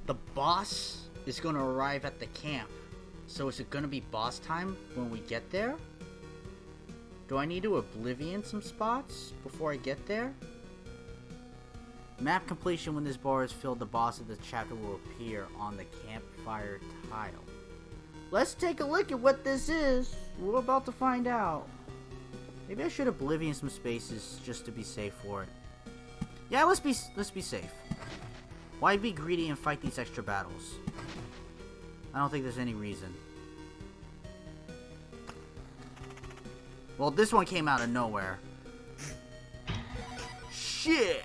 The boss is going to arrive at the camp. So is it going to be boss time when we get there? Do I need to oblivion some spots before I get there? Map completion. When this bar is filled, the boss of the chapter will appear on the campfire tile. Let's take a look at what this is. We're about to find out. Maybe I should oblivion some spaces just to be safe for it. Yeah, let's be safe. Why be greedy and fight these extra battles? I don't think there's any reason. Well, this one came out of nowhere. Shit!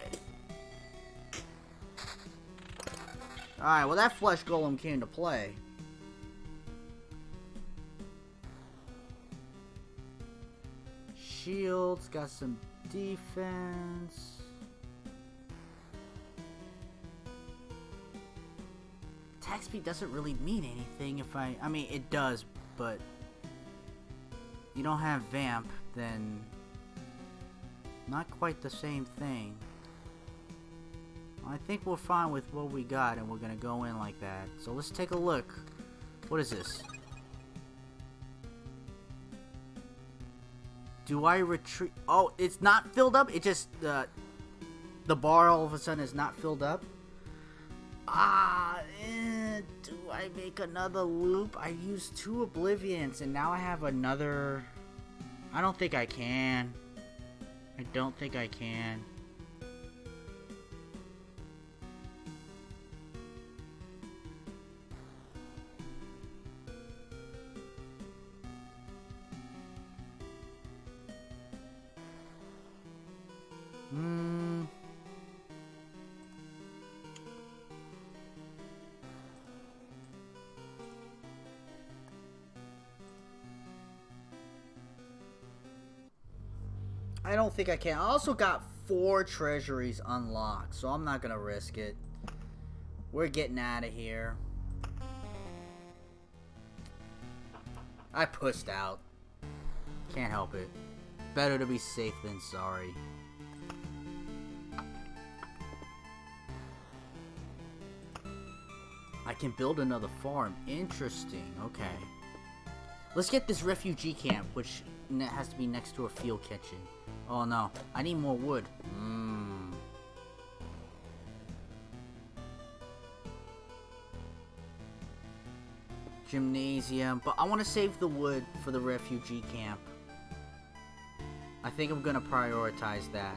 Alright, well that flesh golem came to play. Shields, got some defense. Attack speed doesn't really mean anything if I mean, it does, but you don't have Vamp, then not quite the same thing. I think we're fine with what we got, and we're gonna go in like that. So let's take a look. What is this? Do I retreat? Oh, it's not filled up? It just, the bar all of a sudden is not filled up? Do I make another loop? I used 2 oblivions, and now I have another... I don't think I can. I don't think I can. I don't think I can. I also got 4 treasuries unlocked, so I'm not gonna risk it. We're getting out of here. I pushed out. Can't help it. Better to be safe than sorry. I can build another farm. Interesting. Okay. Let's get this refugee camp, which has to be next to a field kitchen. Oh no, I need more wood. Gymnasium, but I want to save the wood for the refugee camp. I think I'm gonna prioritize that.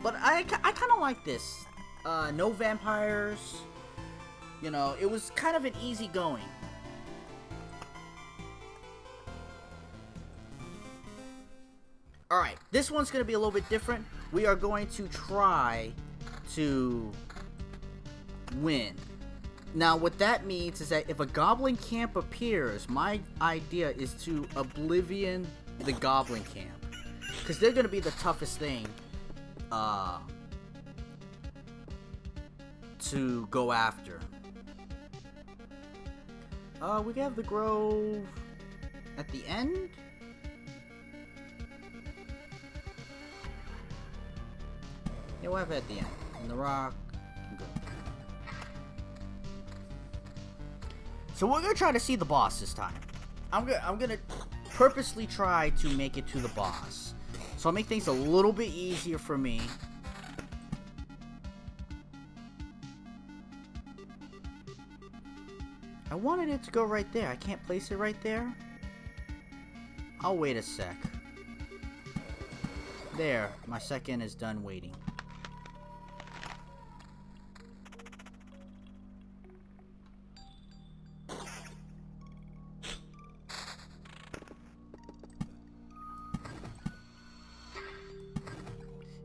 But I kind of like this. No vampires. You know, it was kind of an easy going. Alright, this one's going to be a little bit different. We are going to try to win. Now, what that means is that if a goblin camp appears, my idea is to oblivion the goblin camp. Because they're going to be the toughest thing to go after. We have the grove at the end. Yeah, we'll have it at the end. And the rock can go. So we're gonna try to see the boss this time. I'm gonna purposely try to make it to the boss. So I'll make things a little bit easier for me. I wanted it to go right there. I can't place it right there. I'll wait a sec. There, my second is done waiting.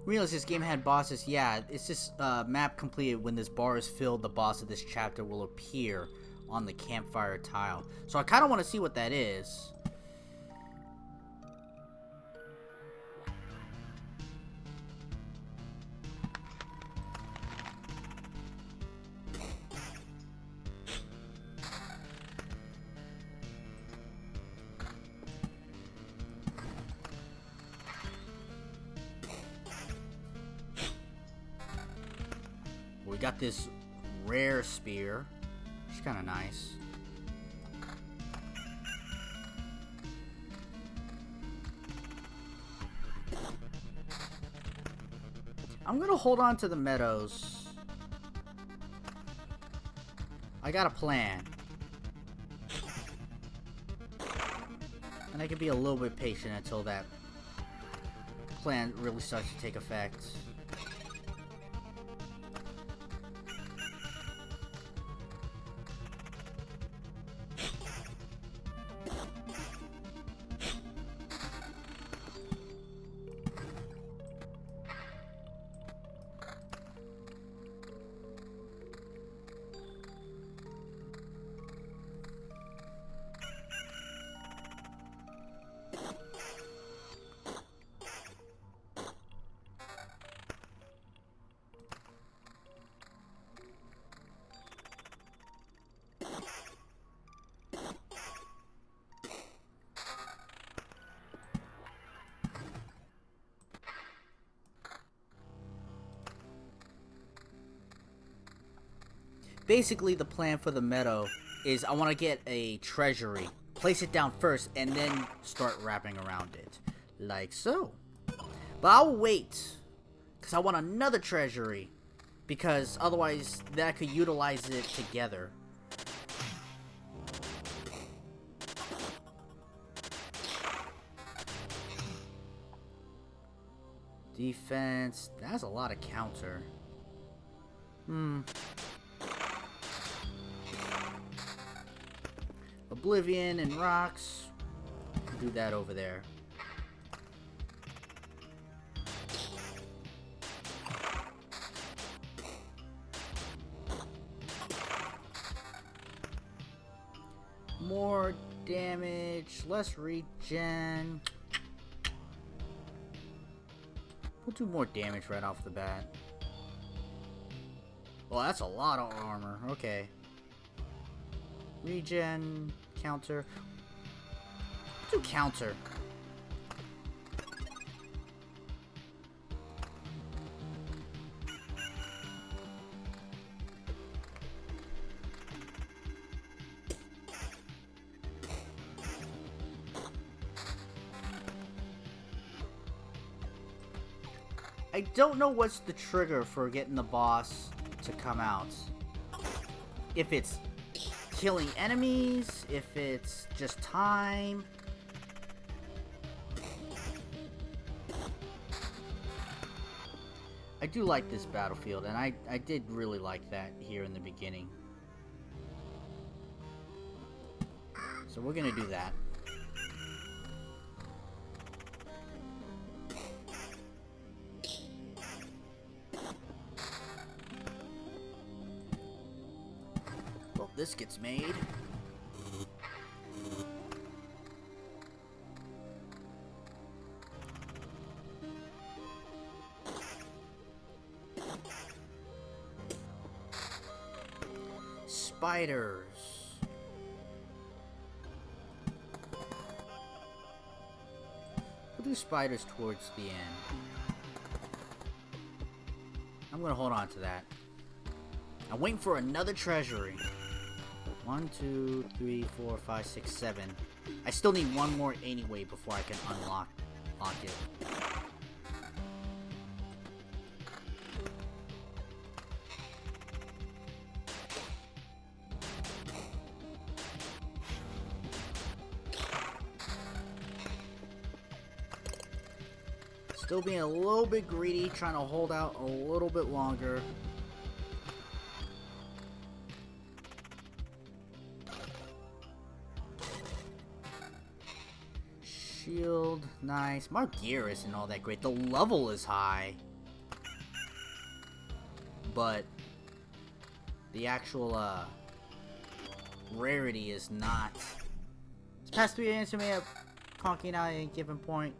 Realize this game had bosses. Yeah, it's just map completed. When this bar is filled, the boss of this chapter will appear on the campfire tile. So I kind of want to see what that is. We got this rare spear, which is kind of nice. I'm gonna hold on to the meadows. I got a plan. And I can be a little bit patient until that plan really starts to take effect. Basically, the plan for the meadow is I want to get a treasury, place it down first, and then start wrapping around it. Like so. But I'll wait, because I want another treasury, because otherwise then I could utilize it together. Defense, that's a lot of counter. Oblivion and rocks. Do that over there. More damage, less regen. We'll do more damage right off the bat. Well, that's a lot of armor. Okay. Regen, counter. Do counter. I don't know what's the trigger for getting the boss to come out. If it's killing enemies, if it's just time. I do like this battlefield, and I did really like that here in the beginning. So we're gonna do that. Well, this gets made. Spiders. We'll do spiders towards the end. I'm gonna hold on to that. I'm waiting for another treasury. 1, 2, 3, 4, 5, 6, 7. I still need one more anyway before I can unlock it. Still being a little bit greedy, trying to hold out a little bit longer. Shield, nice. My gear isn't all that great. The level is high, but the actual rarity is not. It's past 3 a.m. to me at conking out at a given point.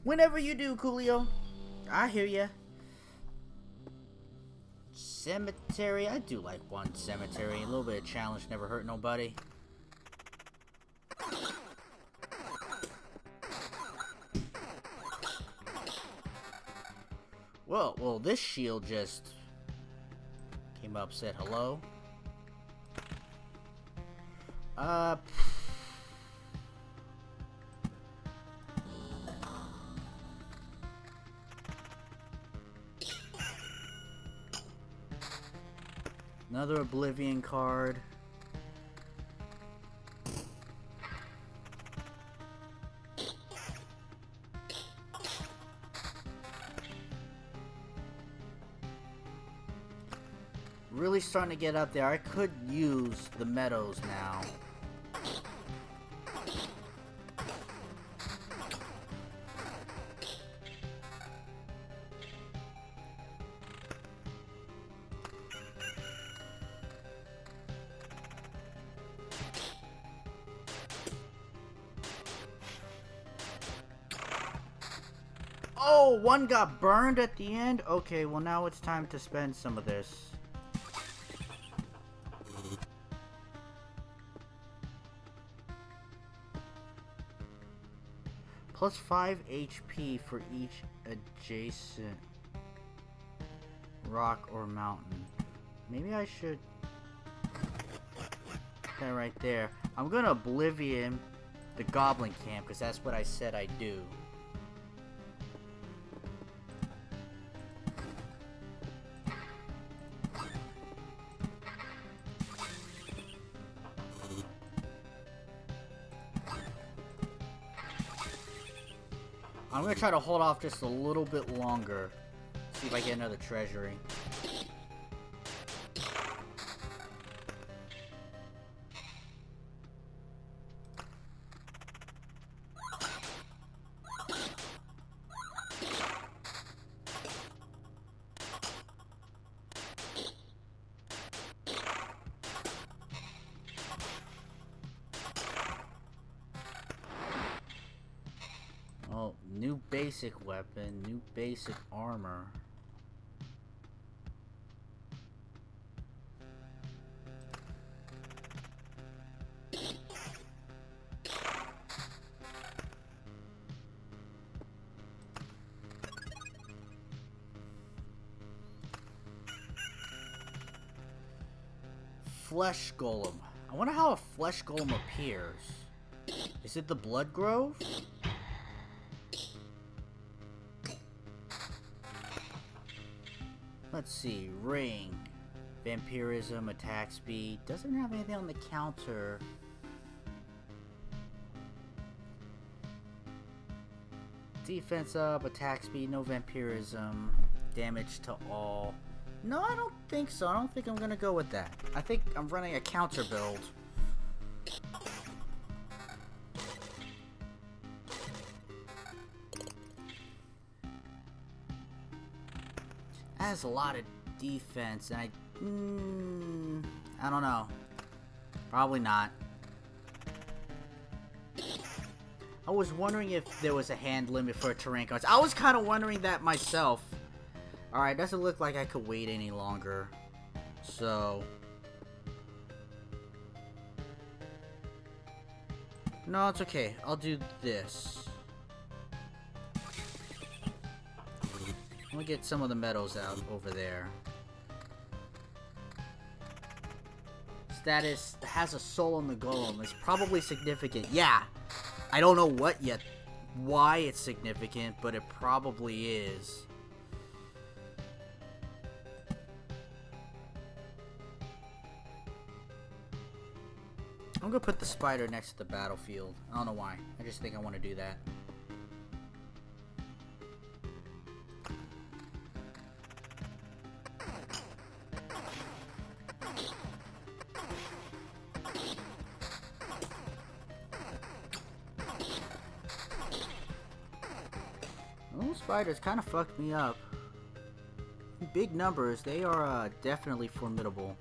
Whenever you do, Coolio. I hear ya. Cemetery. I do like one cemetery. A little bit of challenge never hurt nobody. Well, this shield just came up, said hello. Another Oblivion card. Really starting to get up there. I could use the meadows now. Oh, one got burned at the end? Okay, well now it's time to spend some of this. Plus 5 HP for each adjacent rock or mountain. Maybe I should... that right there. I'm gonna Oblivion the Goblin Camp, because that's what I said I'd do. I'm gonna try to hold off just a little bit longer. See if I get another treasury. Oh, new basic weapon, new basic armor. Flesh Golem. I wonder how a Flesh Golem appears. Is it the Blood Grove? Let's see. Ring. Vampirism, attack speed. Doesn't have anything on the counter. Defense up, attack speed, no vampirism. Damage to all. No, I don't think so. I don't think I'm gonna go with that. I think I'm running a counter build. That has a lot of defense, and I don't know. Probably not. I was wondering if there was a hand limit for terrain cards. I was kind of wondering that myself. Alright, doesn't look like I could wait any longer. So... no, it's okay. I'll do this. I'm gonna get some of the meadows out over there. Status has a soul on the golem. It's probably significant. Yeah! I don't know what yet, why it's significant, but it probably is. I'm gonna put the spider next to the battlefield. I don't know why. I just think I want to do that. Those spiders kind of fucked me up. Big numbers, they are definitely formidable.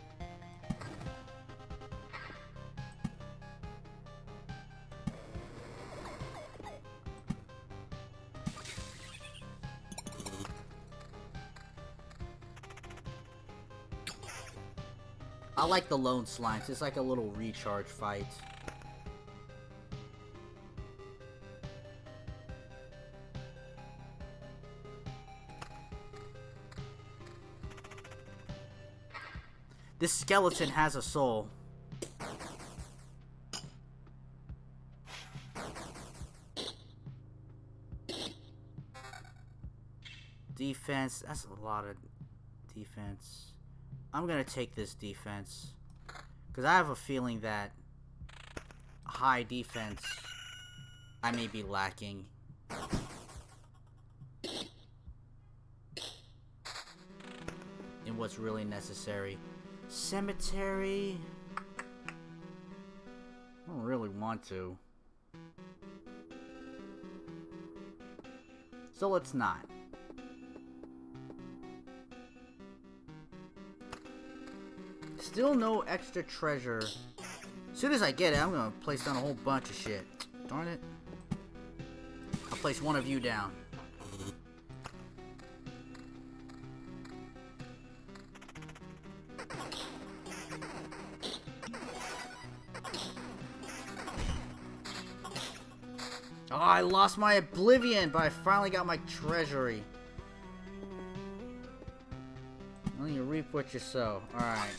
I like the lone slimes. It's like a little recharge fight. This skeleton has a soul. Defense. That's a lot of defense. I'm gonna take this defense. Because I have a feeling that high defense I may be lacking. In what's really necessary. Cemetery. I don't really want to. So let's not. Still no extra treasure. As soon as I get it, I'm gonna place down a whole bunch of shit. Darn it. I'll place one of you down. Oh, I lost my oblivion, but I finally got my treasury. Well, you reap what you sow. Alright.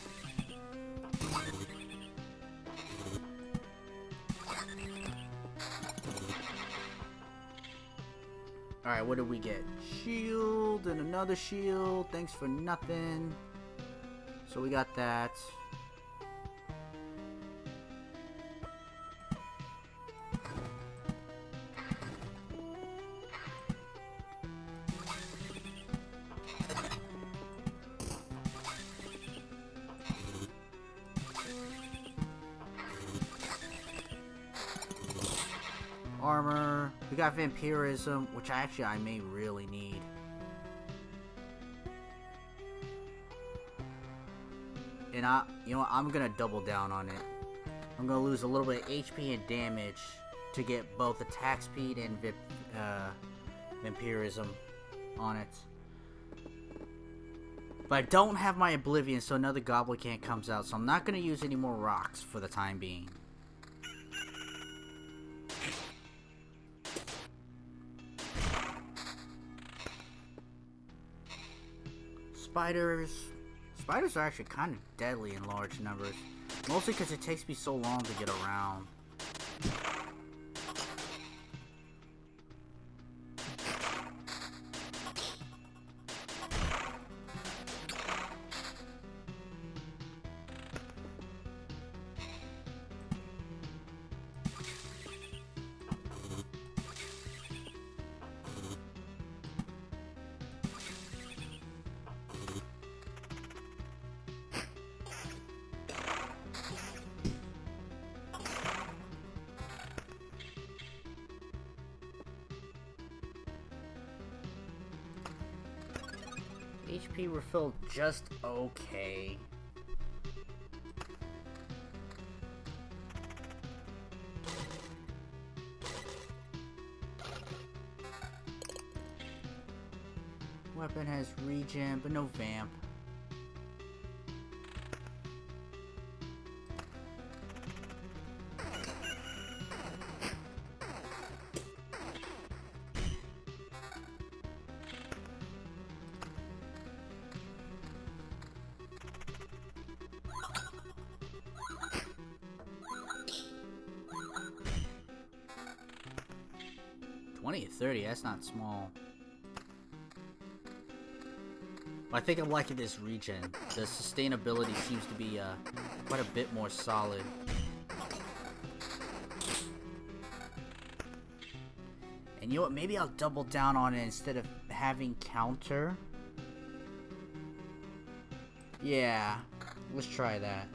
Alright, what did we get? Shield and another shield. Thanks for nothing. So we got that. Armor. We got vampirism, which I may really need. And you know what, I'm gonna double down on it. I'm gonna lose a little bit of HP and damage to get both attack speed and vampirism on it. But I don't have my oblivion, so another goblin comes out, so I'm not gonna use any more rocks for the time being. Spiders. Spiders are actually kind of deadly in large numbers. Mostly because it takes me so long to get around. HP refilled just okay. Weapon has regen, but no vamp. $20 to $30, that's not small. I think I'm liking this regen. The sustainability seems to be quite a bit more solid. And you know what? Maybe I'll double down on it instead of having counter. Yeah, let's try that.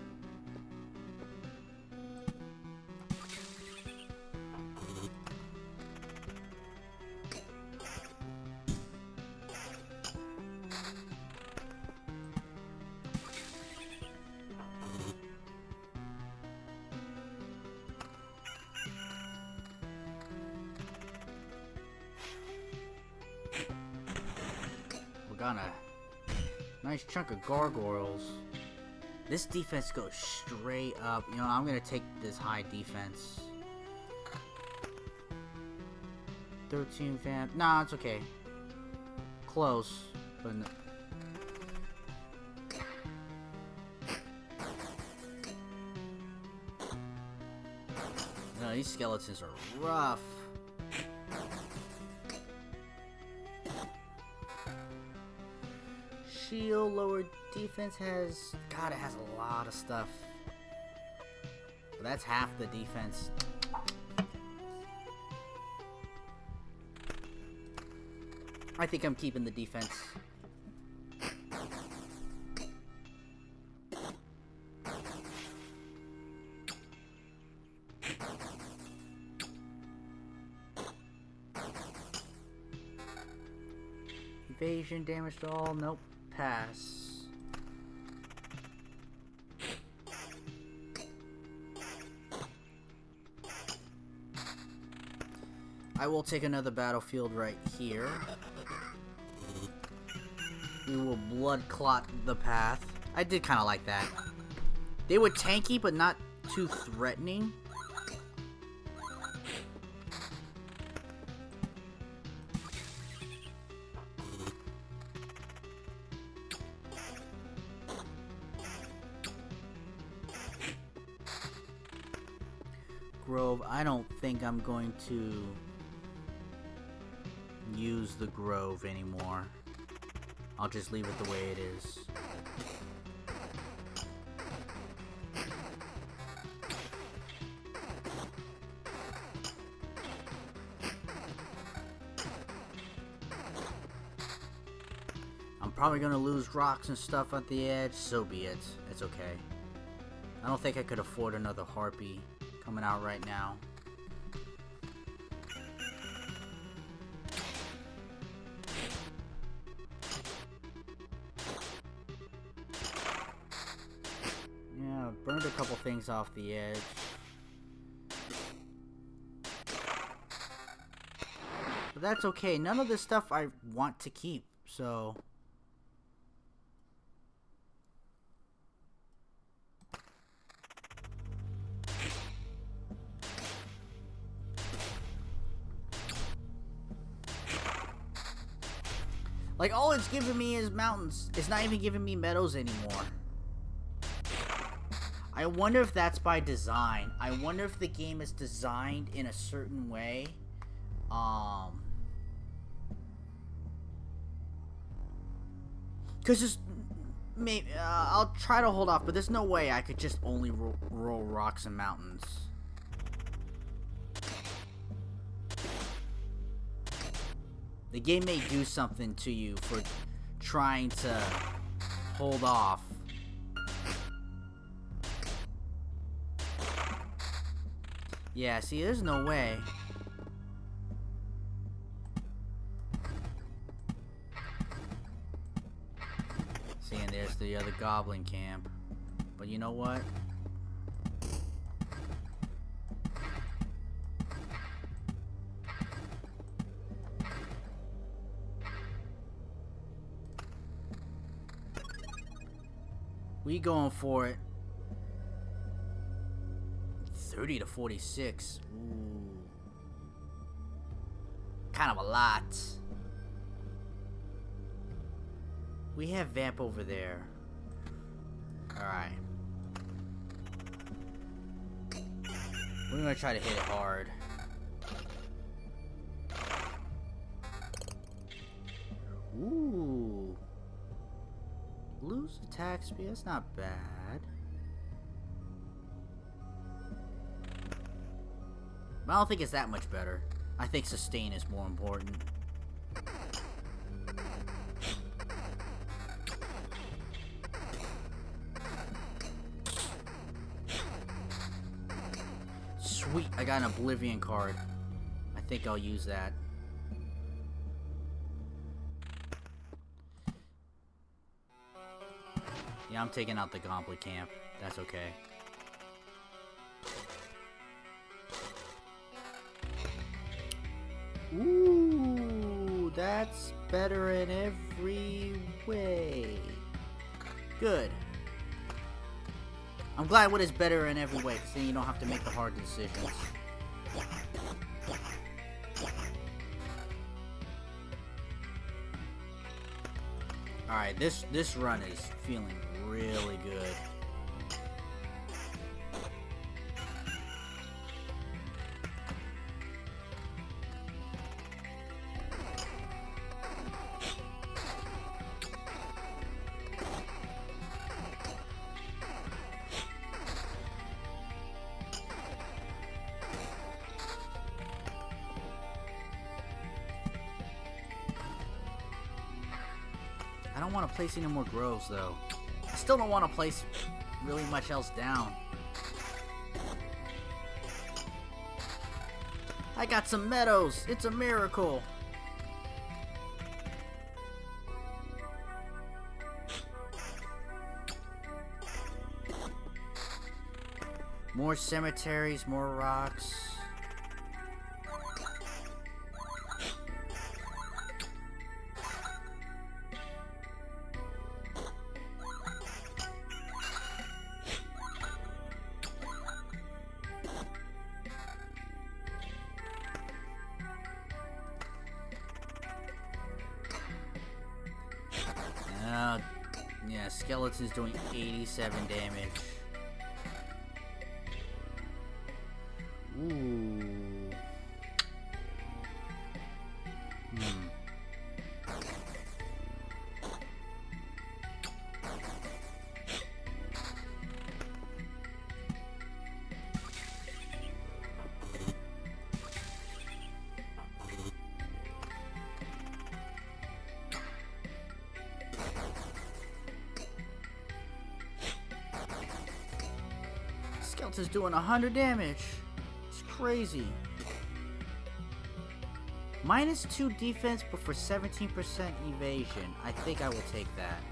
Got a nice chunk of gargoyles. This defense goes straight up. You know, I'm gonna take this high defense. 13 vamp. Nah, it's okay. Close, but no. No, these skeletons are rough. shield, lower defense has... God, it has a lot of stuff. But that's half the defense. I think I'm keeping the defense. Evasion, damage to all, nope, pass. I will take another battlefield right here. We will blood clot the path. I did kind of like that. They were tanky, but not too threatening. Grove, I don't think I'm going to use the Grove anymore. I'll just leave it the way it is. I'm probably gonna lose rocks and stuff at the edge, so be it. It's okay. I don't think I could afford another Harpy coming out right now. Yeah, burned a couple things off the edge. But that's okay. None of this stuff I want to keep, so... Like, all it's giving me is mountains. It's not even giving me meadows anymore. I wonder if that's by design. I wonder if the game is designed in a certain way. Because just... maybe, I'll try to hold off, but there's no way I could just only roll rocks and mountains. The game may do something to you for trying to hold off. Yeah, see, there's no way. See, and there's the other goblin camp. But you know what? We going for it. 30 to 46. Ooh. Kind of a lot. We have Vamp over there. Alright. We're gonna try to hit it hard. Ooh. Lose attack speed, that's not bad. But I don't think it's that much better. I think sustain is more important. Sweet, I got an Oblivion card. I think I'll use that. Yeah, I'm taking out the Goblet camp. That's okay. Ooh, that's better in every way. Good. I'm glad what is better in every way, because then you don't have to make the hard decisions. Alright, this run is feeling really good. I don't want to place any more groves, though. I still don't want to place really much else down. I got some meadows! It's a miracle! More cemeteries, more rocks. Yeah, skeleton's doing 87 damage. Ooh. Skeleton's doing 100 damage. It's crazy. -2 defense, but for 17% evasion. I think I will take that.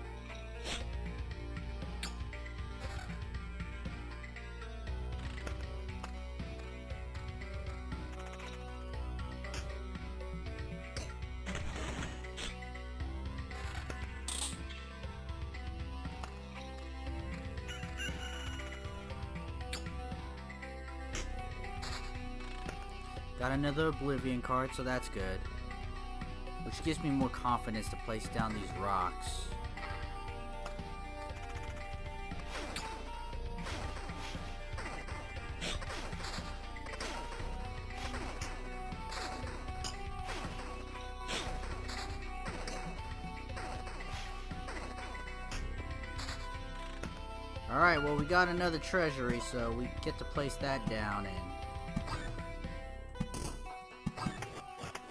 Got another Oblivion card, so that's good. Which gives me more confidence to place down these rocks. Alright, well we got another treasury, so we get to place that down and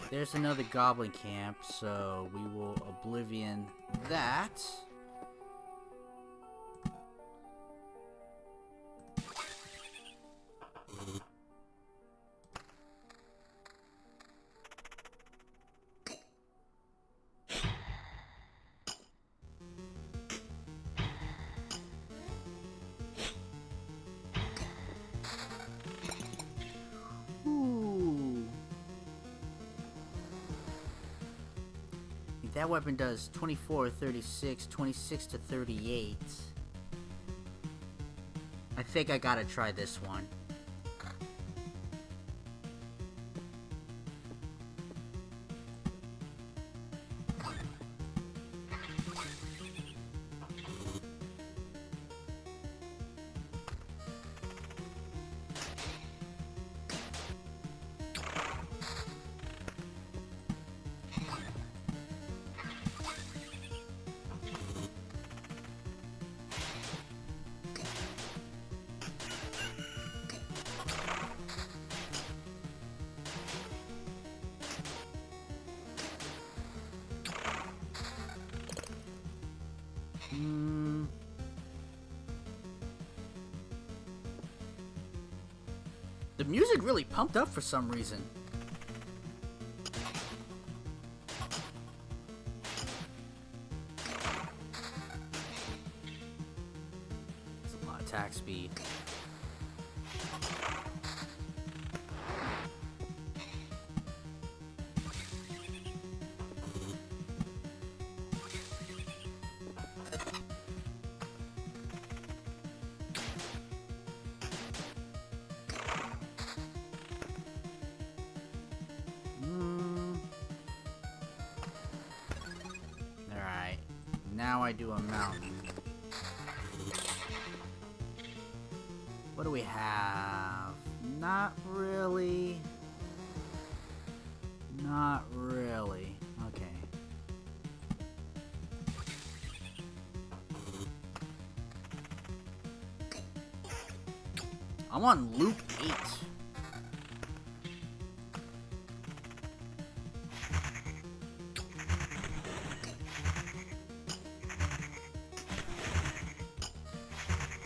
there's another goblin camp, so we will Oblivion that. That weapon does 24, 36, 26 to 38. I think I gotta try this one. The music really pumped up for some reason. That's a lot of attack speed. Now I do a mountain. What do we have? Not really. Not really. Okay. I'm on loop 8.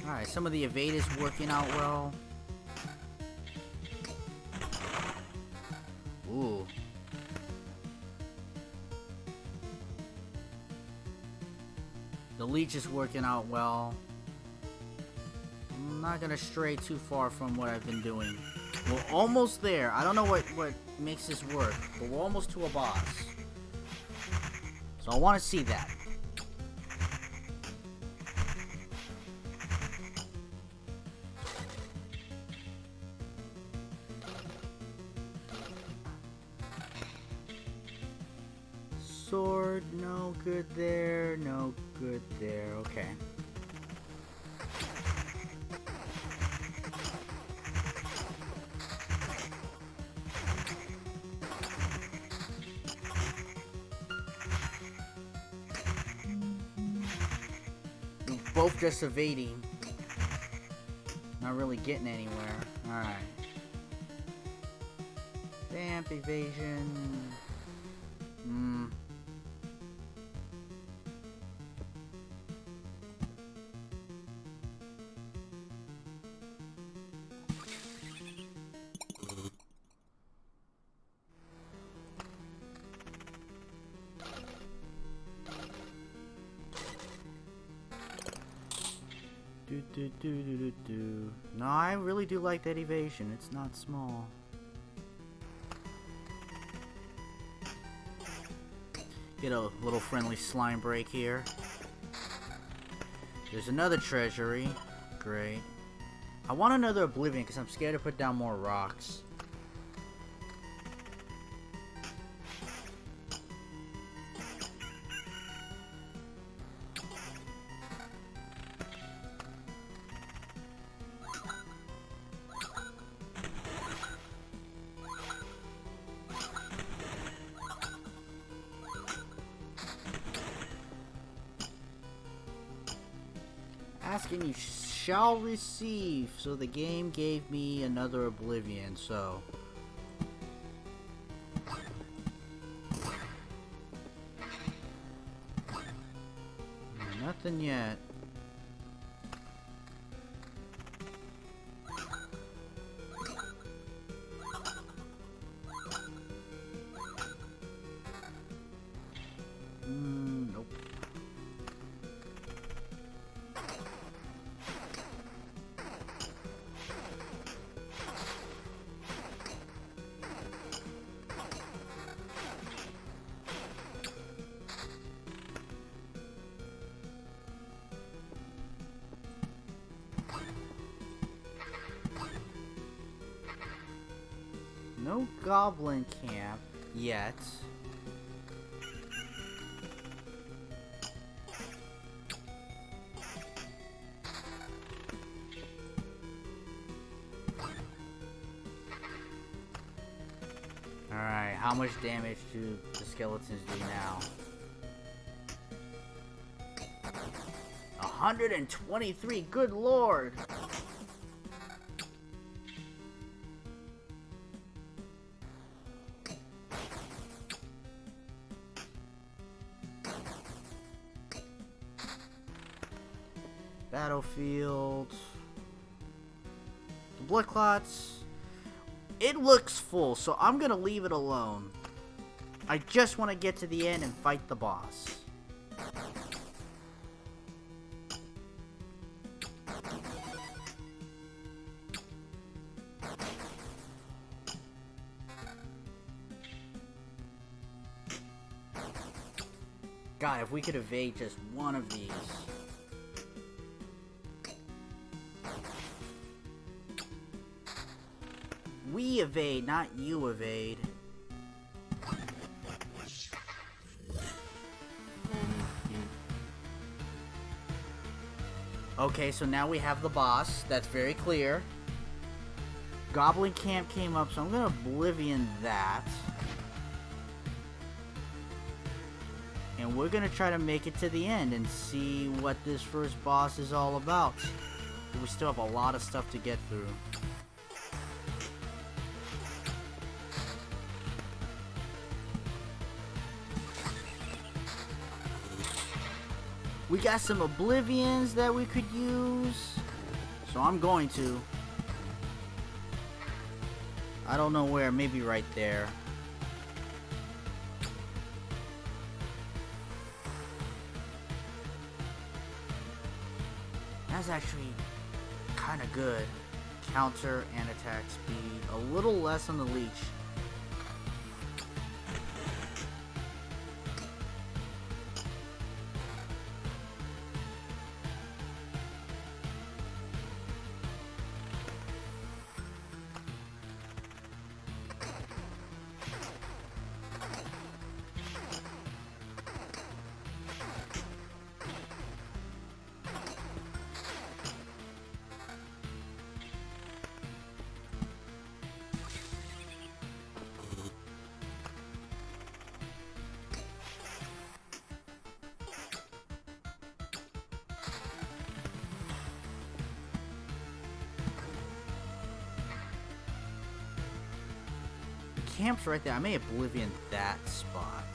Alright, some of the evade is working out well. Ooh. The leech is working out well. I'm not gonna stray too far from what I've been doing. We're almost there. I don't know what makes this work, but we're almost to a boss. So I want to see that. Sword, no good there, no good there, okay. Both just evading. Not really getting anywhere. Alright. Vamp evasion. No, I really do like that evasion. It's not small. Get a little friendly slime break here. There's another treasury. Great. I want another oblivion because I'm scared to put down more rocks. Asking you shall receive. So the game gave me another oblivion, so nothing yet. Nope. No goblin camp yet. Alright, how much damage do the skeletons do now? 123, good lord! Battlefield. The blood clots. It looks full, so I'm gonna leave it alone. I just want to get to the end and fight the boss. God, if we could evade just one of these. We evade, not you evade. Okay, so now we have the boss. That's very clear. Goblin camp came up, so I'm gonna oblivion that. And we're gonna try to make it to the end and see what this first boss is all about. We still have a lot of stuff to get through. We got some oblivions that we could use. So I'm going to. I don't know where, maybe right there. That's actually kind of good. Counter and attack speed. A little less on the leech. Camp's right there. I may oblivion that spot.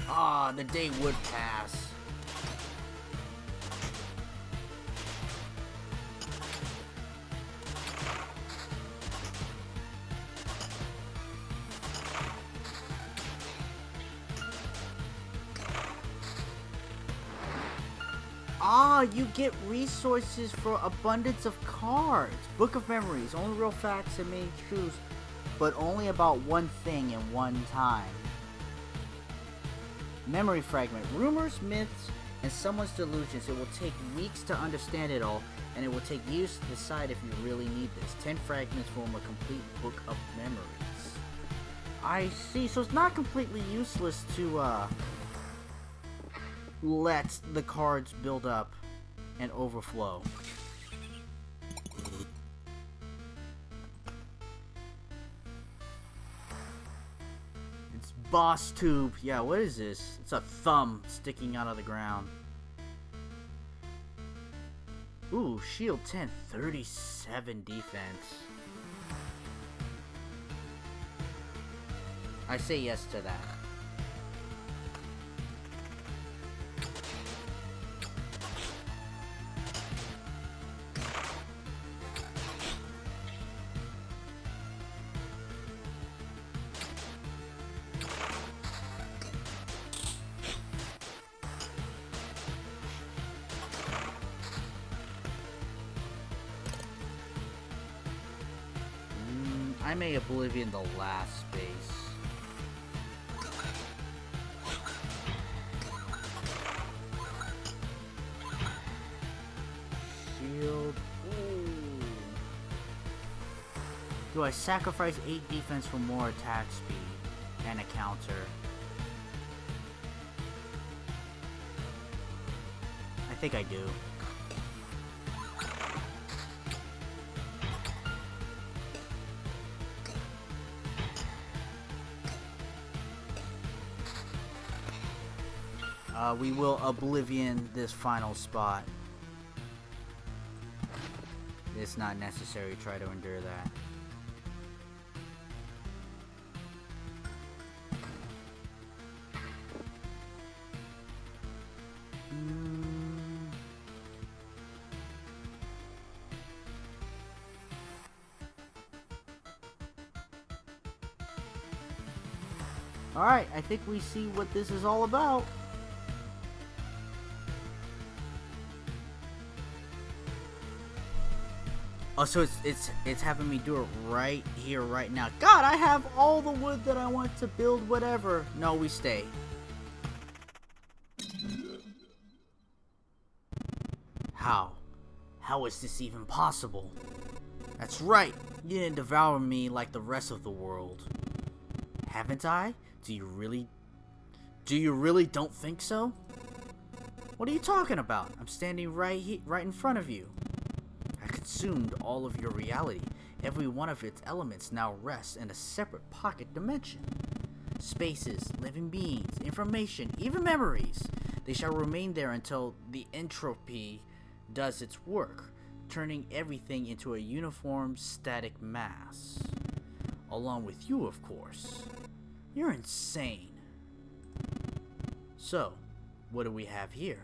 Ah, the day would pass. Ah, you get resources for abundance of cards. Book of Memories, only real facts and many truths, but only about one thing in one time. Memory fragment, rumors, myths, and someone's delusions. It will take weeks to understand it all, and it will take years to decide if you really need this. 10 fragments form a complete book of memories. I see, so it's not completely useless to, let the cards build up and overflow. It's boss tube. Yeah, what is this? It's a thumb sticking out of the ground. Ooh, shield 10, 37 defense. I say yes to that. I may oblivion the last space. Shield. Ooh. Do I sacrifice 8 defense for more attack speed and a counter? I think I do. We will oblivion this final spot. It's not necessary to try to endure that. Alright, I think we see what this is all about. Oh, so it's having me do it right here, right now. God, I have all the wood that I want to build whatever. No, we stay. How? How is this even possible? That's right, you didn't devour me like the rest of the world. Haven't I? Do you really don't think so? What are you talking about? I'm standing right in front of you. I consumed all of your reality. Every one of its elements now rests in a separate pocket dimension. Spaces, living beings, information, even memories. They shall remain there until the entropy does its work, turning everything into a uniform static mass. Along with you, of course. You're insane. So, what do we have here?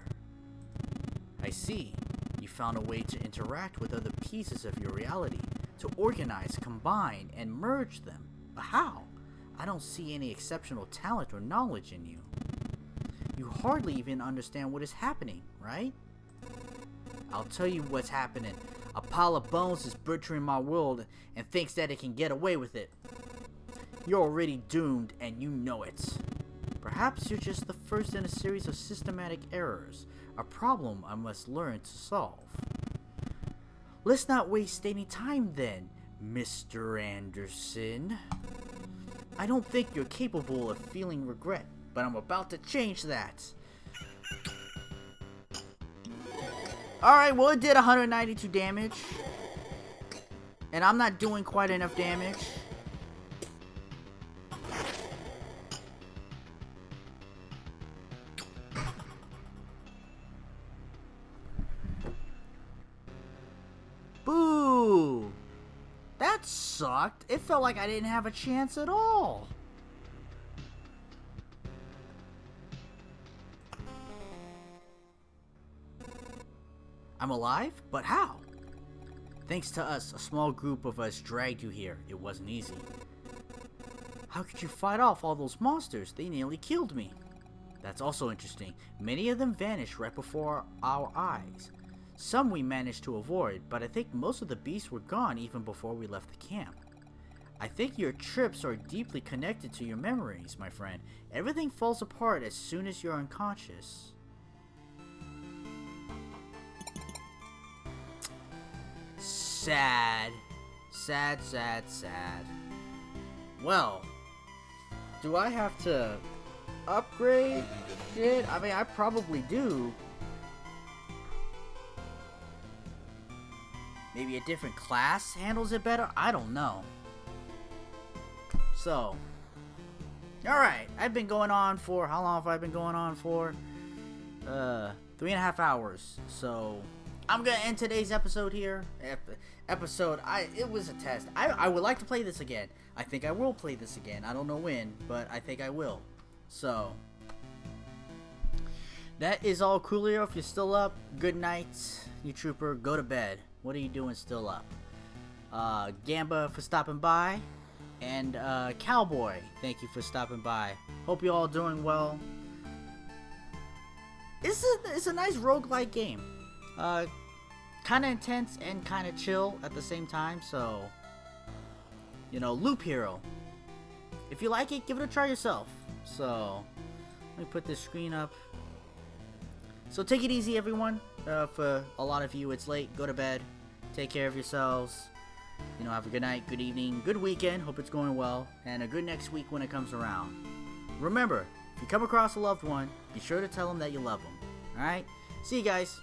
I see. You found a way to interact with other pieces of your reality, to organize, combine, and merge them. But how? I don't see any exceptional talent or knowledge in you. You hardly even understand what is happening, right? I'll tell you what's happening. A pile of bones is butchering my world and thinks that it can get away with it. You're already doomed and you know it. Perhaps you're just the first in a series of systematic errors, a problem I must learn to solve. Let's not waste any time then, Mr. Anderson. I don't think you're capable of feeling regret, but I'm about to change that. Alright, well it did 192 damage. And I'm not doing quite enough damage. Boo! That sucked. It felt like I didn't have a chance at all. I'm alive? But how? Thanks to us, a small group of us dragged you here. It wasn't easy. How could you fight off all those monsters? They nearly killed me. That's also interesting. Many of them vanished right before our eyes. Some we managed to avoid, but I think most of the beasts were gone even before we left the camp. I think your trips are deeply connected to your memories, my friend. Everything falls apart as soon as you're unconscious. Sad. Sad, sad, sad. Well, do I have to upgrade shit? I mean, I probably do. Maybe a different class handles it better? I don't know. So, alright. I've been going on for, how long have I been going on for? 3.5 hours. So, I'm gonna end today's episode here. It was a test. I would like to play this again. I think I will play this again. I don't know when, but I think I will. So, that is all, Coolio. If you're still up, good night, you trooper. Go to bed. What are you doing still up? Gamba for stopping by. And Cowboy, thank you for stopping by. Hope you all doing well. It's a nice roguelike game. Kind of intense and kind of chill at the same time. So, you know, Loop Hero. If you like it, give it a try yourself. So, let me put this screen up. So take it easy, everyone. For a lot of you, it's late. Go to bed. Take care of yourselves. You know, have a good night, good evening, good weekend. Hope it's going well. And a good next week when it comes around. Remember, if you come across a loved one, be sure to tell them that you love them. Alright? See you guys.